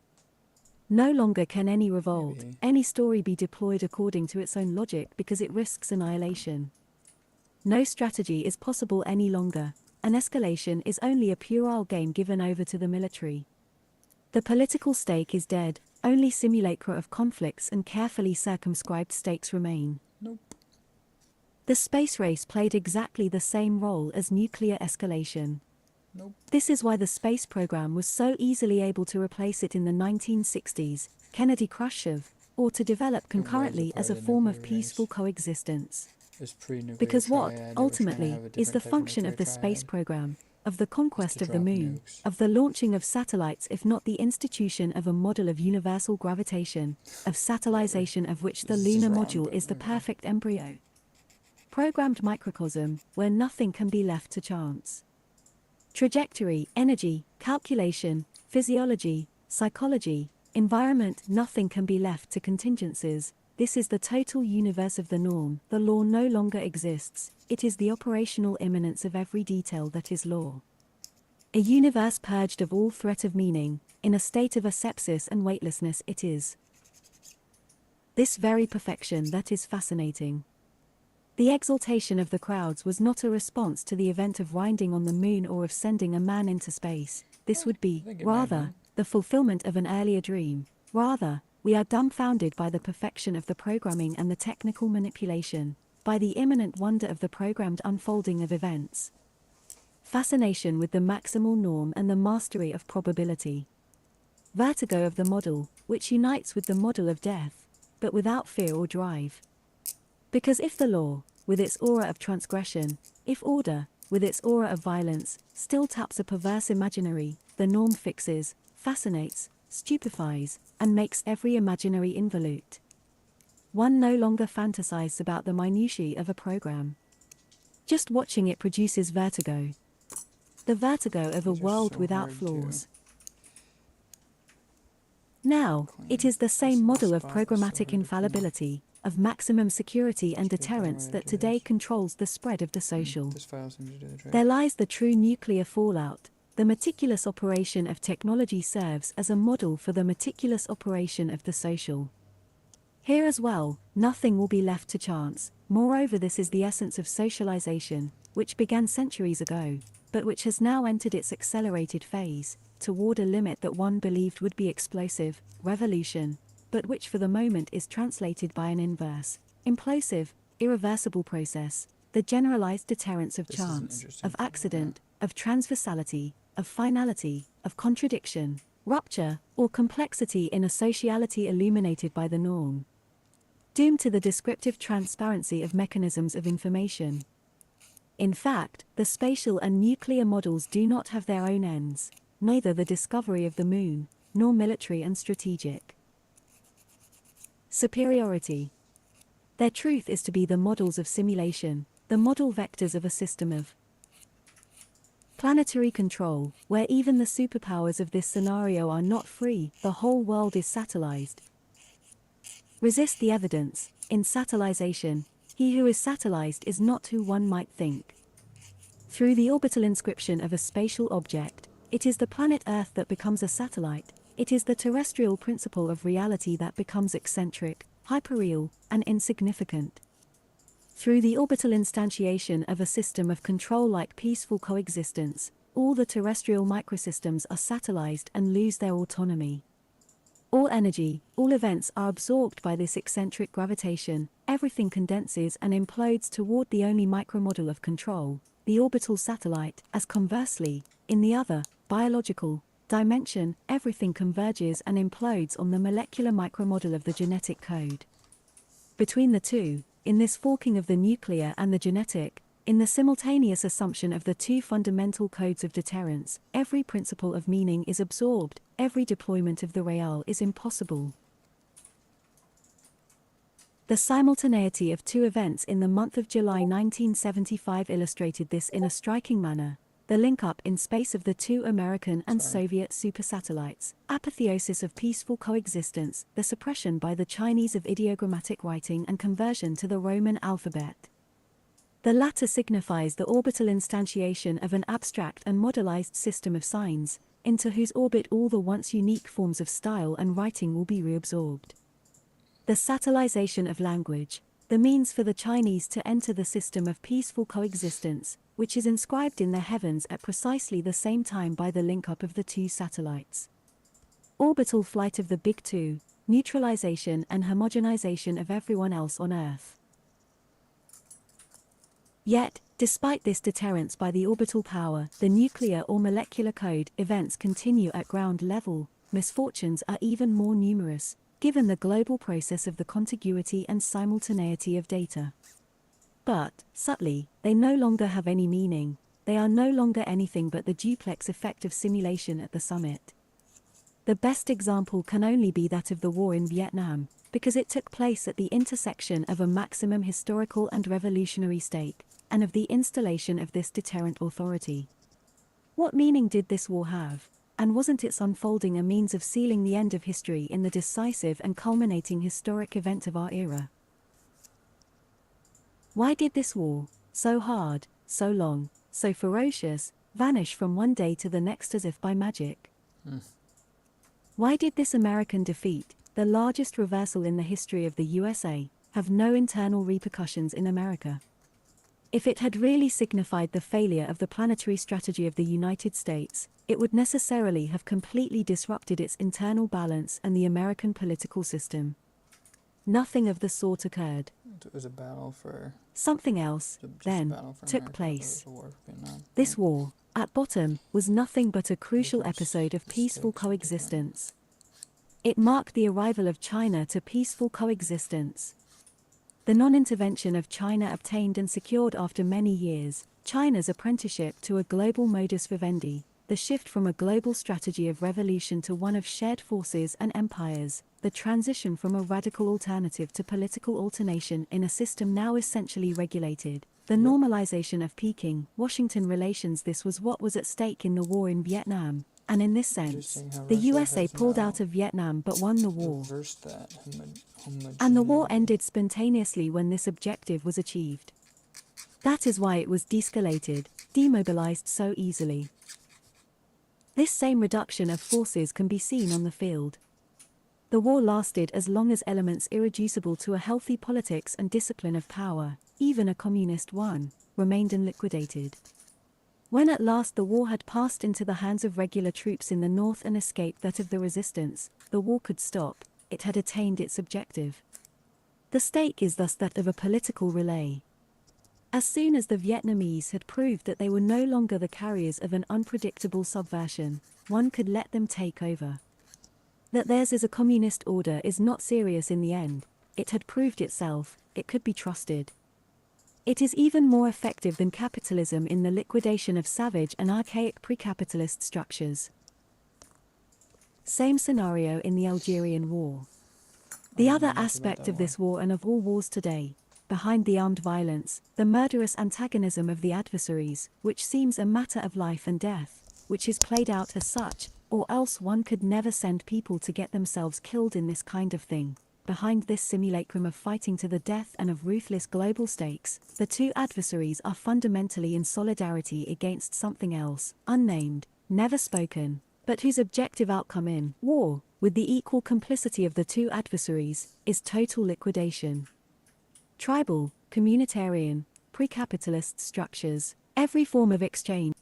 J: No longer can any revolt, any story be deployed according to its own logic because it risks annihilation. No strategy is possible any longer, an escalation is only a puerile game given over to the military. The political stake is dead, only simulacra of conflicts and carefully circumscribed stakes remain.
A: Nope.
J: The space race played exactly the same role as nuclear escalation.
A: Nope.
J: This is why the space program was so easily able to replace it in the 1960s, Kennedy-Khrushchev, or to develop concurrently as a form of peaceful coexistence. Because what, ultimately, is the function of the space program, of the conquest of the moon, of the launching of satellites if not the institution of a model of universal gravitation, of satellization of which the lunar module is the perfect embryo? Programmed microcosm, where nothing can be left to chance. Trajectory, energy, calculation, physiology, psychology, environment, nothing can be left to contingencies. This is the total universe of the norm. The law no longer exists, it is the operational immanence of every detail that is law. A universe purged of all threat of meaning, in a state of asepsis and weightlessness it is. This very perfection that is fascinating. The exaltation of the crowds was not a response to the event of winding on the moon or of sending a man into space. This would be, rather, the fulfillment of an earlier dream. Rather, we are dumbfounded by the perfection of the programming and the technical manipulation, by the imminent wonder of the programmed unfolding of events. Fascination with the maximal norm and the mastery of probability. Vertigo of the model, which unites with the model of death, but without fear or drive. Because if the law, with its aura of transgression, if order, with its aura of violence, still taps a perverse imaginary, the norm fixes, fascinates, stupefies, and makes every imaginary involute. One no longer fantasizes about the minutiae of a program. Just watching it produces vertigo. The vertigo of a world without flaws. Now, it is the same model of programmatic infallibility, of maximum security and deterrence that today controls the spread of the social. There lies the true nuclear fallout. The meticulous operation of technology serves as a model for the meticulous operation of the social. Here as well, nothing will be left to chance. Moreover, this is the essence of socialization, which began centuries ago, but which has now entered its accelerated phase, toward a limit that one believed would be explosive, revolution, but which for the moment is translated by an inverse, implosive, irreversible process, the generalized deterrence of chance, of accident, of transversality, of finality, of contradiction, rupture, or complexity in a sociality illuminated by the norm. Doomed to the descriptive transparency of mechanisms of information. In fact, the spatial and nuclear models do not have their own ends, neither the discovery of the moon, nor military and strategic superiority. Their truth is to be the models of simulation, the model vectors of a system of planetary control, where even the superpowers of this scenario are not free, the whole world is satellized. Resist the evidence. In satellization, he who is satellized is not who one might think. Through the orbital inscription of a spatial object, it is the planet Earth that becomes a satellite. It is the terrestrial principle of reality that becomes eccentric, hyperreal, and insignificant. Through the orbital instantiation of a system of control-like peaceful coexistence, all the terrestrial microsystems are satellized and lose their autonomy. All energy, all events are absorbed by this eccentric gravitation, everything condenses and implodes toward the only micromodel of control, the orbital satellite, as conversely, in the other, biological, dimension, everything converges and implodes on the molecular micromodel of the genetic code. Between the two, in this forking of the nuclear and the genetic, in the simultaneous assumption of the two fundamental codes of deterrence, every principle of meaning is absorbed, every deployment of the real is impossible. The simultaneity of two events in the month of July 1975 illustrated this in a striking manner. The link-up in space of the two American and Soviet supersatellites, apotheosis of peaceful coexistence, the suppression by the Chinese of ideogrammatic writing and conversion to the Roman alphabet. The latter signifies the orbital instantiation of an abstract and modelized system of signs, into whose orbit all the once unique forms of style and writing will be reabsorbed. The satellization of language, the means for the Chinese to enter the system of peaceful coexistence, which is inscribed in the heavens at precisely the same time by the link-up of the two satellites. Orbital flight of the Big Two, neutralization and homogenization of everyone else on Earth. Yet, despite this deterrence by the orbital power, the nuclear or molecular code events continue at ground level. Misfortunes are even more numerous, given the global process of the contiguity and simultaneity of data. But, subtly, they no longer have any meaning. They are no longer anything but the duplex effect of simulation at the summit. The best example can only be that of the war in Vietnam, because it took place at the intersection of a maximum historical and revolutionary stake, and of the installation of this deterrent authority. What meaning did this war have? And wasn't its unfolding a means of sealing the end of history in the decisive and culminating historic event of our era? Why did this war, so hard, so long, so ferocious, vanish from one day to the next as if by magic? Why did this American defeat, the largest reversal in the history of the USA, have no internal repercussions in America? If it had really signified the failure of the planetary strategy of the United States, it would necessarily have completely disrupted its internal balance and the American political system. Nothing of the sort occurred.
A: It was a battle for...
J: Something else, then, took
A: America.
J: place.
A: It was a war for Vietnam.
J: This war, at bottom, was nothing but a crucial episode of peaceful coexistence. It marked the arrival of China to peaceful coexistence. The non-intervention of China obtained and secured after many years, China's apprenticeship to a global modus vivendi, the shift from a global strategy of revolution to one of shared forces and empires, the transition from a radical alternative to political alternation in a system now essentially regulated, the normalization of Peking-Washington relations. This was what was at stake in the war in Vietnam, and in this sense, the USA pulled out of Vietnam but won the war. And the war ended spontaneously when this objective was achieved. That is why it was de-escalated, demobilized so easily. This same reduction of forces can be seen on the field. The war lasted as long as elements irreducible to a healthy politics and discipline of power, even a communist one, remained unliquidated. When at last the war had passed into the hands of regular troops in the north and escaped that of the resistance, the war could stop. It had attained its objective. The stake is thus that of a political relay. As soon as the Vietnamese had proved that they were no longer the carriers of an unpredictable subversion, one could let them take over. That theirs is a communist order is not serious in the end. It had proved itself, it could be trusted. It is even more effective than capitalism in the liquidation of savage and archaic pre-capitalist structures. Same scenario in the Algerian War. The other aspect of this war and of all wars today, behind the armed violence, the murderous antagonism of the adversaries, which seems a matter of life and death, which is played out as such, or else one could never send people to get themselves killed in this kind of thing. Behind this simulacrum of fighting to the death and of ruthless global stakes, the two adversaries are fundamentally in solidarity against something else, unnamed, never spoken, but whose objective outcome in war, with the equal complicity of the two adversaries, is total liquidation. Tribal, communitarian, pre-capitalist structures, every form of exchange,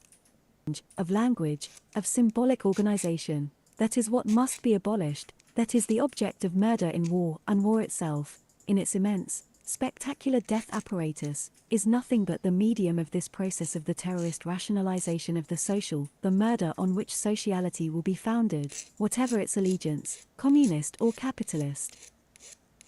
J: of language, of symbolic organization, that is what must be abolished. That is the object of murder in war, and war itself, in its immense, spectacular death apparatus, is nothing but the medium of this process of the terrorist rationalization of the social, the murder on which sociality will be founded, whatever its allegiance, communist or capitalist.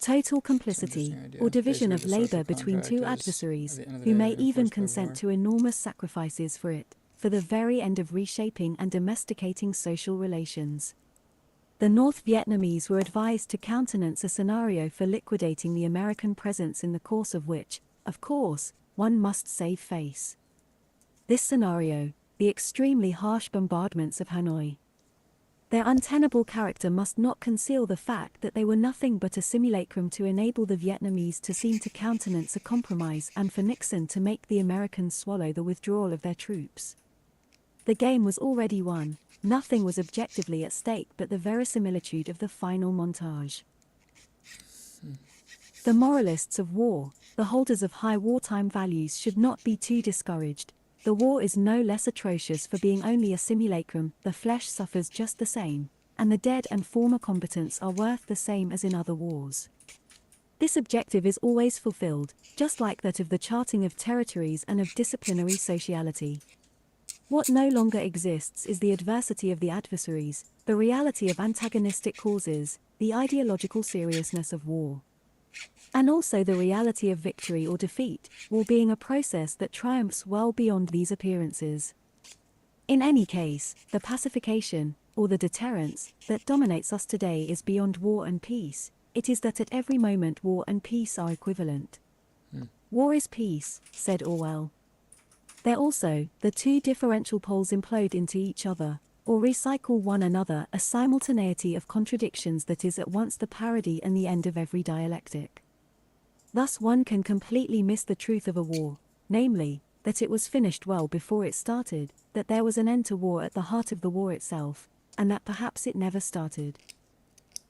J: Total complicity, or division of labor between two adversaries, who may even consent to enormous sacrifices for it, for the very end of reshaping and domesticating social relations. The North Vietnamese were advised to countenance a scenario for liquidating the American presence in the course of which, of course, one must save face. This scenario, the extremely harsh bombardments of Hanoi. Their untenable character must not conceal the fact that they were nothing but a simulacrum to enable the Vietnamese to seem to countenance a compromise and for Nixon to make the Americans swallow the withdrawal of their troops. The game was already won. Nothing was objectively at stake but the verisimilitude of the final montage. The moralists of war, the holders of high wartime values, should not be too discouraged. The war is no less atrocious for being only a simulacrum, the flesh suffers just the same, and the dead and former combatants are worth the same as in other wars. This objective is always fulfilled, just like that of the charting of territories and of disciplinary sociality. What no longer exists is the adversity of the adversaries, the reality of antagonistic causes, the ideological seriousness of war. And also the reality of victory or defeat, war being a process that triumphs well beyond these appearances. In any case, the pacification, or the deterrence, that dominates us today is beyond war and peace. It is that at every moment war and peace are equivalent. War is peace, said Orwell. There also, the two differential poles implode into each other, or recycle one another, a simultaneity of contradictions that is at once the parody and the end of every dialectic. Thus one can completely miss the truth of a war, namely, that it was finished well before it started, that there was an end to war at the heart of the war itself, and that perhaps it never started.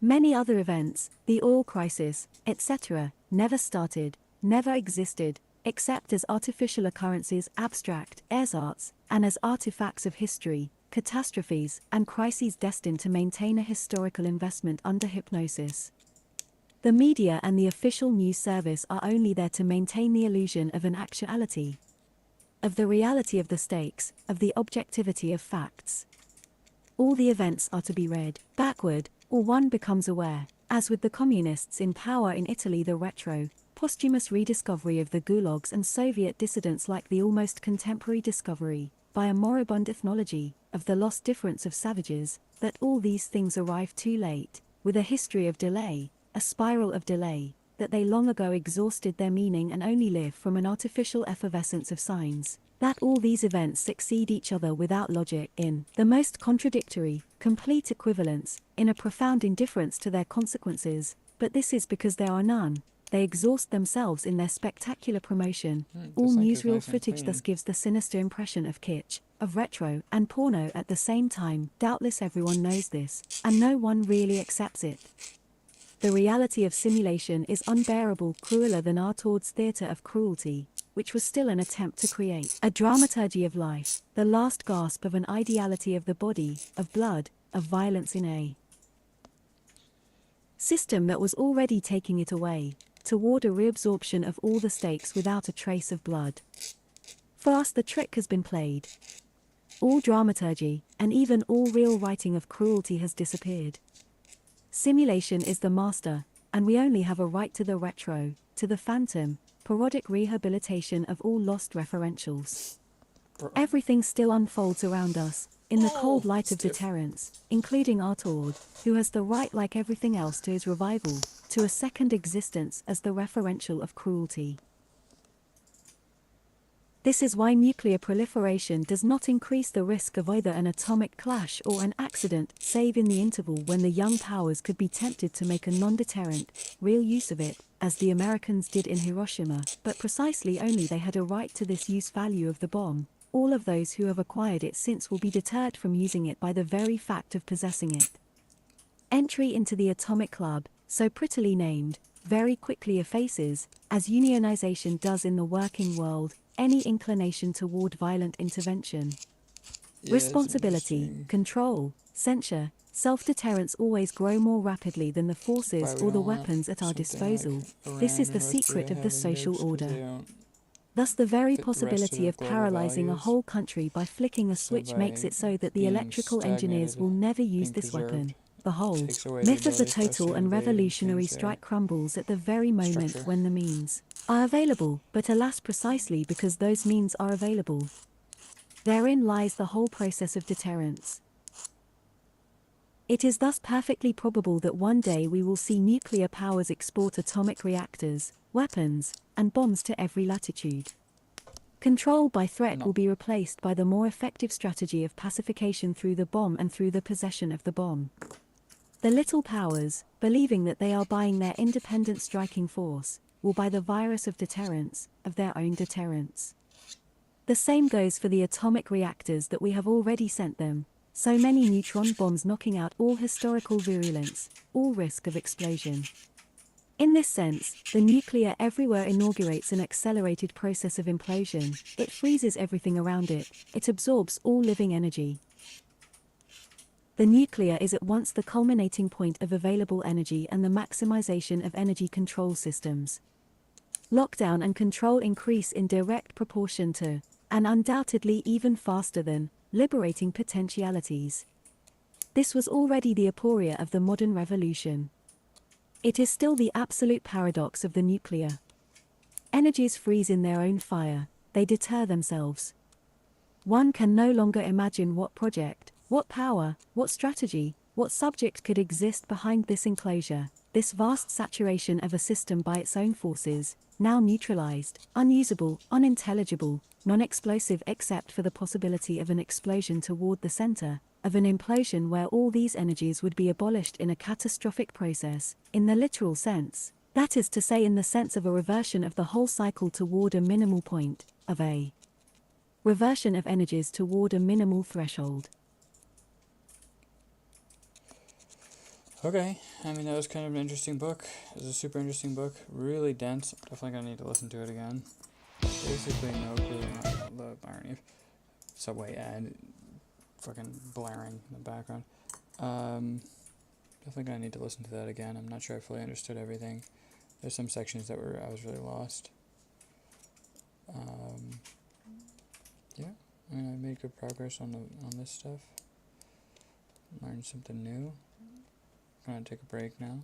J: Many other events, the oil crisis, etc., never started, never existed, except as artificial occurrences, abstract, ersatz, and as artifacts of history, catastrophes, and crises destined to maintain a historical investment under hypnosis. The media and the official news service are only there to maintain the illusion of an actuality, of the reality of the stakes, of the objectivity of facts. All the events are to be read backward, or one becomes aware, as with the communists in power in Italy, the posthumous rediscovery of the gulags and Soviet dissidents, like the almost contemporary discovery, by a moribund ethnology, of the lost difference of savages, that all these things arrive too late, with a history of delay, a spiral of delay, that they long ago exhausted their meaning and only live from an artificial effervescence of signs, that all these events succeed each other without logic, in the most contradictory, complete equivalence, in a profound indifference to their consequences, but this is because there are none. They exhaust themselves in their spectacular promotion. All newsreel footage thus gives the sinister impression of kitsch, of retro, and porno at the same time. Doubtless everyone knows this, and no one really accepts it. the reality of simulation is unbearable, crueler than Artaud's theatre of cruelty, which was still an attempt to create a dramaturgy of life, the last gasp of an ideality of the body, of blood, of violence in a system that was already taking it away, toward a reabsorption of all the stakes without a trace of blood. For us the trick has been played. All dramaturgy, and even all real writing of cruelty has disappeared. Simulation is the master, and we only have a right to the retro, to the phantom, parodic rehabilitation of all lost referentials. Everything still unfolds around us, in the cold light of deterrence, including Artaud, who has the right, like everything else, to his revival, to a second existence as the referential of cruelty. This is why nuclear proliferation does not increase the risk of either an atomic clash or an accident, save in the interval when the young powers could be tempted to make a non-deterrent, real use of it, as the Americans did in Hiroshima, but precisely only they had a right to this use value of the bomb. All of those who have acquired it since will be deterred from using it by the very fact of possessing it. Entry into the atomic club, so prettily named, very quickly effaces, as unionization does in the working world, any inclination toward violent intervention. Responsibility, control, censure, self-deterrence always grow more rapidly than the forces or the weapons at our disposal. This is the secret of the social order. Thus the very possibility of paralyzing a whole country by flicking a switch makes it so that the electrical engineers will never use this weapon. Behold, myth of the total and revolutionary strike crumbles at the very moment when the means are available, but alas precisely because those means are available. Therein lies the whole process of deterrence. It is thus perfectly probable that one day we will see nuclear powers export atomic reactors, weapons, and bombs to every latitude. Control by threat will be replaced by the more effective strategy of pacification through the bomb and through the possession of the bomb. The little powers, believing that they are buying their independent striking force, will buy the virus of deterrence, of their own deterrence. The same goes for the atomic reactors that we have already sent them, so many neutron bombs knocking out all historical virulence, all risk of explosion. In this sense, the nuclear everywhere inaugurates an accelerated process of implosion. It freezes everything around it, it absorbs all living energy. The nuclear is at once the culminating point of available energy and the maximization of energy control systems. Lockdown and control increase in direct proportion to, and undoubtedly even faster than, liberating potentialities. This was already the aporia of the modern revolution. It is still the absolute paradox of the nuclear. Energies freeze in their own fire, they deter themselves. One can no longer imagine what project, what power, what strategy, what subject could exist behind this enclosure, this vast saturation of a system by its own forces, now neutralized, unusable, unintelligible, non-explosive except for the possibility of an explosion toward the center, of an implosion where all these energies would be abolished in a catastrophic process, in the literal sense, that is to say in the sense of a reversion of the whole cycle toward a minimal point, of a reversion of energies toward a minimal threshold.
A: Okay, I mean, that was kind of an interesting book. It was a super interesting book, really dense. Definitely gonna need to listen to it again. Basically, no clue on the irony of subway ad fucking blaring in the background. Definitely gonna need to listen to that again. I'm not sure I fully understood everything. There's some sections that I was really lost. Yeah, I mean, I made good progress on this stuff. Learned something new. I'm gonna take a break now.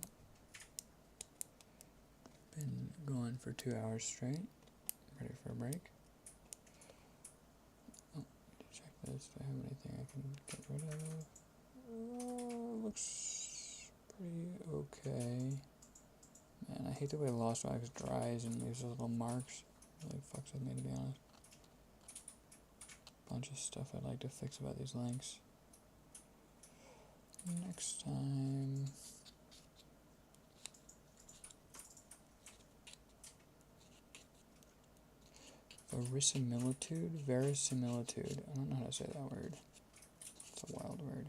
A: Been going for 2 hours straight. Ready for a break. Oh, check this. Do I have anything I can get rid of? Looks pretty okay. Man, I hate the way Lost Wax dries and leaves those little marks. It really fucks with me, to be honest. Bunch of stuff I'd like to fix about these links. Next time. Verisimilitude. I don't know how to say that word. It's a wild word.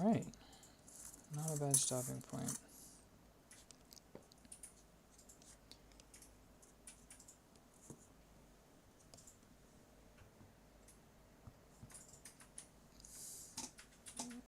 A: Alright. Not a bad stopping point.